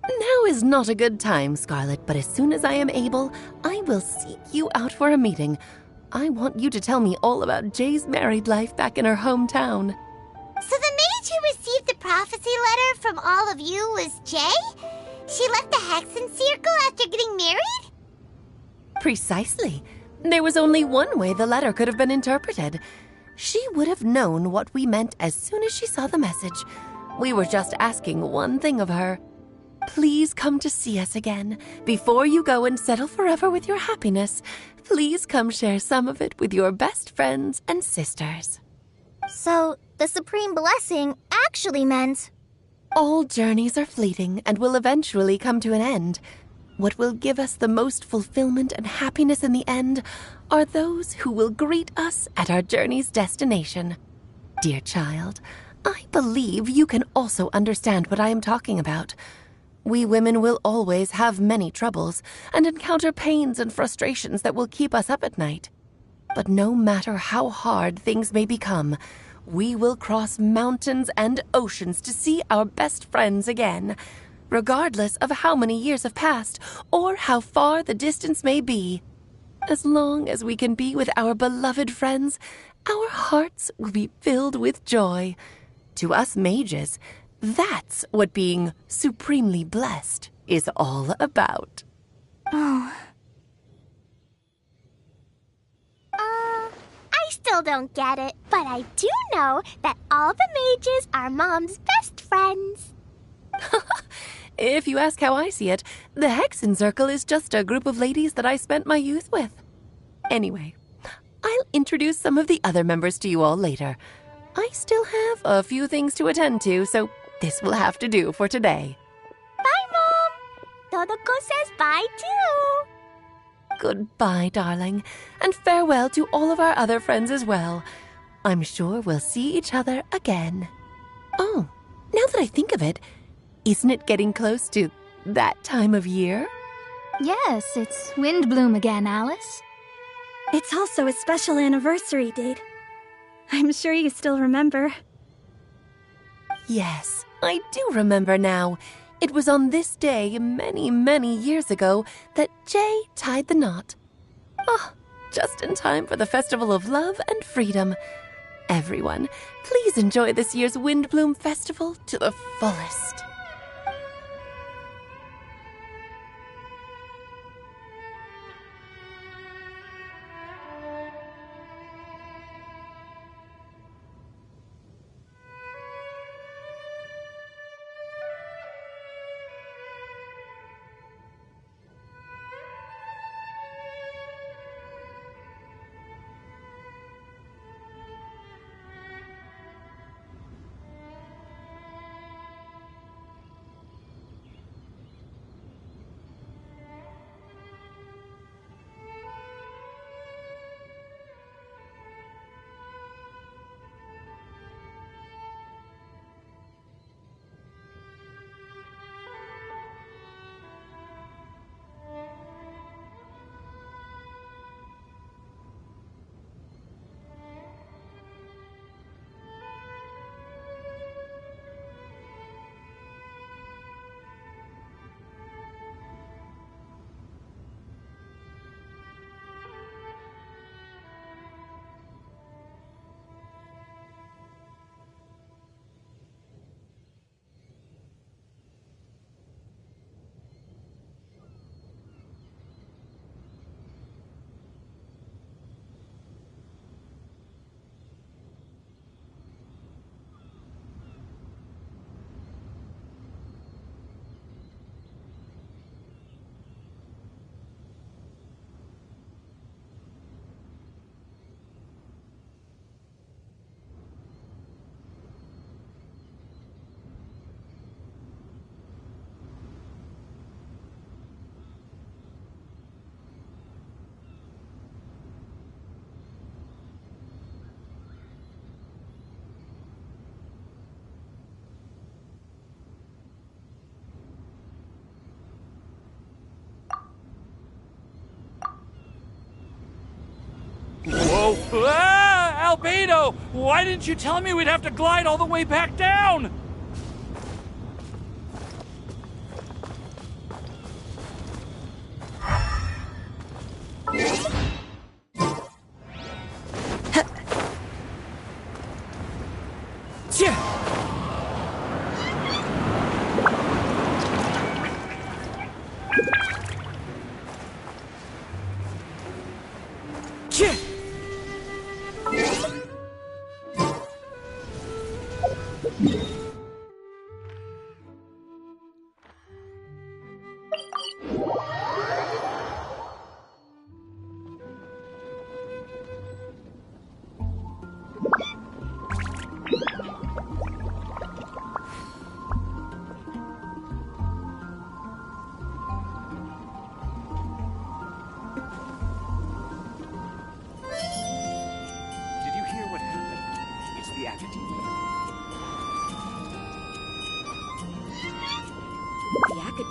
Now is not a good time, Scarlet, but as soon as I am able, I will seek you out for a meeting. I want you to tell me all about Jay's married life back in her hometown. So the mage who received the prophecy letter from all of you was Jay? She left the Hexen Circle after getting married? Precisely. There was only one way the letter could have been interpreted. She would have known what we meant as soon as she saw the message. We were just asking one thing of her. Please come to see us again. Before you go and settle forever with your happiness, please come share some of it with your best friends and sisters. So, the Supreme Blessing actually meant... All journeys are fleeting and will eventually come to an end. What will give us the most fulfillment and happiness in the end are those who will greet us at our journey's destination. Dear child, I believe you can also understand what I am talking about. We women will always have many troubles and encounter pains and frustrations that will keep us up at night. But no matter how hard things may become, we will cross mountains and oceans to see our best friends again, regardless of how many years have passed or how far the distance may be. As long as we can be with our beloved friends, our hearts will be filled with joy. To us mages, that's what being supremely blessed is all about. Oh. I still don't get it, but I do know that all the mages are Mom's best friends. If you ask how I see it, the Hexenzirkel is just a group of ladies that I spent my youth with. Anyway, I'll introduce some of the other members to you all later. I still have a few things to attend to, so this will have to do for today. Bye, Mom! Todoko says bye, too! Goodbye, darling, and farewell to all of our other friends as well. I'm sure we'll see each other again. Oh, now that I think of it, isn't it getting close to that time of year? Yes, it's Windbloom again, Alice. It's also a special anniversary date. I'm sure you still remember. Yes, I do remember now. It was on this day many, many years ago that Jay tied the knot. Oh, just in time for the Festival of Love and Freedom. Everyone, please enjoy this year's Windbloom Festival to the fullest. Whoa! Ah! Albedo! Why didn't you tell me we'd have to glide all the way back down?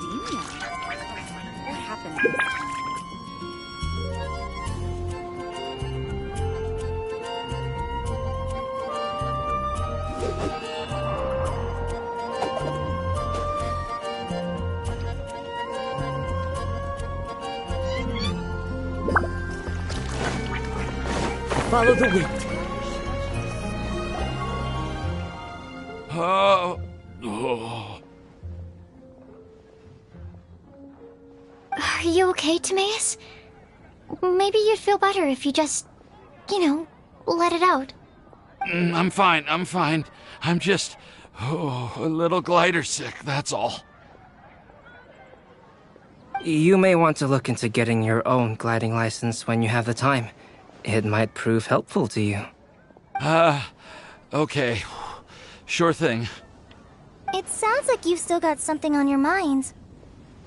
academia. What happened? Follow the wind. Oh. Are you okay, Timaeus? Maybe you'd feel better if you just, let it out. I'm fine. I'm just a little glider sick, that's all. You may want to look into getting your own gliding license when you have the time. It might prove helpful to you. Okay. Sure thing. It sounds like you've still got something on your mind.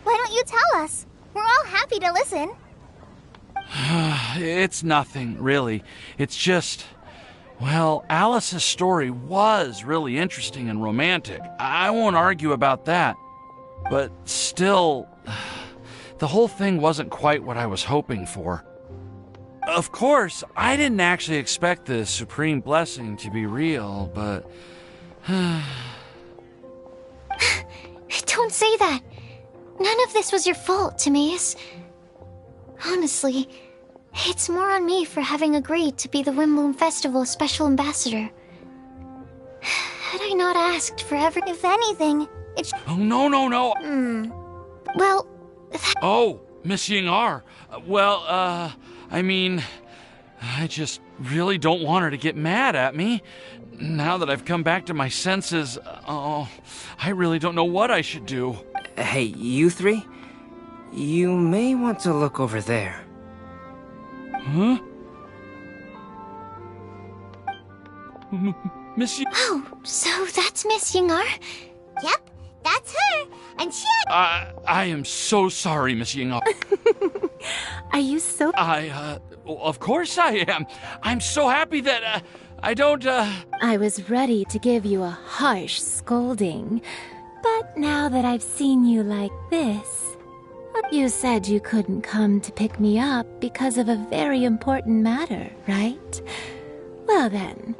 Why don't you tell us? We're all happy to listen. It's nothing, really. It's just... Well, Alice's story was really interesting and romantic. I won't argue about that. But still, the whole thing wasn't quite what I was hoping for. Of course, I didn't actually expect the supreme blessing to be real, but... Don't say that. None of this was your fault, Timaeus. Honestly, it's more on me for having agreed to be the Windbloom Festival's special ambassador. Had I not asked for If anything, it's... Oh, no. Well... Oh, Miss Ying-ar. I mean... I just really don't want her to get mad at me. Now that I've come back to my senses, I really don't know what I should do. Hey, you three? You may want to look over there. Huh? Miss Ying... Oh, so that's Miss Ying-ar? Yep, that's her. And she had... I am so sorry, Miss Ying-ar. Are you so... Of course I am. I'm so happy that, I don't, I was ready to give you a harsh scolding, but now that I've seen you like this... You said you couldn't come to pick me up because of a very important matter, right? Well then...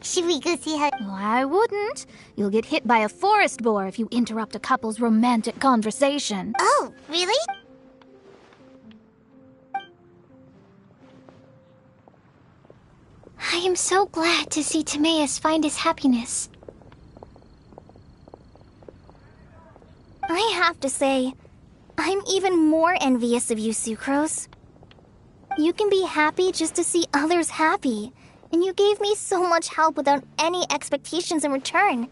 Should we go see her? I wouldn't. You'll get hit by a forest boar if you interrupt a couple's romantic conversation. Oh, really? I am so glad to see Timaeus find his happiness. I have to say, I'm even more envious of you, Sucrose. You can be happy just to see others happy, and you gave me so much help without any expectations in return.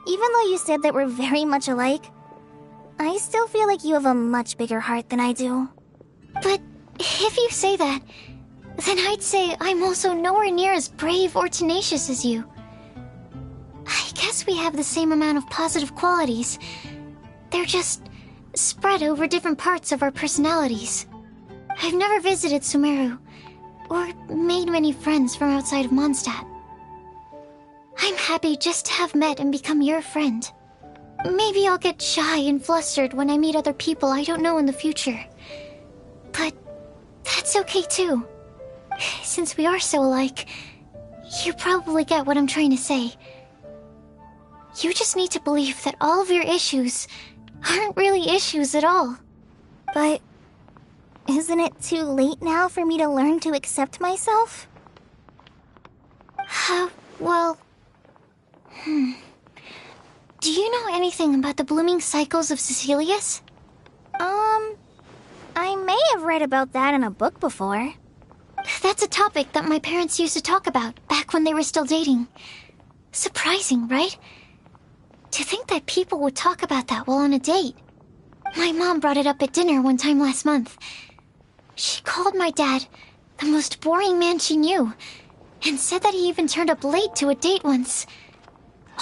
Even though you said that we're very much alike, I still feel like you have a much bigger heart than I do. But if you say that, then I'd say I'm also nowhere near as brave or tenacious as you. I guess we have the same amount of positive qualities. They're just spread over different parts of our personalities. I've never visited Sumeru, or made many friends from outside of Mondstadt. I'm happy just to have met and become your friend. Maybe I'll get shy and flustered when I meet other people I don't know in the future. But that's okay too. Since we are so alike, you probably get what I'm trying to say. You just need to believe that all of your issues aren't really issues at all. But isn't it too late now for me to learn to accept myself? Well... Do you know anything about the blooming cycles of Cecilius? I may have read about that in a book before. That's a topic that my parents used to talk about back when they were still dating. Surprising, right? To think that people would talk about that while on a date. My mom brought it up at dinner one time last month. She called my dad the most boring man she knew, and said that he even turned up late to a date once,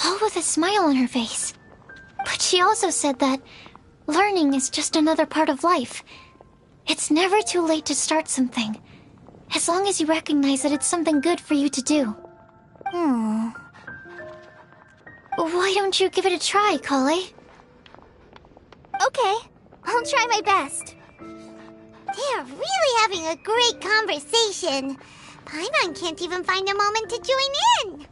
all with a smile on her face. But she also said that learning is just another part of life. It's never too late to start something, as long as you recognize that it's something good for you to do. Hmm. Why don't you give it a try, Kale? Okay, I'll try my best. They're really having a great conversation. Paimon can't even find a moment to join in.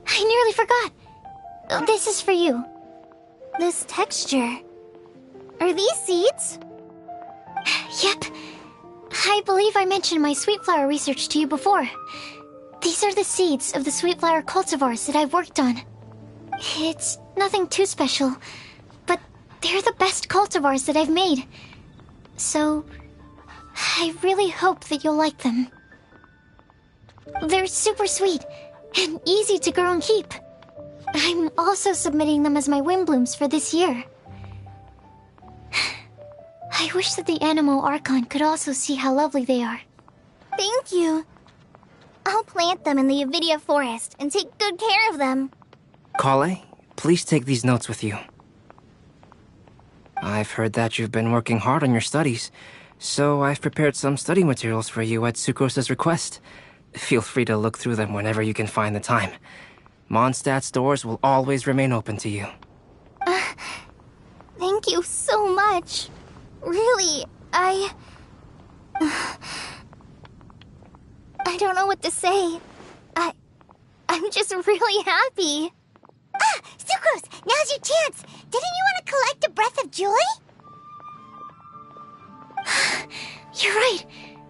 I nearly forgot. This is for you. This texture. Are these seeds? Yep. I believe I mentioned my sweet flower research to you before. These are the seeds of the sweet flower cultivars that I've worked on. It's nothing too special, but they're the best cultivars that I've made. So, I really hope that you'll like them. They're super sweet and easy to grow and keep. I'm also submitting them as my wind blooms for this year. I wish that the Anemo Archon could also see how lovely they are. Thank you. I'll plant them in the Avidia forest and take good care of them. Kale, please take these notes with you. I've heard that you've been working hard on your studies, so I've prepared some study materials for you at Sucrose's request. Feel free to look through them whenever you can find the time. Mondstadt's doors will always remain open to you. Thank you so much. Really, I don't know what to say. I'm just really happy. Ah, Sucrose, now's your chance. Didn't you want to collect a breath of joy? You're right.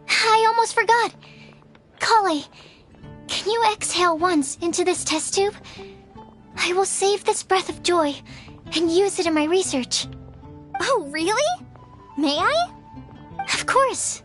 I almost forgot. Kale, can you exhale once into this test tube? I will save this breath of joy and use it in my research. Oh, really? May I? Of course.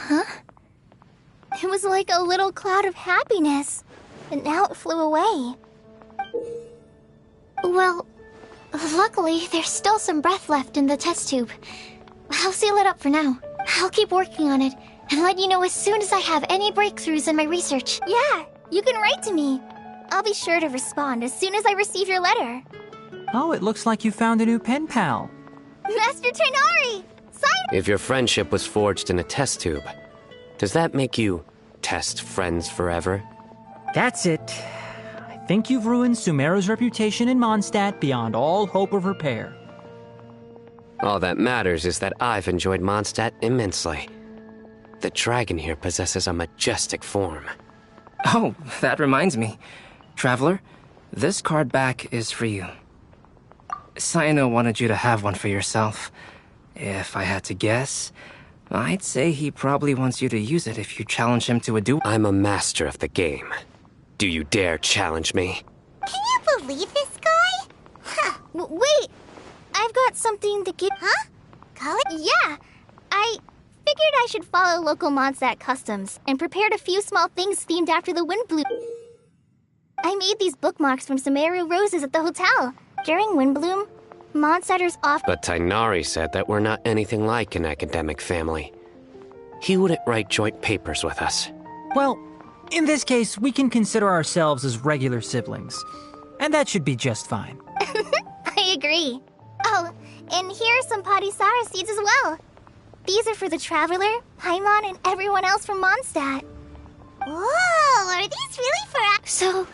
Huh? It was like a little cloud of happiness, but now it flew away. Well, luckily, there's still some breath left in the test tube. I'll seal it up for now. I'll keep working on it, and let you know as soon as I have any breakthroughs in my research. Yeah, you can write to me. I'll be sure to respond as soon as I receive your letter. Oh, it looks like you found a new pen pal. Master Tainari! Sign! If your friendship was forged in a test tube, does that make you test friends forever? That's it. I think you've ruined Sumeru's reputation in Mondstadt beyond all hope of repair. All that matters is that I've enjoyed Mondstadt immensely. The dragon here possesses a majestic form. Oh, that reminds me. Traveler, this card back is for you. Saino wanted you to have one for yourself. If I had to guess, I'd say he probably wants you to use it if you challenge him to a duel. I'm a master of the game. Do you dare challenge me? Can you believe this guy? Huh. Wait, I've got something to give. Huh? Call it? Yeah, I figured I should follow local Mondstadt customs and prepared a few small things themed after the wind blew. I made these bookmarks from Sumeru roses at the hotel. During Windbloom, Mondstadters often... But Tainari said that we're not anything like an academic family. He wouldn't write joint papers with us. Well, in this case, we can consider ourselves as regular siblings. And that should be just fine. I agree. Oh, and here are some Padisara seeds as well. These are for the Traveler, Paimon, and everyone else from Mondstadt. Whoa, are these really for... So...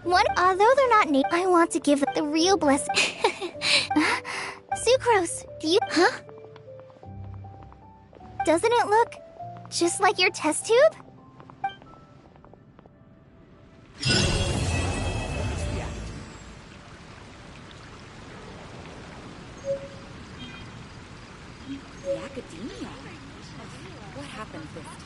One, although they're not named, I want to give them the real blessing. Sucrose, do you... Huh? Doesn't it look just like your test tube? The academia. What happened this time?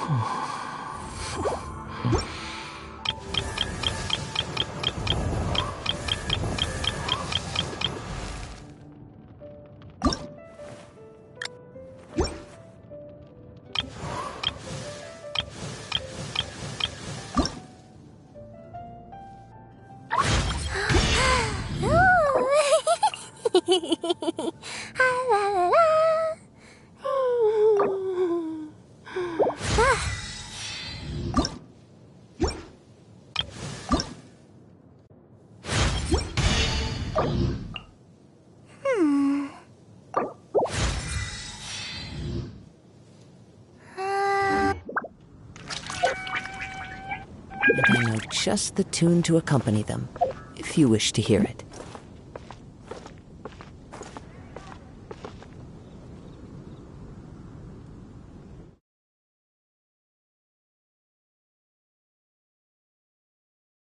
And I know just the tune to accompany them, if you wish to hear it.